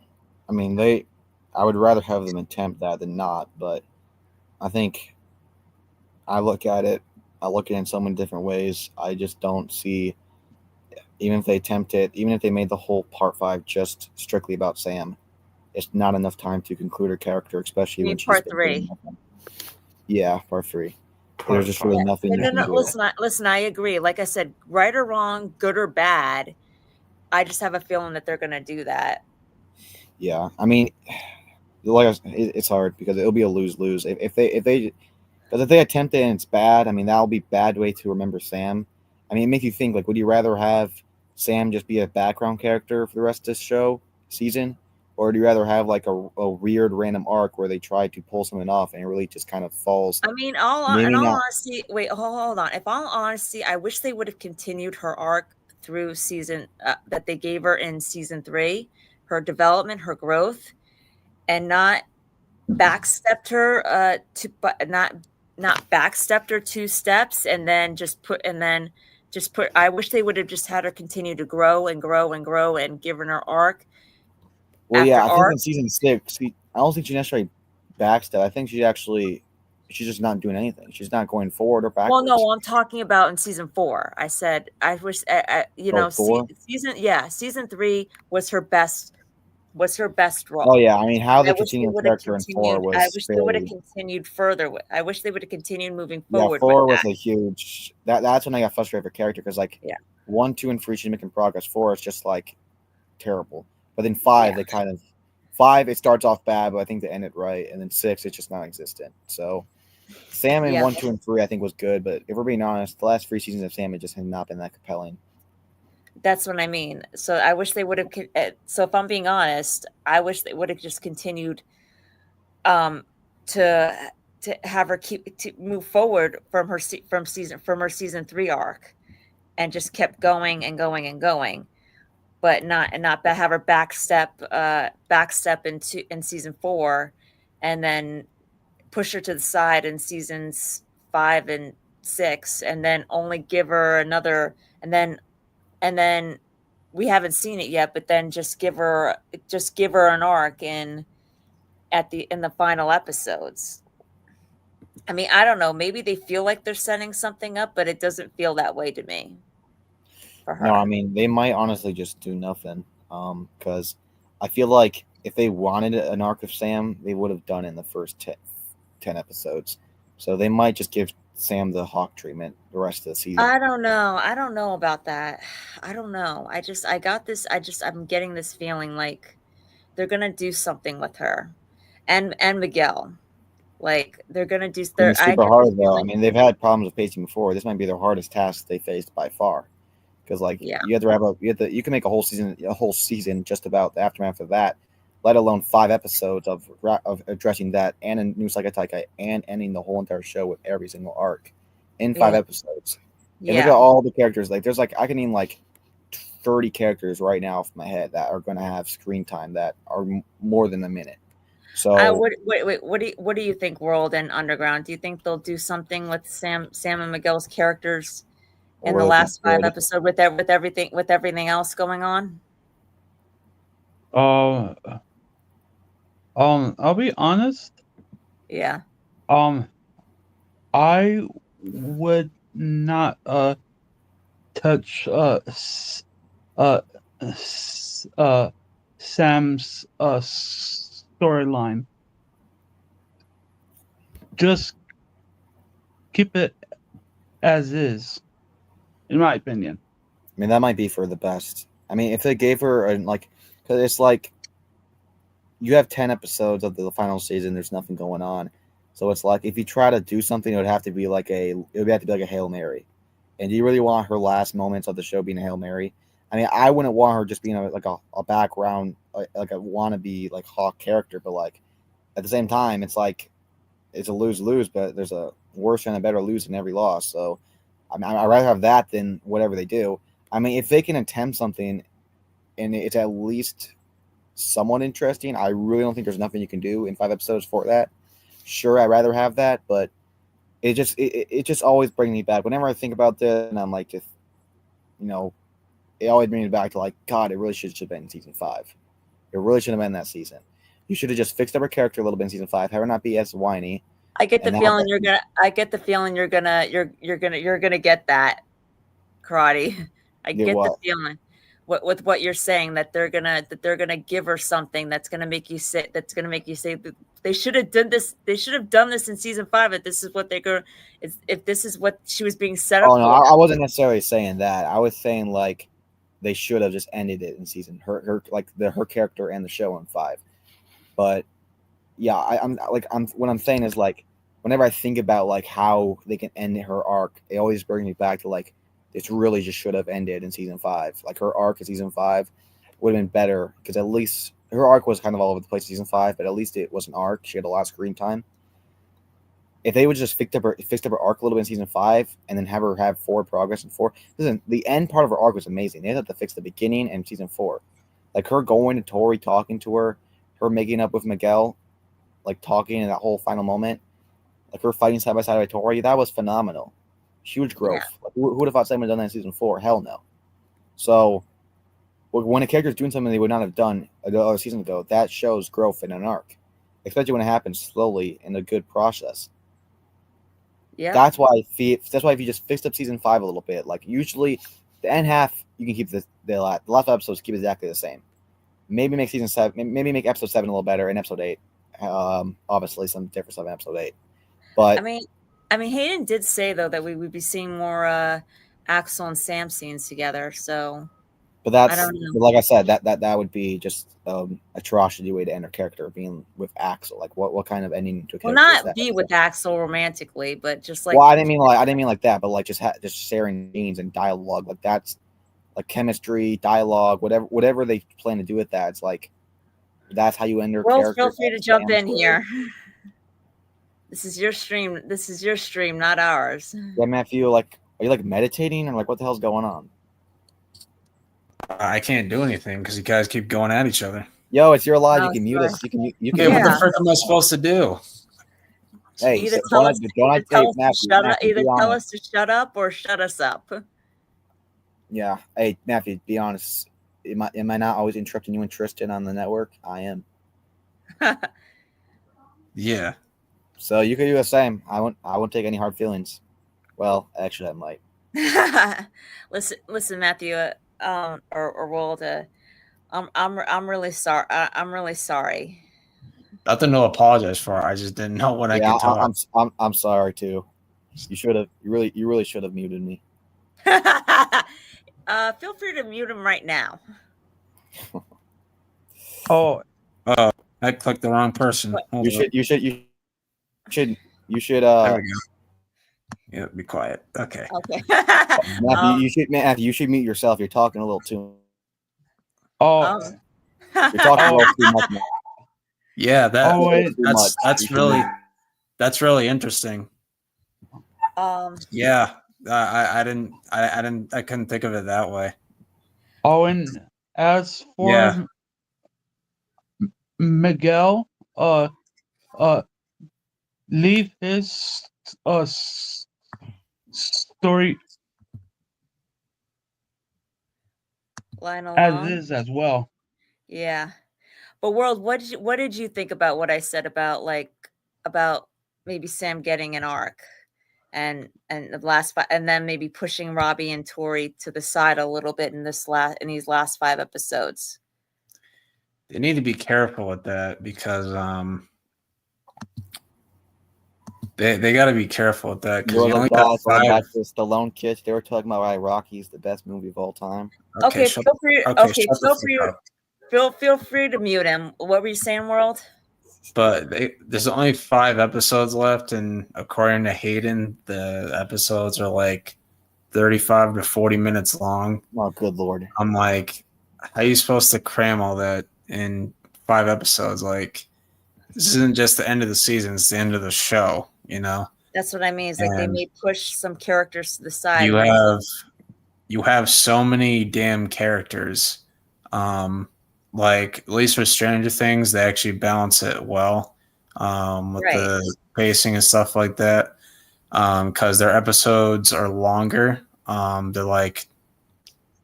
S3: I mean, I would rather have them attempt that than not, but I think I look at it in so many different ways. I just don't see, even if they attempt it, even if they made the whole part 5 just strictly about Sam, it's not enough time to conclude her character, especially when she's
S5: part 3.
S3: Yeah, part 3. There's just really nothing.
S5: Listen, I agree. Like I said, right or wrong, good or bad, I just have a feeling that they're going to do that.
S3: Yeah, I mean, it's hard because it'll be a lose-lose if they attempt it and it's bad. I mean, that'll be a bad way to remember Sam. I mean, it makes you think, like, would you rather have Sam just be a background character for the rest of this season, or do you rather have like a weird random arc where they try to pull something off and it really just kind of falls?
S5: I mean, honesty, wait, hold on. In all honesty, I wish they would have continued her arc through season that they gave her in season 3, her development, her growth, and not backstepped her not backstepped her 2 steps and then just put. I wish they would have just had her continue to grow and grow and grow and given her arc.
S3: Well, yeah, I think in season 6, I don't think she necessarily backstep. I think she's just not doing anything. She's not going forward or backwards.
S5: Well, no, I'm talking about in season 4. I said I wish, season 3 was her best role.
S3: Oh yeah, I mean, how they continued the character in 4 was.
S5: I wish they would have continued further. I wish they would have continued moving forward.
S3: Yeah, 4 was a huge. That's when I got frustrated with her character, because 1, 2, and 3 she's making progress. 4 is just like terrible. But then 5, they kind of 5 it starts off bad, but I think they end it right. And then 6, it's just non-existent. So Sam in 1, 2, and 3 I think was good, but if we're being honest, the last 3 seasons of Sam just have not been that compelling.
S5: That's what I mean. So I wish they would have. So if I'm being honest, I wish they would have just continued to have her to move forward from her season 3 arc, and just kept going and going and going, but not have her backstep in season 4, and then push her to the side in seasons 5 and 6, and then only give her another, and then we haven't seen it yet, but then just give her an arc in the final episodes. I mean, I don't know. Maybe they feel like they're setting something up, but it doesn't feel that way to me. For her.
S3: No, I mean, they might honestly just do nothing. Because I feel like if they wanted an arc of Sam, they would have done it in the first 10 episodes. So they might just give Sam the Hawk treatment the rest of the season.
S5: I don't know about that. I don't know. I'm getting this feeling like they're gonna do something with her and Miguel. Like, they're gonna do.
S3: It's super hard though. I mean, they've had problems with pacing before. This might be their hardest task they faced by far. because like
S5: Yeah.
S3: you can make a whole season just about the aftermath of that, let alone 5 episodes of addressing that and a new Sakataka and ending the whole entire show with every single arc in 5 episodes. And look at all the characters. Like there's like I can name like 30 characters right now off my head that are going to have screen time that are more than a minute. So
S5: what do you think, World and Underground? Do you think they'll do something with Sam and Miguel's characters in the last 5 episodes with everything else going on?
S7: I'll be honest.
S5: Yeah.
S7: I would not touch Sam's storyline. Just keep it as is, in my opinion.
S3: I mean, that might be for the best. I mean, if they gave her because it's like you have 10 episodes of the final season, there's nothing going on. So it's like if you try to do something, it would have to be like a Hail Mary. And do you really want her last moments of the show being a Hail Mary? I mean, I wouldn't want her just being a background, like a wannabe like Hawk character, but like at the same time, it's like it's a lose-lose, but there's a worse and a better lose in every loss. So I mean, I'd rather have that than whatever they do. I mean, if they can attempt something and it's at least somewhat interesting, I really don't think there's nothing you can do in 5 episodes for that. Sure, I'd rather have that, but it just always brings me back. Whenever I think about this, and I'm like, just, it always brings me back to like, God, it really should have been in season 5. It really should have been that season. You should have just fixed up her character a little bit in season 5. Have her not be as whiny.
S5: I get the feeling you're gonna get that, Karate. I get the feeling with what you're saying that they're gonna give her something that's gonna make you say that they should have done this. They should have done this in season 5. If this is what if this is what she was being set up.
S3: Oh no, I wasn't necessarily saying that. I was saying like they should have just ended it in season her character and the show in 5. But yeah, what I'm saying is like whenever I think about like how they can end her arc, it always brings me back to like it really just should have ended in season 5. Like her arc in season 5 would have been better because at least her arc was kind of all over the place in season 5, but at least it was an arc. She had a lot of screen time. If they would just fixed up her arc a little bit in season 5 and then have her have forward progress in 4. Listen, the end part of her arc was amazing. They had to fix the beginning and season 4. Like her going to Thoery, talking to her making up with Miguel, like talking in that whole final moment, like her fighting side by side with Thoery, that was phenomenal. Huge growth. Yeah. Like, who would have thought someone had done that in season 4? Hell no. So when a character is doing something they would not have done a season ago, that shows growth in an arc, especially when it happens slowly in a good process. Yeah, that's why if you just fixed up season 5 a little bit, like usually the end half you can keep the last episodes keep exactly the same. Maybe make season 7, maybe make episode 7 a little better, and episode 8, obviously some difference of episode 8. But
S5: I mean, Hayden did say though that we would be seeing more Axel and Sam scenes together. So,
S3: but that's like I said, that would be just atrocity way to end her character being with Axel. Like what kind of ending to a character?
S5: Well, not be with Axel romantically, but just like.
S3: Well, I didn't mean like that, but like just sharing scenes and dialogue. Like that's like chemistry, dialogue, whatever they plan to do with that. It's like that's how you end her character.
S5: Feel free to jump in here. This is your stream. This is your stream, not ours.
S3: Yeah, Matthew. Like, are you like meditating or like what the hell's going on?
S2: I can't do anything because you guys keep going at each other.
S3: Yo, it's your live. You can mute us. You can.
S2: Okay, what the frick am I supposed to do?
S3: Hey,
S5: either tell us to shut up or shut us up.
S3: Yeah. Hey, Matthew, be honest. Am I not always interrupting you and Tristan on the network? I am.
S2: Yeah.
S3: So you could do the same. I won't take any hard feelings. Well, actually, I might.
S5: listen, Matthew, or Walter. I'm really sorry. I'm really sorry.
S2: Nothing to apologize for. I just didn't know when I could talk.
S3: I'm sorry too. You should have. You really should have muted me.
S5: Feel free to mute him right now.
S2: I clicked the wrong person.
S3: You should.
S2: There we go. Yeah, be quiet. Okay.
S5: Okay.
S3: Matthew, you should mute yourself. You're talking a little too.
S7: Oh,
S3: You're talking a little too much.
S2: Yeah,
S3: Too
S2: that's really interesting.
S5: Um.
S2: Yeah, I couldn't think of it that way.
S7: Oh, and as for
S2: Yeah.
S7: Miguel, leave his story
S5: Line
S7: as
S5: alone.
S7: is as well.
S5: Yeah. But World, what did you think about what I said about about maybe Sam getting an arc and and then maybe pushing Robbie and Tori to the side a little bit in these last 5 episodes?
S2: They need to be careful with that because they got to be careful with that because you only got 5.
S3: Back to Stallone Kiss. They were talking about why Rocky's the best movie of all time.
S5: Okay, feel free to mute him. What were you saying, World?
S2: But there's only 5 episodes left, and according to Hayden, the episodes are like 35 to 40 minutes long.
S3: Oh, good Lord.
S2: I'm like, how are you supposed to cram all that in 5 episodes? Like, this isn't just the end of the season, it's the end of the show, you know?
S5: That's what I mean. It's like they may push some characters to the side.
S2: You have so many damn characters. Like, at least for Stranger Things, they actually balance it well with the pacing and stuff like that. Because their episodes are longer. They're like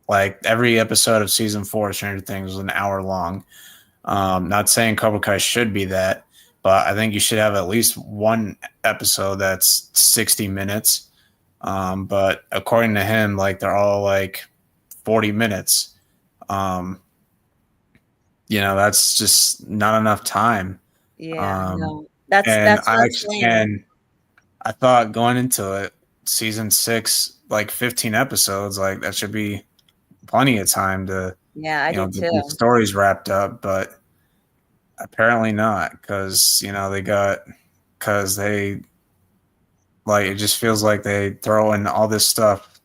S2: every episode of season 4 of Stranger Things was an hour long. Not saying Cobra Kai should be that, but I think you should have at least one episode that's 60 minutes. But according to him, like they're all like 40 minutes. That's just not enough time.
S5: Yeah, no.
S2: I thought going into it, season 6, like 15 episodes, like that should be plenty of time to
S5: get
S2: the stories wrapped up, but apparently not because it just feels like they throw in all this stuff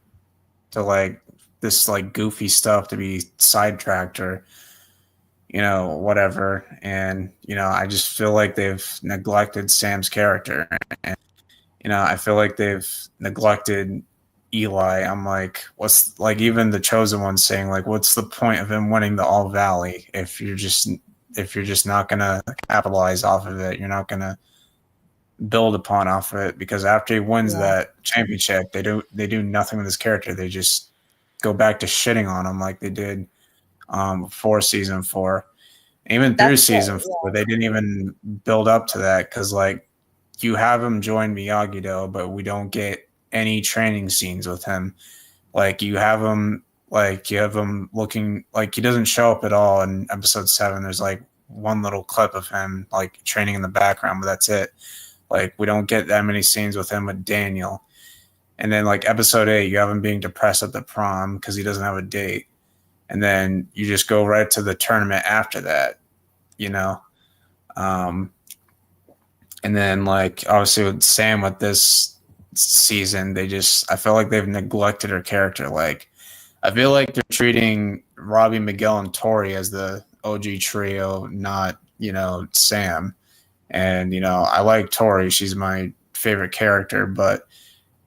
S2: to like this like goofy stuff to be sidetracked or whatever, and I just feel like they've neglected Sam's character, and I feel like they've neglected Eli. I'm like, what's like even the Chosen One saying like, what's the point of him winning the All Valley if you're just not gonna capitalize off of it, you're not gonna build upon off of it, because after he wins that championship, they do nothing with his character. They just go back to shitting on him like they did before season 4, even through season 4. They didn't even build up to that because like you have him join Miyagi-Do, but we don't get any training scenes with him. Like you have him looking like he doesn't show up at all in episode 7. There's like one little clip of him like training in the background, but that's it. Like we don't get that many scenes with him with Daniel. And then like episode 8, you have him being depressed at the prom because he doesn't have a date. And then you just go right to the tournament after that, and then like obviously with Sam with this season, I feel like they've neglected her character. Like I feel like they're treating Robbie, Miguel, and Tori as the OG trio, not Sam. And I like Tori; she's my favorite character. But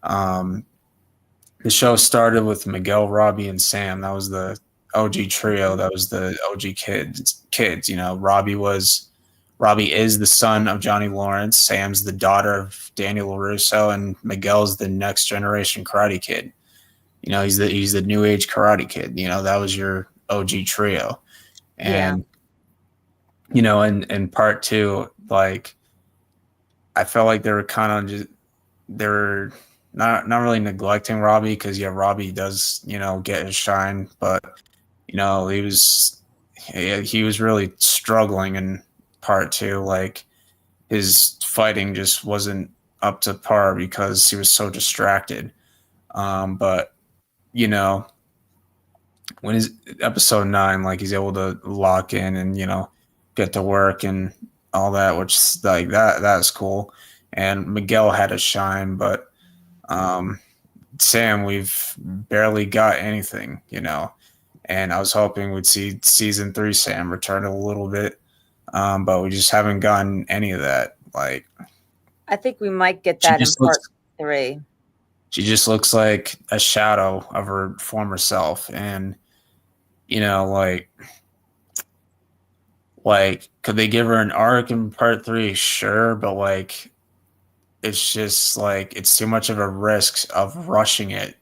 S2: the show started with Miguel, Robbie, and Sam. That was the OG trio. That was the OG kids. Robbie is the son of Johnny Lawrence. Sam's the daughter of Daniel LaRusso, and Miguel's the next generation Karate Kid. He's the new age Karate Kid. That was your OG trio. And in part 2, like I felt like they were kind of not really neglecting Robbie, because Robbie does get his shine, but he was really struggling in part 2. Like his fighting just wasn't up to par because he was so distracted. But when his episode 9, like he's able to lock in and get to work and all that, which like that's cool. And Miguel had a shine, but Sam, we've barely got anything, and I was hoping we'd see season 3 Sam return a little bit, but we just haven't gotten any of that. Like,
S5: I think we might get that in part 3.
S2: She just looks like a shadow of her former self, and like could they give her an arc in part 3? Sure, but like it's just like it's too much of a risk of rushing it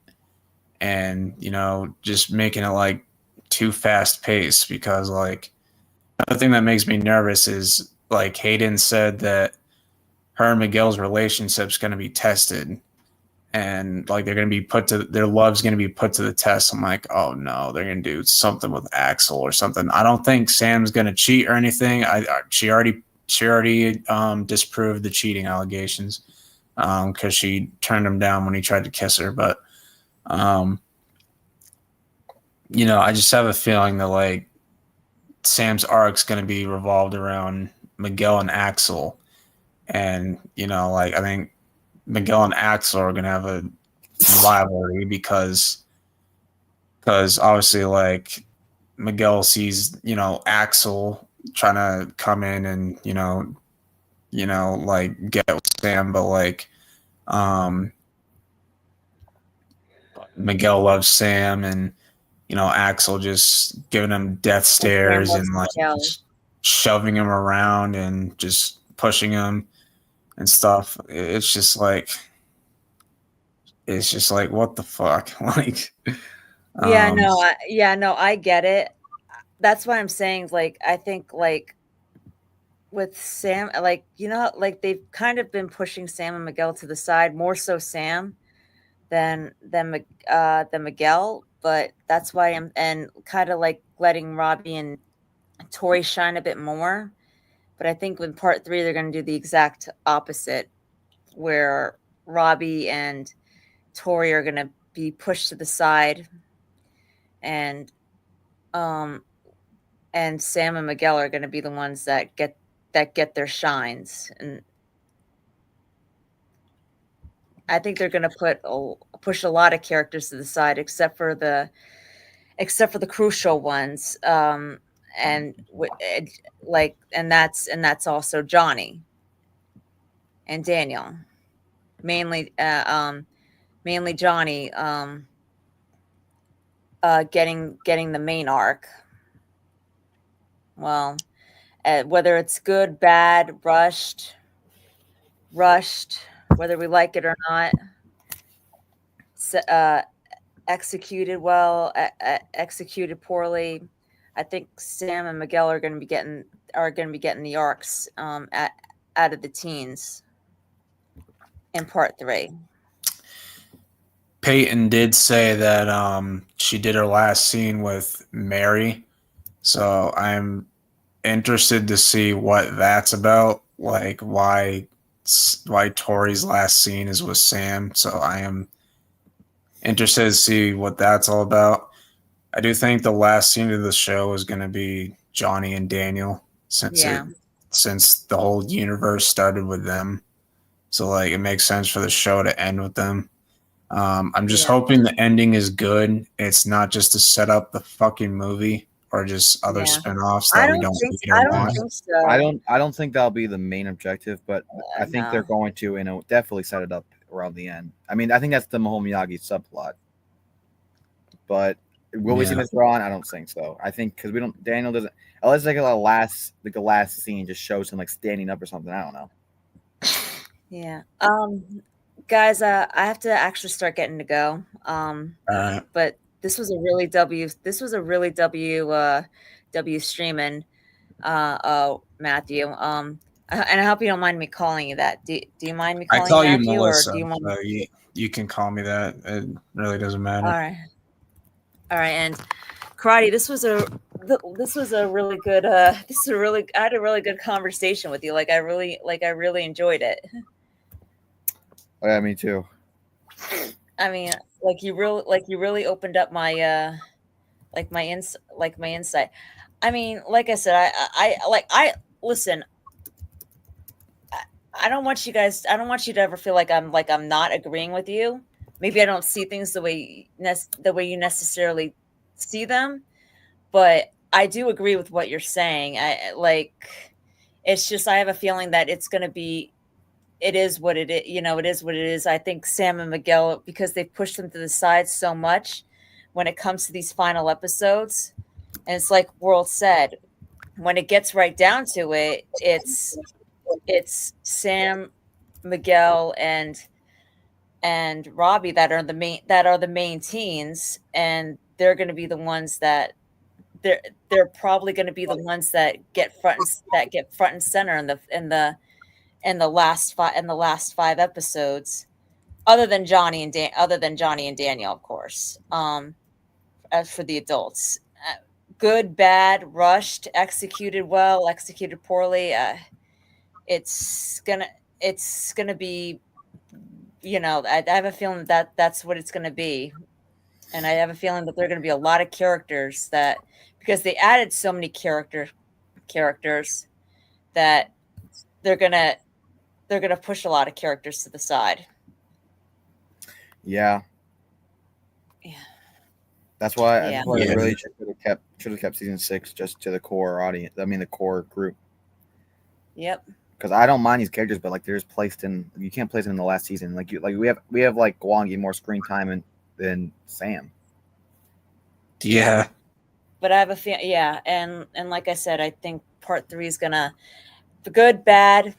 S2: and just making it like too fast paced, because like another thing that makes me nervous is like Hayden said that her and Miguel's relationship's going to be tested, and like they're going to be their love's going to be put to the test. I'm like, oh no, they're going to do something with Axel or something. I don't think Sam's going to cheat or anything. She already disproved the cheating allegations because she turned him down when he tried to kiss her. But I just have a feeling that like Sam's arc's going to be revolved around Miguel and Axel, and like I think Miguel and Axel are going to have a rivalry because obviously like Miguel sees Axel trying to come in and like get with Sam, but like Miguel loves Sam, and Axel just giving him death stares and like just shoving him around and just pushing him and stuff. It's just like what the fuck. Like
S5: I get it. That's why I'm saying, like, I think like with Sam, like, like they've kind of been pushing Sam and Miguel to the side, more so Sam than Miguel. But that's why and kind of like letting Robbie and Tori shine a bit more. But I think in part 3 they're going to do the exact opposite, where Robbie and Tori are going to be pushed to the side, and Sam and Miguel are going to be the ones that get their shines. And I think they're going to push a lot of characters to the side, except for the crucial ones. And that's also Johnny and Daniel, mainly Johnny, getting the main arc. Well, whether it's good, bad, rushed, whether we like it or not, executed well, executed poorly, I think Sam and Miguel are going to be getting the arcs out of the teens in part 3.
S2: Peyton did say that she did her last scene with Mary, so I'm interested to see what that's about, like why Tori's last scene is with Sam. So I am interested to see what that's all about. I do think the last scene of the show is going to be Johnny and Daniel, since the whole universe started with them. So like it makes sense for the show to end with them. I'm just hoping the ending is good. It's not just to set up the fucking movie or just other spinoffs that we don't need or want.
S5: Think so.
S3: I don't think that'll be the main objective, but I think they're going to, definitely set it up around the end. I mean, I think that's the Mahou Miyagi subplot. But will we see this on? I don't think so. I think because Daniel doesn't, unless like a last scene just shows him like standing up or something. I don't know.
S5: Yeah. Guys, I have to actually start getting to go. But this was a really W streaming, Matthew. And I hope you don't mind me calling you that. Do you mind me calling
S2: I call you
S5: Matthew,
S2: Melissa,
S5: or do you want
S2: you can call me that. It really doesn't matter.
S5: All right. And Karate, this was a really good I had a really good conversation with you. I really enjoyed it.
S3: Oh, yeah, me too.
S5: I mean, you really opened up my my insight. I mean, like I said, I listen. I don't want you guys. I don't want you to ever feel like I'm not agreeing with you. Maybe I don't see things the way you necessarily see them, but I do agree with what you're saying. It's just I have a feeling that it's going to be. It is what it is. It is what it is. I think Sam and Miguel, because they've pushed them to the side so much when it comes to these final episodes, and it's like World said, when it gets right down to it, it's Sam, Miguel, and Robbie that are the main teens, and they're going to be the ones that they're probably going to be the ones that get front and center in the last five episodes, other than Johnny and Daniel, of course. As for the adults, good, bad, rushed, executed well, executed poorly. It's gonna be, I have a feeling that that's what it's gonna be, and I have a feeling that there are gonna be a lot of characters that, because they added so many characters that they're gonna push a lot of characters to the side.
S3: Yeah.
S5: Yeah.
S3: That's why
S5: Yeah.
S3: they really should have kept season 6 just to the core audience. I mean, the core group.
S5: Yep.
S3: Because I don't mind these characters, but like they're just placed in. You can't place them in the last season. We have like Gwangi more screen time than Sam.
S2: Yeah.
S5: But I have a feel. Yeah, and like I said, I think part 3 is gonna, the good, bad,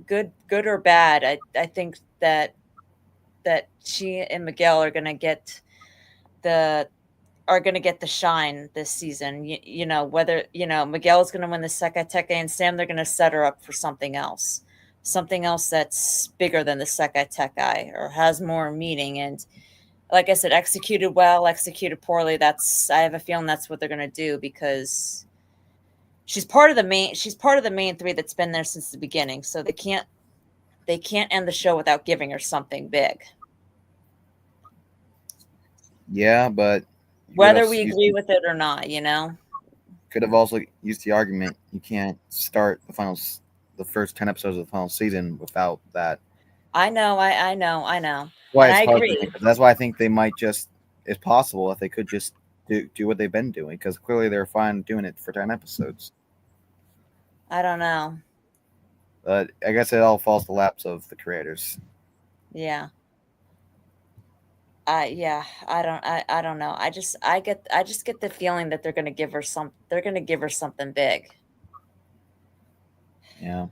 S5: good or bad. I think that she and Miguel are gonna get the shine this season. Whether Miguel is going to win the Sekateke, and Sam, they're going to set her up for something else that's bigger than the Sekateke or has more meaning. And like I said, executed well, executed poorly. I have a feeling that's what they're going to do, because she's part of the main 3 that's been there since the beginning. So they can't end the show without giving her something big.
S3: Yeah, but
S5: whether we agree with it or not,
S3: could have also used the argument you can't start the first 10 episodes of the final season without that.
S5: I know.
S3: Why
S5: I agree.
S3: That's why I think they might just, it's possible if they could just do what they've been doing, because clearly they're fine doing it for 10 episodes.
S5: I don't know.
S3: But I guess it all falls to the laps of the creators.
S5: Yeah. I don't know. I just get the feeling that they're going to give her something big.
S3: Yeah.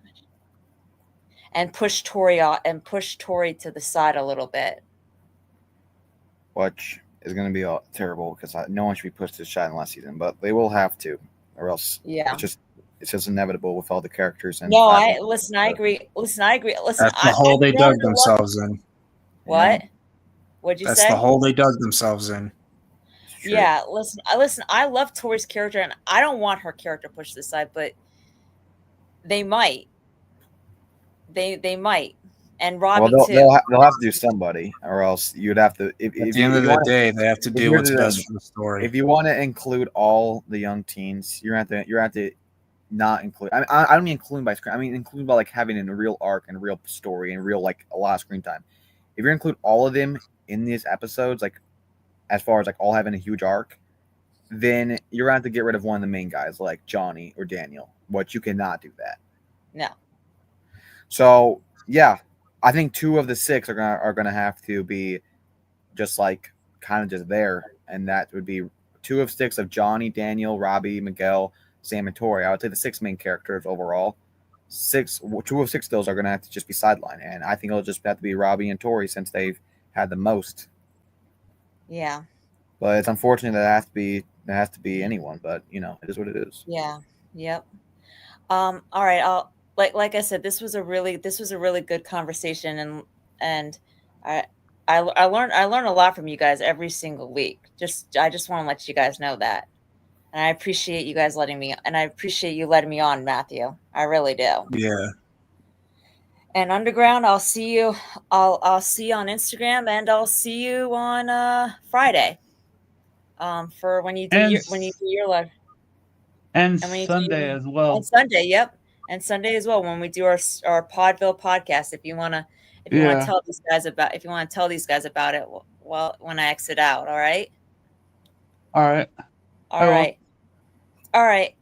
S5: And push Thoery to the side a little bit.
S3: Which is going to be terrible, because no one should be pushed to the side in the last season, but they will have to, or else it's just inevitable with all the characters. And
S5: no, I agree. Listen,
S2: that's the hole they dug themselves in.
S5: What? What'd you say?
S2: That's the hole they dug themselves in.
S5: Yeah, listen. I love Tori's character, and I don't want her character pushed to the side, but they might. They might, and Robbie too.
S3: They'll have to do somebody, or else you'd have to. At
S2: the end of the day, they have to do what's best for the story.
S3: If you want to include all the young teens, you're going to have to not include. I don't mean including by screen. I mean include by like having a real arc and a real story and real like a lot of screen time. If you include all of them in these episodes, like as far as like all having a huge arc, then you're going to have to get rid of one of the main guys like Johnny or Daniel. But you cannot do that.
S5: No.
S3: So yeah, I think 2 of the 6 are gonna have to be just like kind of just there, and that would be 2 of 6 of Johnny, Daniel, Robbie, Miguel, Sam, and Thoery. I would say the 6 main characters overall. 2 of 6 of those are gonna have to just be sidelined, and I think it'll just have to be Robbie and Thoery since they've had the most.
S5: Yeah.
S3: But it's unfortunate that it has to be anyone, but it is what it is.
S5: Yeah. Yep. All right. I'll. Like I said, this was a really good conversation, and I learn a lot from you guys every single week. I just want to let you guys know that, and I appreciate you guys letting me on, Matthew. I really do.
S2: Yeah.
S5: And Underground, I'll see you. I'll see you on Instagram, and I'll see you on Friday. For when you do your live.
S7: And Sunday as well.
S5: On Sunday, yep. and Sunday as well when we do our Podville podcast. If you want to tell these guys about it, well, when I exit out, all right.
S7: All right.
S5: All right. All right.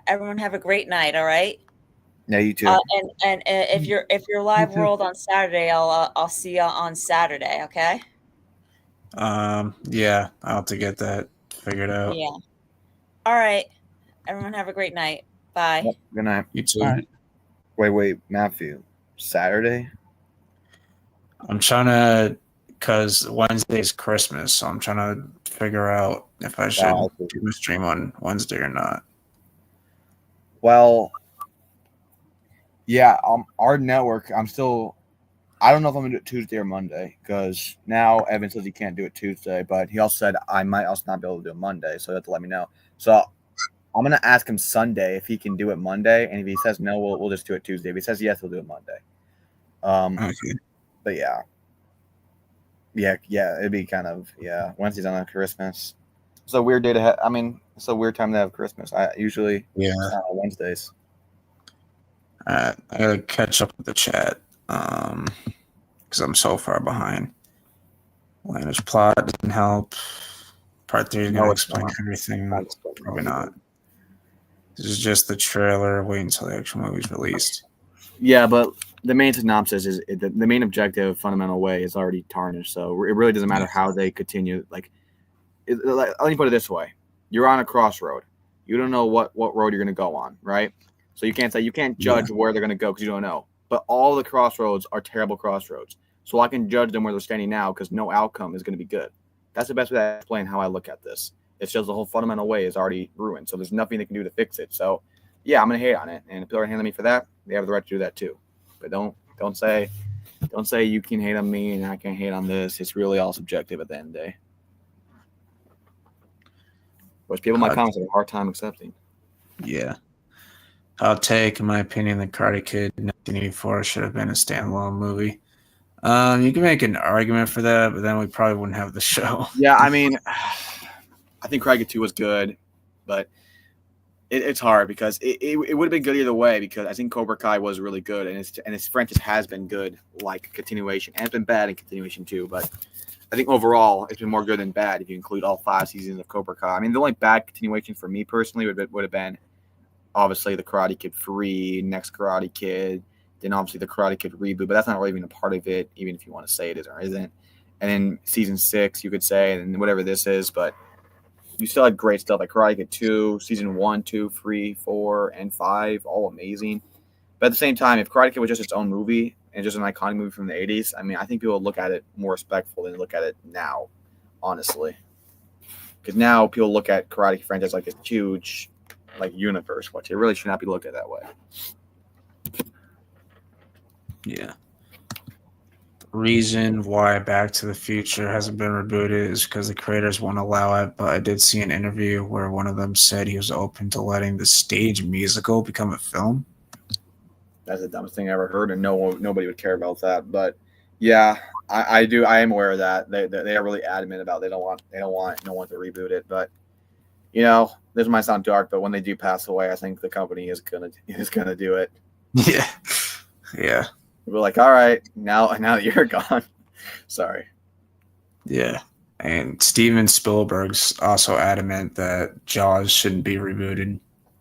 S5: Everyone have a great night. All right.
S3: Yeah, you too.
S5: And if you're live world on Saturday, I'll see you on Saturday. Okay.
S2: Yeah, I'll have to get that figured out.
S5: Yeah. All right. Everyone have a great night. Bye.
S3: Yep, good night.
S2: You too.
S7: All right.
S3: Wait, Matthew. Saturday?
S2: I'm trying to, because Wednesday's Christmas, so I'm trying to figure out if I should do a stream on Wednesday or not.
S3: Well, yeah, our network, I don't know if I'm going to do it Tuesday or Monday, because now Evan says he can't do it Tuesday, but he also said I might also not be able to do it Monday, so you have to let me know. So I'm going to ask him Sunday if he can do it Monday, and if he says no, we'll just do it Tuesday. If he says yes, we'll do it Monday.
S2: Okay.
S3: But yeah, it'd be kind of, Wednesday's on Christmas. It's a weird day to have. I mean, it's a weird time to have Christmas. I usually Wednesdays.
S2: I gotta catch up with the chat because I'm so far behind. Language plot doesn't help. Part 3 is gonna explain everything. Probably not. This is just the trailer. Wait until the actual movie's released.
S3: Yeah, but the main synopsis is the main objective, fundamental way, is already tarnished. So it really doesn't matter how they continue. Let me put it this way: you're on a crossroad. You don't know what road you're going to go on, right? So you can't judge where they're going to go because you don't know. But all the crossroads are terrible crossroads. So I can judge them where they're standing now because no outcome is going to be good. That's the best way to explain how I look at this. It's just the whole fundamental way is already ruined. So there's nothing they can do to fix it. So yeah, I'm going to hate on it. And if people are hating on me for that, they have the right to do that too. But don't say you can hate on me and I can't hate on this. It's really all subjective at the end of the day. Which people in my comments have a hard time accepting.
S2: Yeah. I'll take, in my opinion, the Karate Kid 1984 should have been a standalone movie. You can make an argument for that, but then we probably wouldn't have the show.
S3: Yeah, I mean, I think Karate Kid 2 was good, but it's hard because it would have been good either way because I think Cobra Kai was really good and its franchise has been good like continuation and it's been bad in continuation too, but I think overall it's been more good than bad if you include all 5 seasons of Cobra Kai. I mean, the only bad continuation for me personally would have been obviously the Karate Kid 3, next Karate Kid, then obviously the Karate Kid reboot, but that's not really even a part of it, even if you want to say it is or isn't. And then season 6, you could say, and whatever this is, but you still had great stuff like Karate Kid 2, season 1, 2, 3, 4, and 5, all amazing. But at the same time, if Karate Kid was just its own movie and just an iconic movie from the 80s, I mean, I think people would look at it more respectful than look at it now, honestly. Because now people look at Karate Kid franchise like this huge universe, which it really should not be looked at that way.
S2: Yeah. The reason why Back to the Future hasn't been rebooted is because the creators won't allow it, but I did see an interview where one of them said he was open to letting the stage musical become a film.
S3: That's the dumbest thing I ever heard, and nobody would care about that. But yeah, I do. I am aware of that. They are really adamant about they don't want no one to reboot it. But this might sound dark, but when they do pass away, I think the company is gonna do it.
S2: Yeah, yeah.
S3: We're like, all right, now that you're gone. Sorry.
S2: Yeah, and Steven Spielberg's also adamant that Jaws shouldn't be rebooted.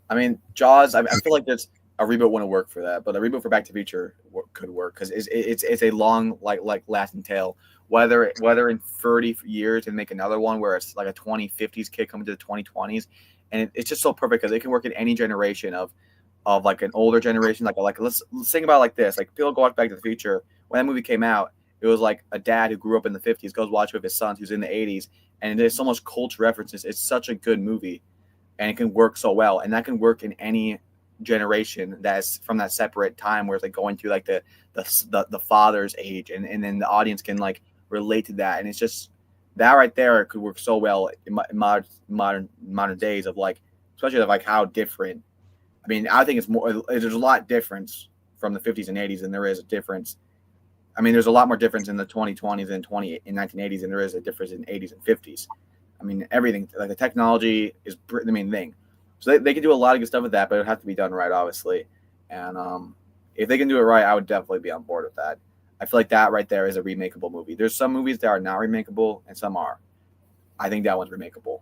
S3: I mean, Jaws. I feel like there's a reboot wouldn't work for that, but a reboot for Back to the Future could work because it's a long like lasting tale. Whether in 30 years and make another one where it's like a 2050s kid coming to the 2020s, and it's just so perfect because it can work in any generation of like an older generation. Like let's think about it like this: like people go watch Back to the Future when that movie came out. It was like a dad who grew up in the 50s goes watch with his sons who's in the 80s, and there's so much culture references. It's such a good movie, and it can work so well, and that can work in any generation that's from that separate time where it's like going through like the father's age, and then the audience can like relate to that, and it's just that right there could work so well in modern days of like, especially of like how different. I mean, I think there's a lot difference from the 50s and 80s than there is a difference. I mean, there's a lot more difference in the 2020s and 1980s than there is a difference in 80s and 50s. I mean, everything like the technology is the main thing. So they can do a lot of good stuff with that, but it would have to be done right, obviously. And if they can do it right, I would definitely be on board with that. I feel like that right there is a remakeable movie. There's some movies that are not remakeable, and some are. I think that one's remakeable.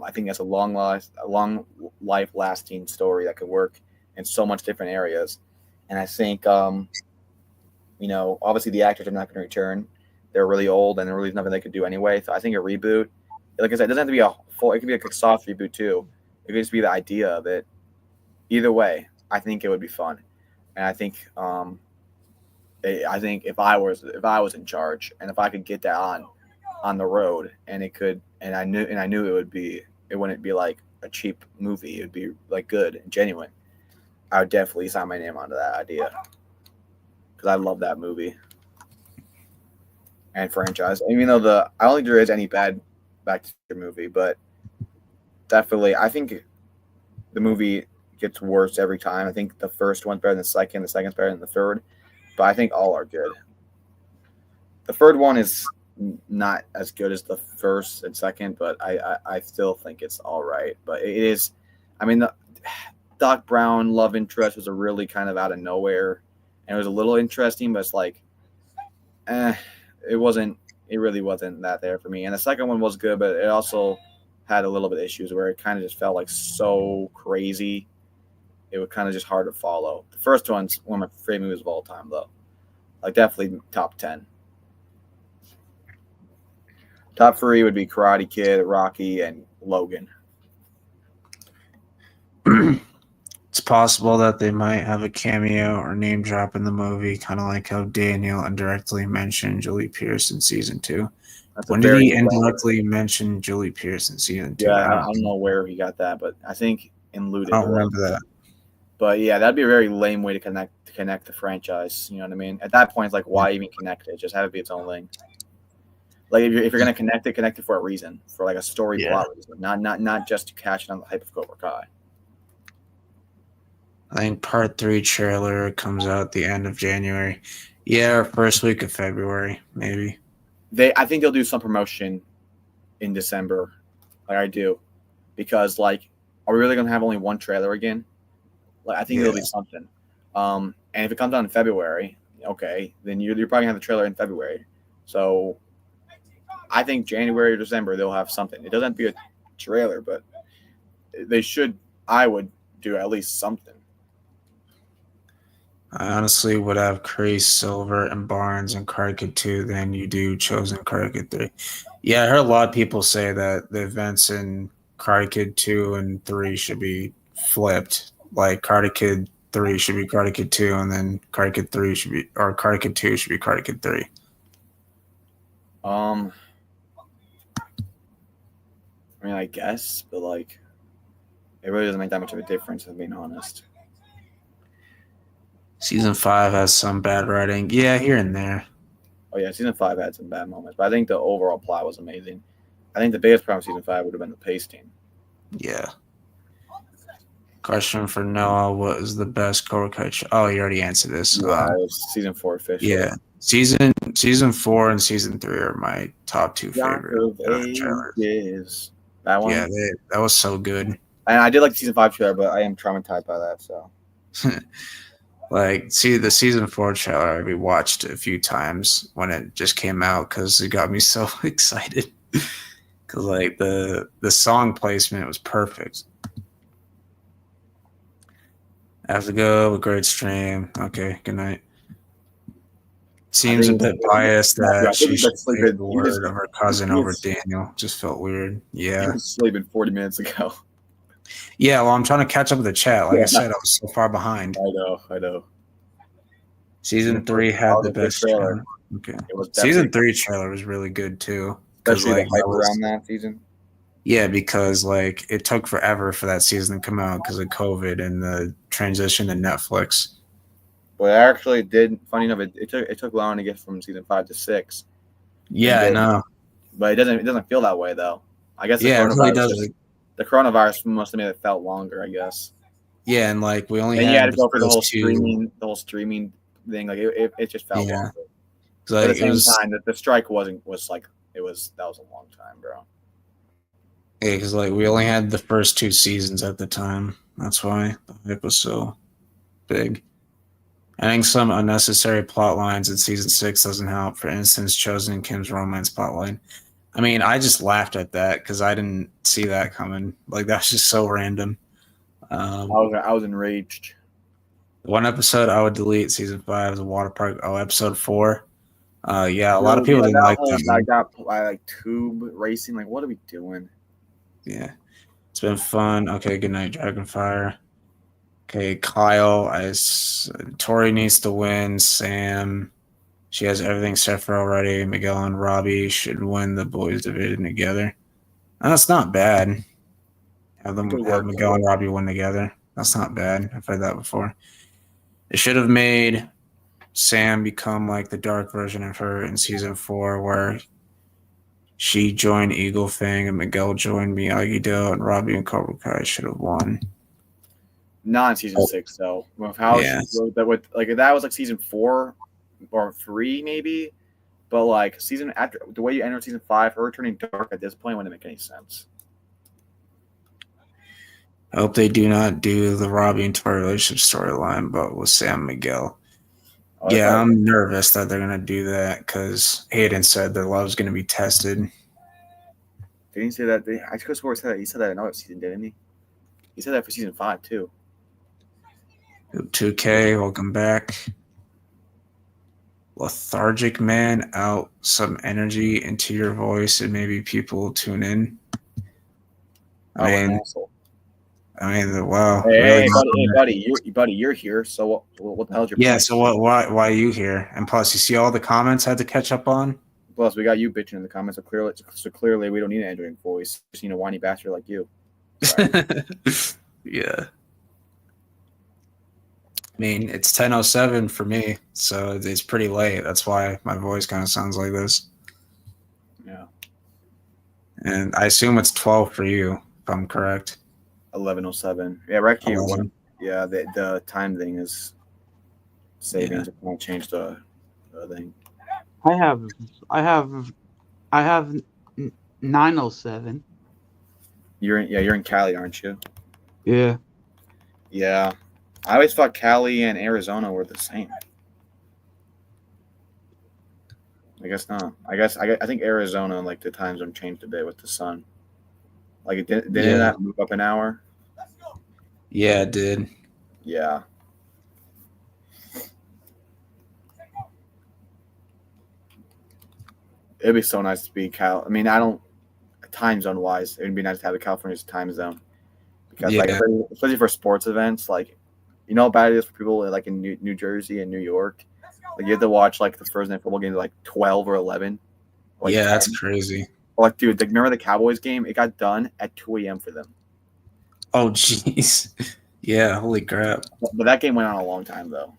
S3: I think that's a long life lasting story that could work in so much different areas. And I think, obviously the actors are not going to return. They're really old, and there really is nothing they could do anyway. So I think a reboot, like I said, it doesn't have to be a full. It could be a soft reboot too. It could just be the idea of it. Either way, I think it would be fun, and I think if I was in charge, and if I could get that on the road, and I knew it wouldn't be like a cheap movie. It would be like good and genuine. I would definitely sign my name onto that idea because I love that movie and franchise. Even though I don't think there is any bad Back to the Future movie, but definitely I think the movie gets worse every time. I think the first one's better than the second's better than the third, but I think all are good. The third one is not as good as the first and second, but I still think it's all right. But it is, I mean, the Doc Brown love interest was a really kind of out of nowhere, and it was a little interesting, but it's like, it really wasn't that there for me. And the second one was good, but it also had a little bit of issues where it kind of just felt like so crazy. It was kind of just hard to follow. The first one's one of my favorite movies of all time, though. Like definitely top 10. Top 3 would be Karate Kid, Rocky, and Logan.
S2: It's possible that they might have a cameo or name drop in the movie, kind of like how Daniel indirectly mentioned Julie Pierce in season 2. When did he indirectly mention Julie Pierce in season 2?
S3: Yeah, I don't know where he got that, but I think alluded.
S2: I don't remember that.
S3: But yeah, that'd be a very lame way to connect the franchise. You know what I mean? At that point, it's like, why even connect it? Just have it be its own thing. Like if you're gonna connect it for a reason, for like a story plot reason, not just to catch it on the hype of Cobra Kai.
S2: I think part 3 trailer comes out at the end of January. Yeah, or first week of February, maybe.
S3: I think they'll do some promotion in December, like I do, because like, are we really gonna have only one trailer again? Like I think it'll be something. And if it comes out in February, okay, then you're probably gonna have the trailer in February. So I think January or December they'll have something. It doesn't have to be a trailer, but they should. I would do at least something.
S2: I honestly would have Craze, Silver, and Barnes and Karate Kid 2 than you do Chosen Karate Kid 3. Yeah, I heard a lot of people say that the events in Karate Kid 2 and 3 should be flipped. Like Karate Kid 3 should be Karate Kid 2, and then Karate Kid 3 should be, or Karate Kid 2 should be Karate Kid 3.
S3: I mean, I guess, but like, it really doesn't make that much of a difference, if I'm being honest.
S2: Season 5 has some bad writing. Yeah, here and there.
S3: Oh, yeah, Season 5 had some bad moments, but I think the overall plot was amazing. I think the biggest problem with Season 5 would have been the pacing.
S2: Yeah. Question for Noah: what is the best Cobra Kai show? Oh, you already answered this.
S3: Yeah, it was Season 4 officially.
S2: Yeah. Season 4 and Season 3 are my top 2 favorite trailers.
S3: That one?
S2: Yeah, that was so good.
S3: And I did like the Season 5 trailer, but I am traumatized by that, so.
S2: Like, see, the Season 4 trailer I rewatched a few times when it just came out because it got me so excited. Because, like, the song placement was perfect. I have to go. A great stream. Okay, good night. Seems a bit biased that she should say the word of her cousin over Daniel. Just felt weird. Yeah.
S3: He was sleeping 40 minutes ago.
S2: Yeah, well, I'm trying to catch up with the chat. Like I said, I was so far behind.
S3: I know.
S2: Season 3 had the best trailer. Okay. Season 3 trailer was really good too.
S3: Especially the hype around that season.
S2: Yeah, because like it took forever for that season to come out because of COVID and the transition to Netflix.
S3: Well, it actually did. Funny enough, it took long to get from season 5 to 6.
S2: Yeah, I know.
S3: But it doesn't feel that way though. I guess
S2: it really does.
S3: The coronavirus must have made it felt longer, I guess.
S2: Yeah, and like we only
S3: had to go for the whole streaming thing. Like it just felt longer. Like, at the same time, the strike was that was a long time, bro.
S2: Yeah, because like we only had the first 2 seasons at the time. That's why the hype was so. big. Adding some unnecessary plot lines in season 6 doesn't help. For instance, Chosen and Kim's romance plotline. I mean, I just laughed at that because I didn't see that coming. Like, that's just so random.
S3: I was enraged.
S2: One episode I would delete, season 5, is a water park. Oh, episode 4. Yeah, a lot of people didn't like that.
S3: I like tube racing. Like, what are we doing?
S2: Yeah. It's been fun. Okay, good night, Dragonfire. Okay, Kyle. Tori needs to win. Sam. She has everything set for already. Miguel and Robbie should win the boys division together. That's not bad. Have Miguel and Robbie win together. That's not bad. I've heard that before. They should have made Sam become like the dark version of her in season 4, where she joined Eagle Fang and Miguel joined Miyagi-Do, and Robbie and Cobra Kai should have won.
S3: Not in season 6 though. How she wrote that with like that was like season 4 or 3 maybe, but like season after the way you enter season 5, her turning dark at this point wouldn't make any sense.
S2: I hope they do not do the Robbie and Tori relationship storyline, but with Sam and Miguel. Yeah, I'm nervous that they're gonna do that because Hayden said their love's gonna be tested.
S3: Didn't he say that? I could have swore he said that. He said that in another season, didn't he? He said that for season 5 too.
S2: 2K, welcome back. Lethargic man, out some energy into your voice, and maybe people will tune in. I mean, wow.
S3: Hey, buddy, you're here. So what the hell is your
S2: point? So why are you here? And plus, you see all the comments I had to catch up on?
S3: Plus, we got you bitching in the comments. So clearly we don't need an Android voice. Just need a whiny bastard like you.
S2: Yeah. I mean, it's 10:07 for me, so it's pretty late. That's why my voice kind of sounds like this.
S3: Yeah.
S2: And I assume it's 12 for you, if I'm correct.
S3: 11:07. Yeah, right here. Yeah, the time thing is saving to kind of change the thing.
S7: I have 9:07.
S3: You're in Cali, aren't you?
S7: Yeah.
S3: Yeah. I always thought Cali and Arizona were the same. I guess not. I think Arizona, like the time zone changed a bit with the sun. Like it didn't that move up an hour?
S2: Yeah, it did.
S3: Yeah. It'd be so nice to be Cal. I mean, I don't time zone wise. It'd be nice to have the California's time zone because, like, especially for sports events, like, you know how bad it is for people like in New Jersey and New York. Like, you have to watch like the Thursday night football games like 12 or 11. Like,
S2: yeah, that's crazy.
S3: Like, dude, like, remember the Cowboys game? It got done at 2 a.m. for them.
S2: Oh, jeez. Yeah, holy crap.
S3: But that game went on a long time though,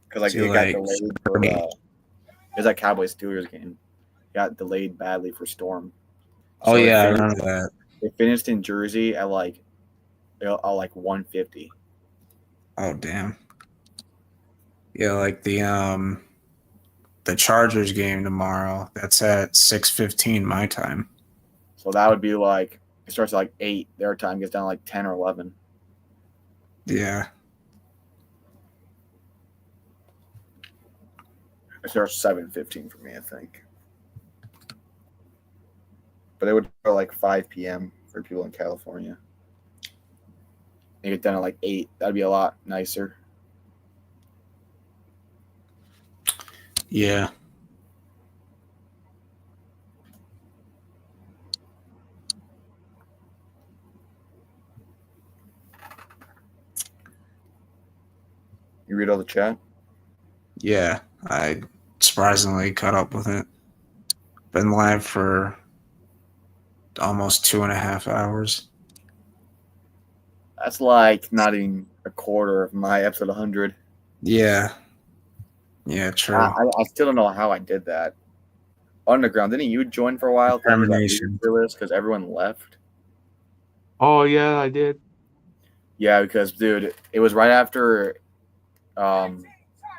S3: because like it got delayed for. It was that Cowboys Steelers game. It got delayed badly for storm.
S2: So I remember that.
S3: It finished in Jersey at like 1:50.
S2: Oh damn. Yeah, like the Chargers game tomorrow. That's at 6:15 my time.
S3: So that would be like it starts at like 8. Their time gets down to like 10 or 11.
S2: Yeah.
S3: It starts 7:15 for me, I think. But it would go like 5 p.m. for people in California. They get done at like 8. That'd be a lot nicer.
S2: Yeah.
S3: You read all the chat?
S2: Yeah, I surprisingly caught up with it. Been live for almost 2.5 hours.
S3: That's like not even a quarter of my episode 100.
S2: Yeah. Yeah, true.
S3: I still don't know how I did that. Underground, didn't you join for a while? Because everyone left.
S7: Oh yeah, I did.
S3: Yeah, because dude, it was right after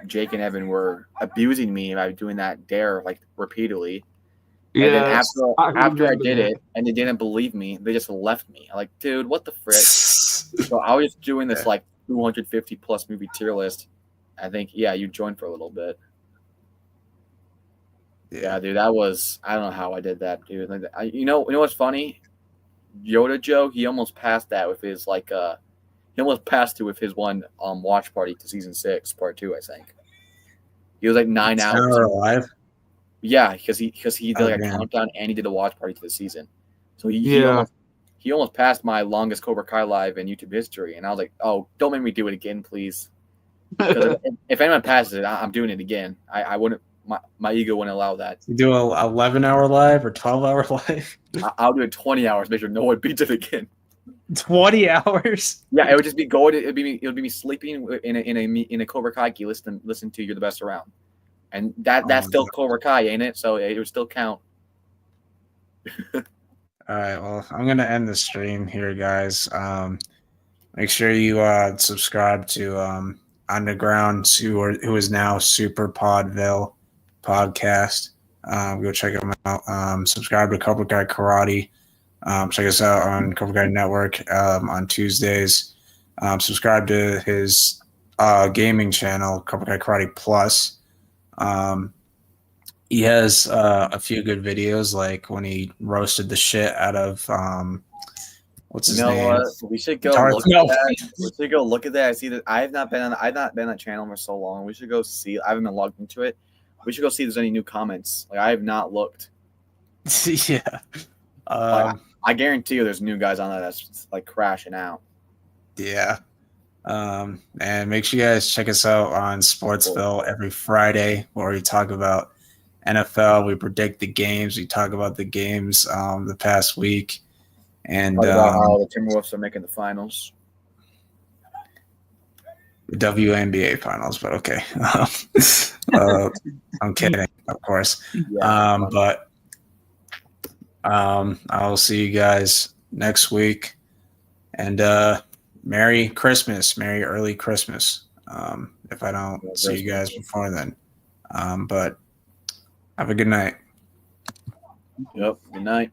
S3: Jake and Evan were abusing me by doing that dare like repeatedly. Yeah, and then after I did it and they didn't believe me, they just left me. I'm like, dude, what the frick? So I was doing this like 250 plus movie tier list, I think you joined for a little bit. Yeah, dude, that was I don't know how I did that, dude. Like, you know what's funny? Yoda Joe, he almost passed that with his he almost passed it with his one watch party to season 6, part 2, I think. He was like 9 hours.
S2: Alive?
S3: Yeah, because he did like a countdown and he did a watch party to the season. So he almost passed my longest Cobra Kai live in YouTube history, and I was like, oh, don't make me do it again, please. Because if anyone passes it, I'm doing it again. I wouldn't. My ego wouldn't allow that.
S2: You do an 11-hour live or 12-hour live?
S3: I'll do it 20 hours. Make sure no one beats it again.
S2: 20 hours?
S3: Yeah, it would just be going. It would be me sleeping in a Cobra Kai key. Listen to You're the Best Around, and that's still Cobra Kai, ain't it? So it would still count.
S2: All right. Well, I'm gonna end the stream here, guys. Make sure you subscribe to Underground, who is now Super Podville podcast. Go check them out. Subscribe to Cobra Kai Karate. Check us out on Cobra Kai Network on Tuesdays. Subscribe to his gaming channel, Cobra Kai Karate Plus. He has a few good videos, like when he roasted the shit out of what's his name?
S3: What? We should go look at that. We should go look at that. I see that I've not been on that channel for so long. We should go see. I haven't been logged into it. We should go see if there's any new comments. Like I have not looked.
S2: Yeah.
S3: I guarantee you, there's new guys on that that's like crashing out.
S2: Yeah. And make sure you guys check us out on Sportsville every Friday, where we talk about NFL. We predict the games. We talk about the games the past week. And
S3: how the Timberwolves are making the finals.
S2: The WNBA finals, but okay. I'm kidding, of course.
S3: Yeah,
S2: but I'll see you guys next week. And Merry Christmas. Merry early Christmas. If I don't see you guys before then. But have a good night.
S3: Yep, good night.